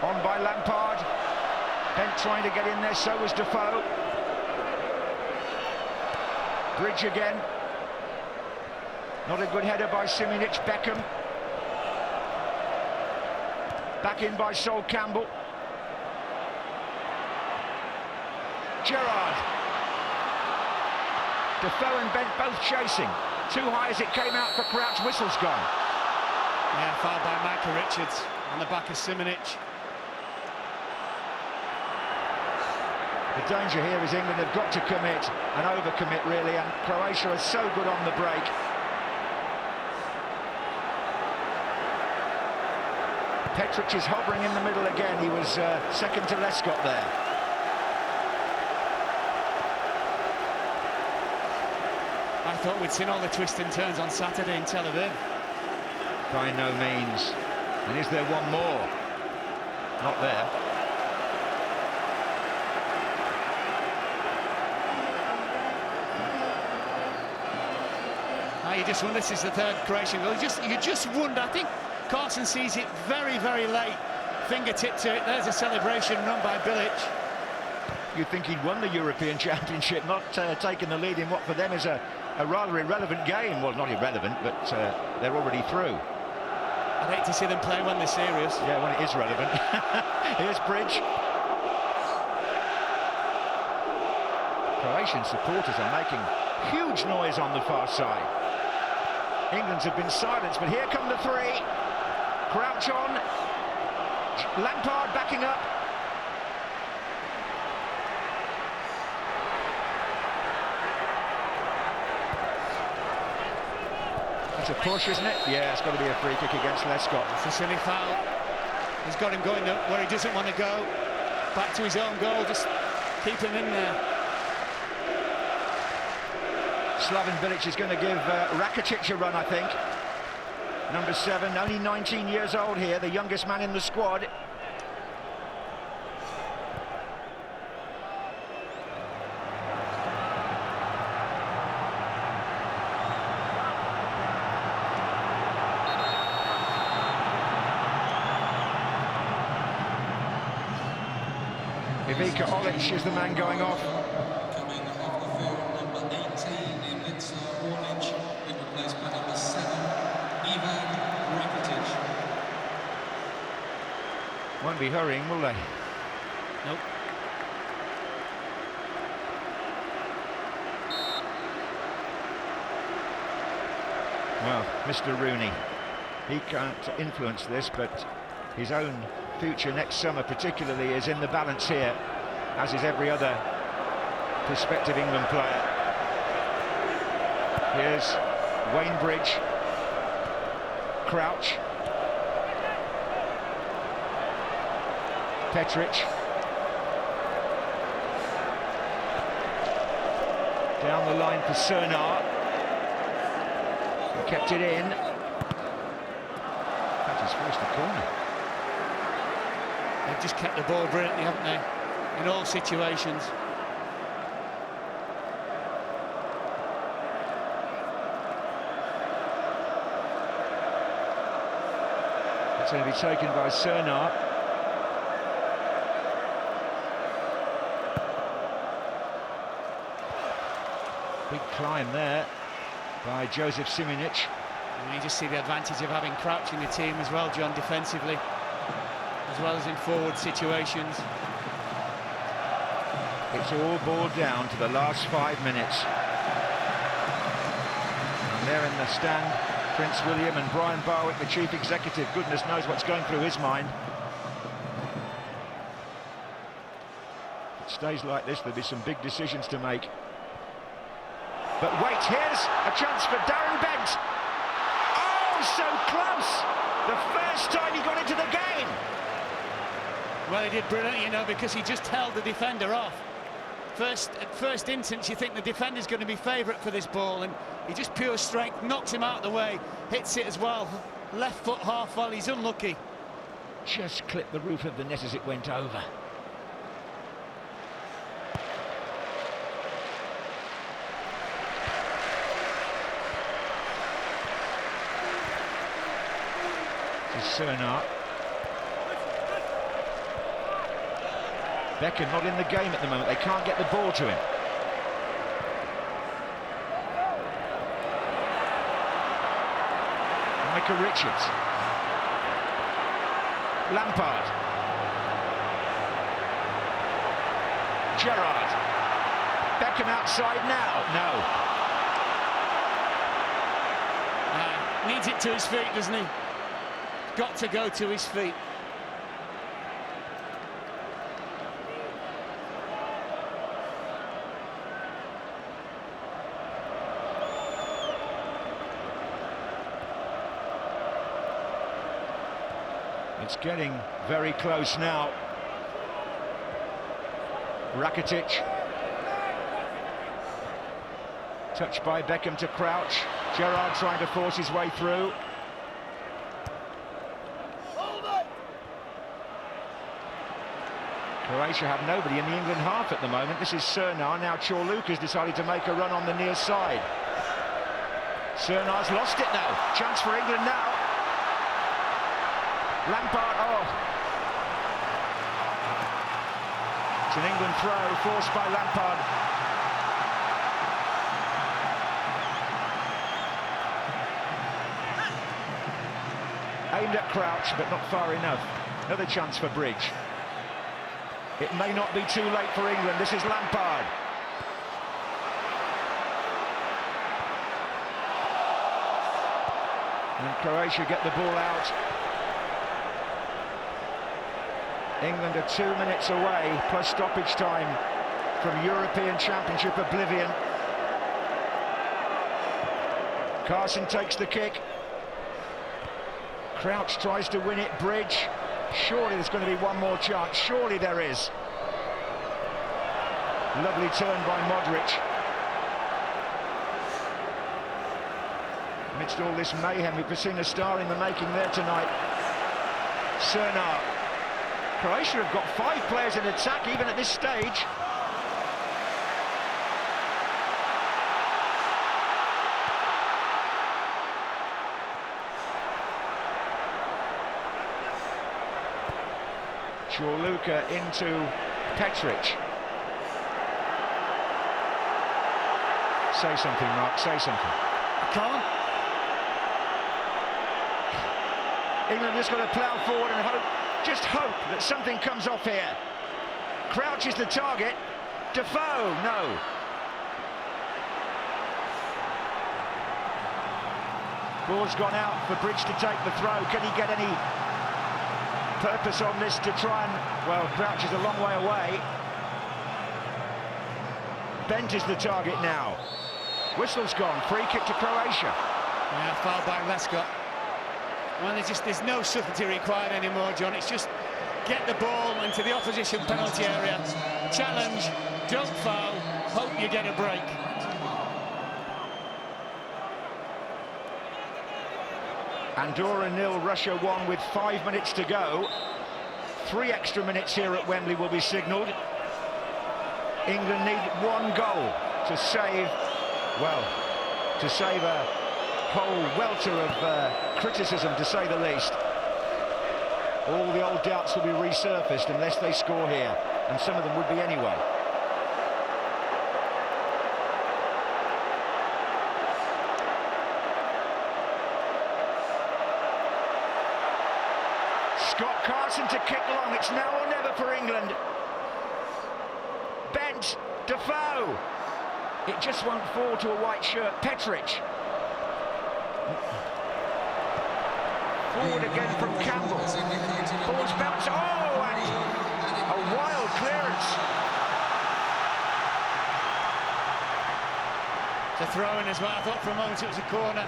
On by Lampard. Bent trying to get in there, so was Defoe. Bridge again. Not a good header by Simic. Beckham. Back in by Sol Campbell. Gerrard. Defoe and Bent both chasing. Too high as it came out for Crouch. Whistle's gone. Yeah, fouled by Michael Richards on the back of Simic. The danger here is England have got to commit and overcommit, really, and Croatia is so good on the break. Petric is hovering in the middle again. He was second to Lescott there. I thought we'd seen all the twists and turns on Saturday in Tel Aviv. By no means. And is there one more? Not there. You just wonder, this is the third Croatian goal. You just wonder, I think Carson sees it very, very late. Fingertip to it, there's a celebration run by Bilic. You'd think he'd won the European Championship, not taking the lead in what for them is a rather irrelevant game. Well, not irrelevant, but they're already through. I'd hate to see them play when they're serious. Yeah, when it is relevant. Here's Bridge. Croatian supporters are making huge noise on the far side. England's have been silenced, but here come the three. Crouch on. Lampard backing up. That's a push, isn't it? Yeah, it's got to be a free kick against Lescott. It's a silly foul. He's got him going where he doesn't want to go. Back to his own goal, just keep him in there. Slaven Bilic is going to give Rakitic a run, I think. Number 7, only 19 years old here, the youngest man in the squad. Ivica Olic is the man going off. Won't be hurrying, will they? Nope. Well, Mr. Rooney, he can't influence this, but his own future next summer particularly is in the balance here, as is every other prospective England player. Here's Wayne Bridge, Crouch, Petric, down the line for Cernar, he kept it in. That is forced a corner. They've just kept the ball brilliantly, haven't they, in all situations. It's going to be taken by Cernar. Big climb there by Joseph Simic. And you just see the advantage of having Crouch in the team as well, John, defensively. as well as in forward situations. It's all boiled down to the last 5 minutes. And there in the stand, Prince William and Brian Barwick, the chief executive. Goodness knows what's going through his mind. If it stays like this, there'll be some big decisions to make. But wait, here's a chance for Darren Bent. Oh, so close! The first time he got into the game. Well, he did brilliant, you know, because he just held the defender off. At first instance, you think the defender's going to be favourite for this ball, and he just pure strength knocks him out of the way, hits it as well. Left foot half volley, he's unlucky. Just clipped the roof of the net as it went over. Cernar. Beckham not in the game at the moment. They can't get the ball to him. Micah Richards. Lampard. Gerrard. Beckham outside now. No. Needs it to his feet, doesn't he? Got to go to his feet. It's getting very close now. Rakitic. Touched by Beckham to Crouch. Gerrard trying to force his way through. Croatia have nobody in the England half at the moment. This is Cernar. Now Chorluka's decided to make a run on the near side. Cernar's lost it now. Chance for England now. Lampard, It's an England throw forced by Lampard. Aimed at Crouch, but not far enough. Another chance for Bridge. It may not be too late for England. This is Lampard. And Croatia get the ball out. England are 2 minutes away, plus stoppage time, from European Championship oblivion. Carson takes the kick. Crouch tries to win it. Bridge. Surely there's going to be one more chance. Surely there is. Lovely turn by Modric. Amidst all this mayhem, we've seen a star in the making there tonight. Cernar. Croatia have got 5 players in attack even at this stage. Chorluka into Petric. Say something, Mark, say something. I can't. England just got to plough forward and hope, just hope that something comes off here. Crouch is the target. Defoe, no. Ball's gone out for Bridge to take the throw. Can he get any purpose on this to try and... Well, Crouch is a long way away. Bent is the target now. Whistle's gone. Free kick to Croatia. Yeah, foul by Lescott. Well, there's no subtlety required anymore, John. It's just get the ball into the opposition penalty area. Challenge, don't foul, hope you get a break. Andorra 0, Russia 1 with 5 minutes to go. 3 extra minutes here at Wembley will be signalled. England need 1 goal to save, well, to save a whole welter of criticism, to say the least. All the old doubts will be resurfaced unless they score here, and some of them would be anyway. Scott Carson to kick long. It's now or never for England. Bent, Defoe. It just won't fall to a white shirt. Petric. Forward again from Campbell. Ball's bounced. Oh, and a wild clearance. It's a throw-in as well. I thought for a moment it was a corner.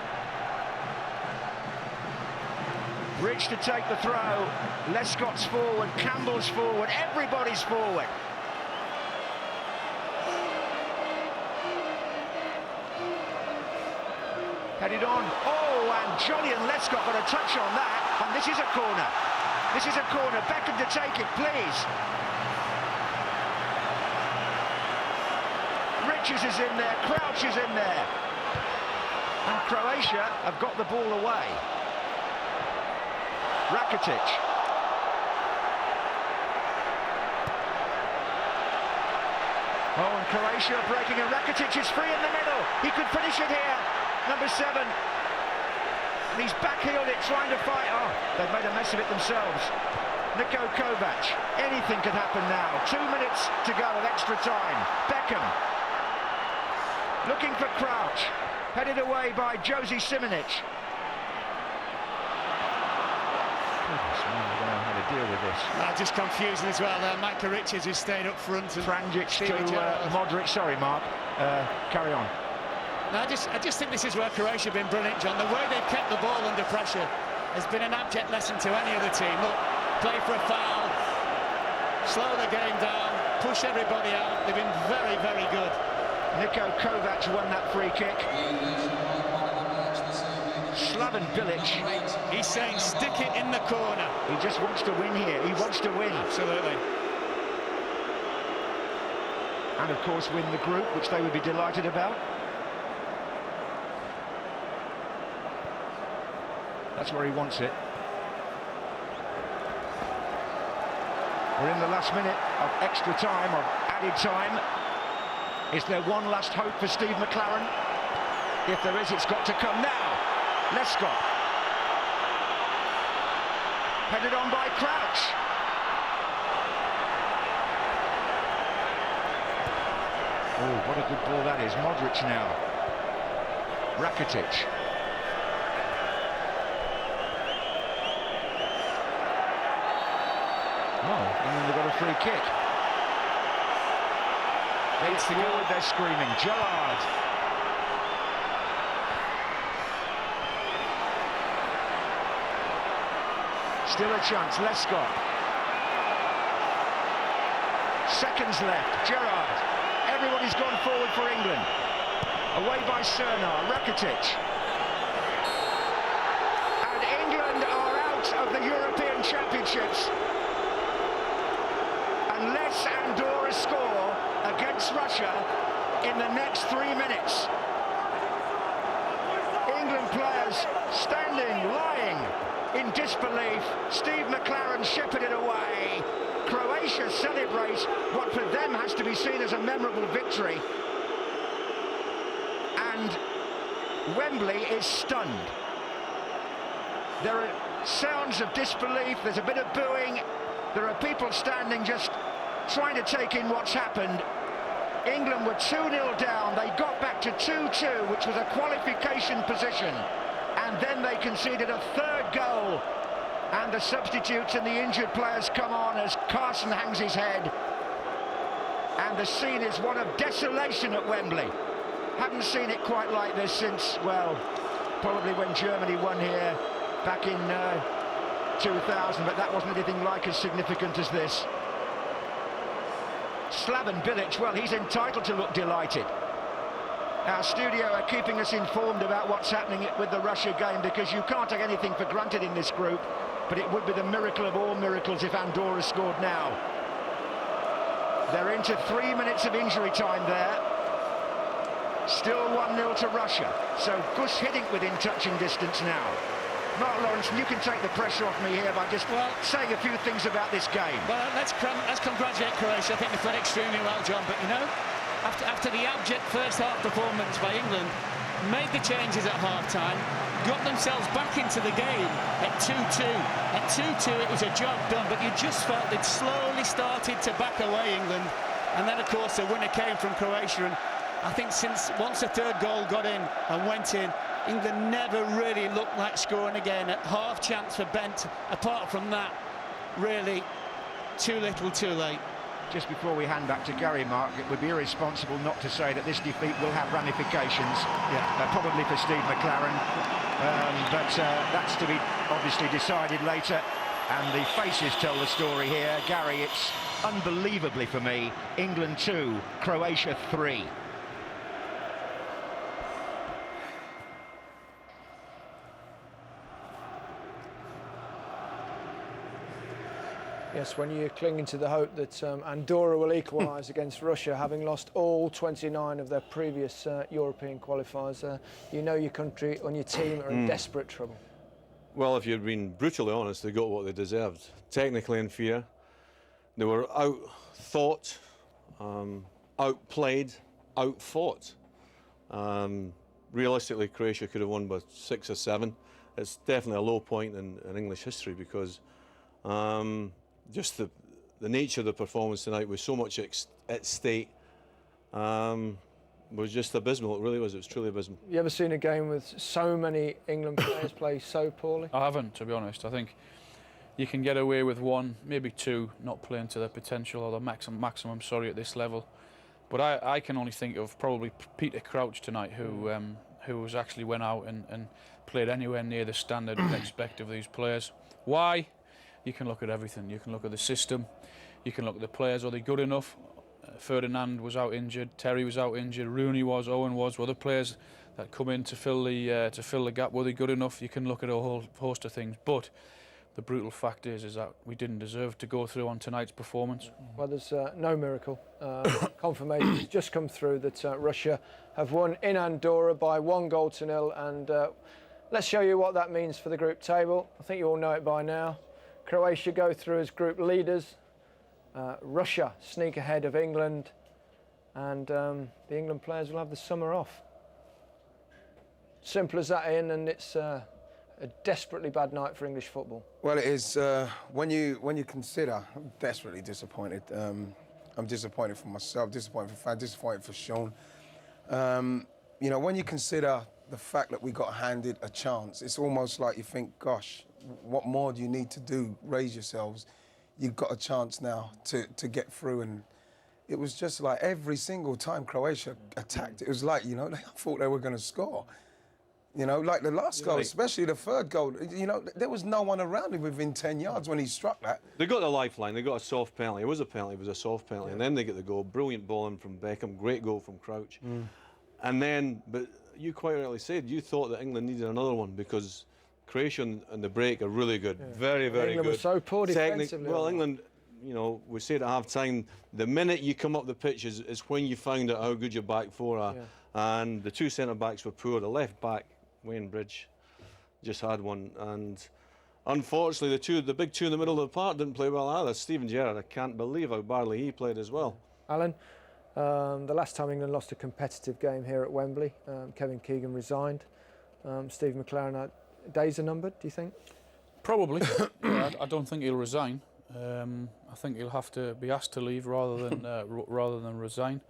Bridge to take the throw. Lescott's forward, Campbell's forward, everybody's forward. Headed on. Oh, and Johnny and Lescott got a touch on that. And this is a corner. This is a corner. Beckham to take it, please. Richards is in there. Crouch is in there. And Croatia have got the ball away. Rakitic. Oh, and Croatia breaking, and Rakitic is free in the middle. He could finish it here. Number 7. And he's backheeled it, trying to fight. Oh, they've made a mess of it themselves. Niko Kovac. Anything could happen now. 2 minutes to go of extra time. Beckham. Looking for Crouch. Headed away by Josie Simonic. I don't know how to deal with this. Just confusing as well there. Micah Richards who stayed up front. And Franjic to Modric. Sorry, Mark. Carry on. No, I just think this is where Croatia have been brilliant, John. The way they've kept the ball under pressure has been an abject lesson to any other team. Look, play for a foul, slow the game down, push everybody out. They've been very, very good. Niko Kovac won that free kick. Slaven Bilic. He's saying stick it in the corner. He just wants to win here. He wants to win. Absolutely. And of course win the group, which they would be delighted about. That's where he wants it. We're in the last minute of extra time, of added time. Is there one last hope for Steve McLaren? If there is, it's got to come now. Lescott. Headed on by Crouch. Oh, what a good ball that is. Modric now. Rakitic. Oh, and then they've got a free kick. It's forward, they're screaming. Gerrard. Still a chance, Lescott. Seconds left, Gerrard. Everybody's gone forward for England. Away by Cernar, Rakitic. And England are out of the European Championships. Unless Andorra score against Russia in the next 3 minutes. England players standing, lying in disbelief. Steve McLaren shepherded away. Croatia celebrate what for them has to be seen as a memorable victory. And Wembley is stunned. There are sounds of disbelief, there's a bit of booing. There are people standing just trying to take in what's happened. England were 2-0 down. They got back to 2-2, which was a qualification position. And then they conceded a third goal. And the substitutes and the injured players come on as Carson hangs his head. And the scene is one of desolation at Wembley. Haven't seen it quite like this since, well, probably when Germany won here back in 2000, but that wasn't anything like as significant as this. Slaven Bilic, well, he's entitled to look delighted. Our studio are keeping us informed about what's happening with the Russia game, because you can't take anything for granted in this group, but it would be the miracle of all miracles if Andorra scored now. They're into 3 minutes of injury time there. Still 1-0 to Russia, so Gus Hiddink within touching distance now. Mark Lawrence, you can take the pressure off me here by just saying a few things about this game. Well, let's congratulate Croatia. I think they played extremely well, John. But, you know, after the abject first half performance by England, made the changes at half-time, got themselves back into the game at 2-2. At 2-2, it was a job done, but you just felt they'd slowly started to back away, England. And then, of course, the winner came from Croatia. And I think once the third goal got in and went in, England never really looked like scoring again. At half chance for Bent. Apart from that, really, too little, too late. Just before we hand back to Gary, Mark, it would be irresponsible not to say that this defeat will have ramifications, probably for Steve McLaren, but that's to be obviously decided later, and the faces tell the story here. Gary, it's unbelievably for me, England 2, Croatia 3. Yes, when you're clinging to the hope that Andorra will equalise against Russia, having lost all 29 of their previous European qualifiers, you know your country and your team are in desperate trouble. Well, if you'd been brutally honest, they got what they deserved. Technically inferior. They were out-thought, outplayed, out-fought. Realistically, Croatia could have won by 6 or 7. It's definitely a low point in English history because just the nature of the performance tonight with so much at stake was just abysmal. It really was. It was truly abysmal. You ever seen a game with so many England players play so poorly? I haven't, to be honest. I think you can get away with 1, maybe 2, not playing to their potential or the maximum, at this level. But I can only think of probably Peter Crouch tonight, who was actually went out and played anywhere near the standard we'd expect of these players. Why? You can look at everything. You can look at the system. You can look at the players. Are they good enough? Ferdinand was out injured. Terry was out injured. Rooney was. Owen was. Were the players that come in to fill the gap? Were they good enough? You can look at a whole host of things. But the brutal fact is that we didn't deserve to go through on tonight's performance. Well, there's no miracle. Confirmation has just come through that Russia have won in Andorra by 1-0, and let's show you what that means for the group table. I think you all know it by now. Croatia go through as group leaders. Russia sneak ahead of England, and the England players will have the summer off. Simple as that, Ian, and it's a desperately bad night for English football. Well, it is. When you consider, I'm desperately disappointed. I'm disappointed for myself, disappointed for fans, disappointed for Sean. You know, when you consider the fact that we got handed a chance, it's almost like you think, gosh, what more do you need to do? Raise yourselves. You've got a chance now to get through, and it was just like every single time Croatia attacked, it was like, you know, I thought they were going to score. You know, like the last goal, especially the third goal, you know, there was no one around him within 10 yards when he struck that. They got the lifeline, they got a soft penalty. It was a penalty, it was a soft penalty. And then they get the goal, brilliant ball in from Beckham, great goal from Crouch. And then, but you quite rightly said, you thought that England needed another one because Croatia and the break are really good, very, very England good. was so poor defensively. Well, England, you know, we said at half-time, the minute you come up the pitch is when you find out how good your back four are. And the 2 centre-backs were poor. The left-back, Wayne Bridge, just had one. And unfortunately, the big two in the middle of the park didn't play well either. Steven Gerrard, I can't believe how badly he played as well. Alan, the last time England lost a competitive game here at Wembley, Kevin Keegan resigned. Steve McLaren, days are numbered, do you think? Probably. I don't think he'll resign. I think he'll have to be asked to leave rather than resign.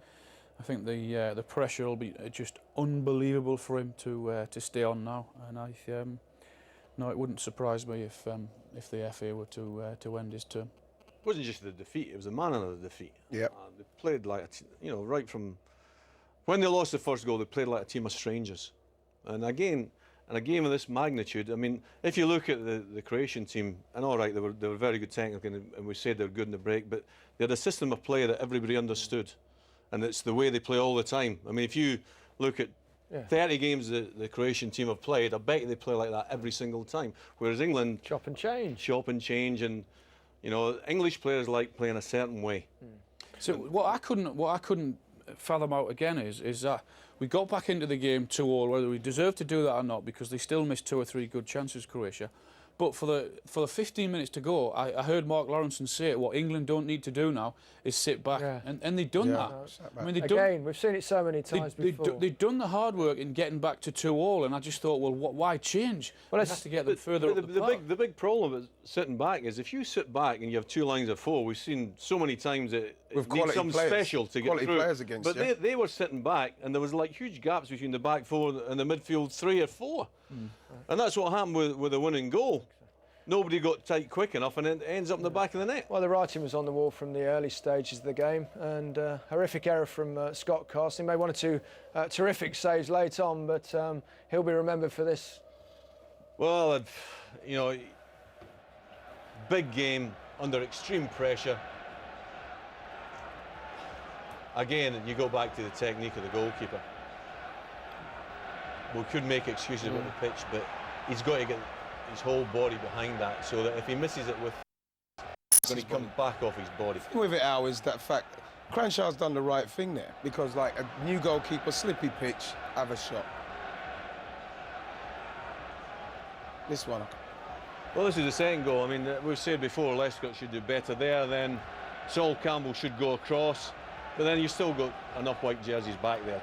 I think the pressure will be just unbelievable for him to stay on now, and no, it wouldn't surprise me if the FA were to end his term. It wasn't just the defeat; it was the manner of the defeat. Yeah, they played like right from when they lost the first goal, they played like a team of strangers, and again. And a game of this magnitude, I mean, if you look at the Croatian team, and all right, they were very good technically, and we said they were good in the break, but they had a system of play that everybody understood, and it's the way they play all the time. I mean, if you look at 30 games that the Croatian team have played, I bet they play like that every single time. Whereas England chop and change, and you know, English players like playing a certain way. So what I couldn't fathom out again is that we got back into the game 2-2, whether we deserved to do that or not, because they still missed 2 or 3 good chances, Croatia. But for the 15 minutes to go, I heard Mark Lawrenson say what England don't need to do now is sit back, and they've done that. I mean, we've seen it so many times before. They've done the hard work in getting back to 2-2, and I just thought, well, why change? Well, let's have to get them further up the park. The big problem with sitting back is if you sit back and you have 2 lines of 4, we've seen so many times that it needs something special to get through. Players against but they were sitting back, and there was like huge gaps between the back 4 and the midfield 3 or 4. And that's what happened with the winning goal. Nobody got tight quick enough, and it ends up in the back of the net. Well, the writing was on the wall from the early stages of the game, and horrific error from Scott Carson. He made 1 or 2 terrific saves late on, but he'll be remembered for this. Well, you know, big game under extreme pressure. Again, you go back to the technique of the goalkeeper. We could make excuses about the pitch, but he's got to get his whole body behind that, so that if he misses it with, it's going to come back off his body. The thing with it, Al, is that fact Cranshaw's done the right thing there, because like a new goalkeeper, slippy pitch, have a shot. This one. Well, this is the second goal. I mean, we've said before Lescott should do better there, then Sol Campbell should go across, but then you still got enough white jerseys back there.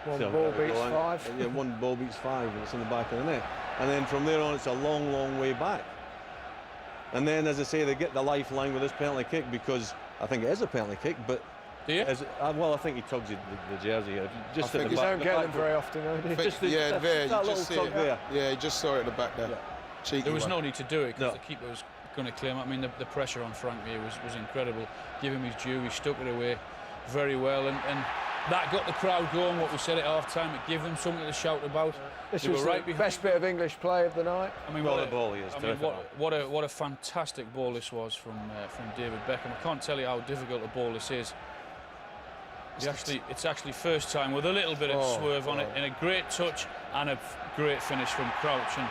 One ball beats 5. Yeah, 1 ball beats 5, and it's in the back of the net. And then from there on, it's a long, long way back. And then, as I say, they get the lifeline with this penalty kick, because I think it is a penalty kick, but... Do you? Well, I think he tugs the jersey. Just I think you don't get them very often, though, do you? Just yeah, there, you that just little see tug it. there. Yeah, you just saw it at the back there. Yeah. There was no need to do it, because the keeper was going to claim. I mean, the pressure on Frank here was incredible. Give him his due, he stuck it away very well, and that got the crowd going. What we said at half-time, it gave them something to shout about. This was the best bit of English play of the night. I mean, what a fantastic ball this was from David Beckham. I can't tell you how difficult a ball this is. It's actually first time with a little bit of swerve on it, and a great touch and a great finish from Crouch. And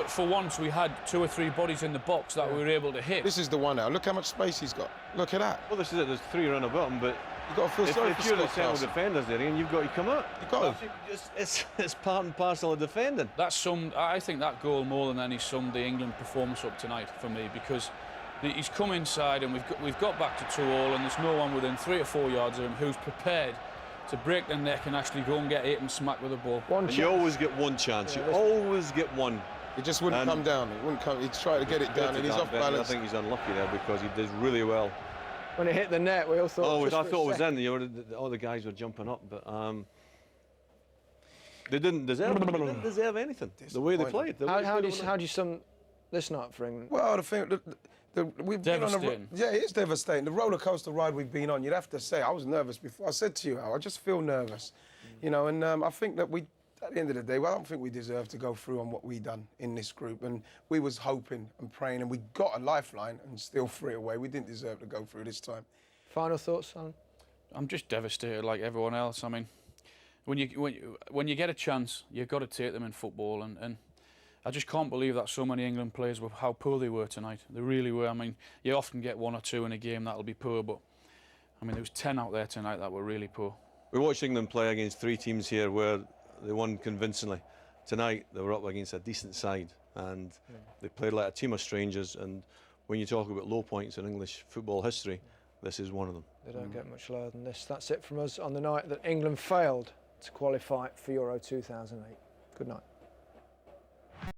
for once, we had 2 or 3 bodies in the box that we were able to hit. This is the one now. Look how much space he's got. Look at that. Well, this is it. There's 3 around the bottom, but you've got to feel sorry if you're the central defenders there, Ian, you've got to come up. You've got to. It's part and parcel of defending. I think that goal more than any summed the England performance up tonight for me, because he's come inside and we've got back to 2-2, and there's no one within 3 or 4 yards of him who's prepared to break the neck and actually go and get hit and smack with the ball. You always get one chance. You always get one. He just wouldn't come down. He wouldn't come. He'd try to get it down, and he's off balance. I think he's unlucky there, because he did really well. When it hit the net, we all thought. Oh, I thought it was in. All the guys were jumping up, but they didn't deserve anything. The way they played. How do you sum this night for England? Well, the thing, we've been on it is devastating. The roller coaster ride we've been on. You'd have to say, I was nervous before. I said to you, Al, I just feel nervous, you know. And I think that at the end of the day, I don't think we deserve to go through on what we done in this group. And we was hoping and praying, and we got a lifeline and still threw it away. We didn't deserve to go through this time. Final thoughts, Alan? I'm just devastated like everyone else. I mean, when you get a chance, you've got to take them in football, and I just can't believe that so many England players were how poor they were tonight. They really were. I mean, you often get 1 or 2 in a game that'll be poor, but I mean, there was 10 out there tonight that were really poor. We watched England play against 3 teams here where they won convincingly. Tonight they were up against a decent side, and they played like a team of strangers. And when you talk about low points in English football history, this is one of them. They don't get much lower than this. That's it from us on the night that England failed to qualify for Euro 2008. Good night.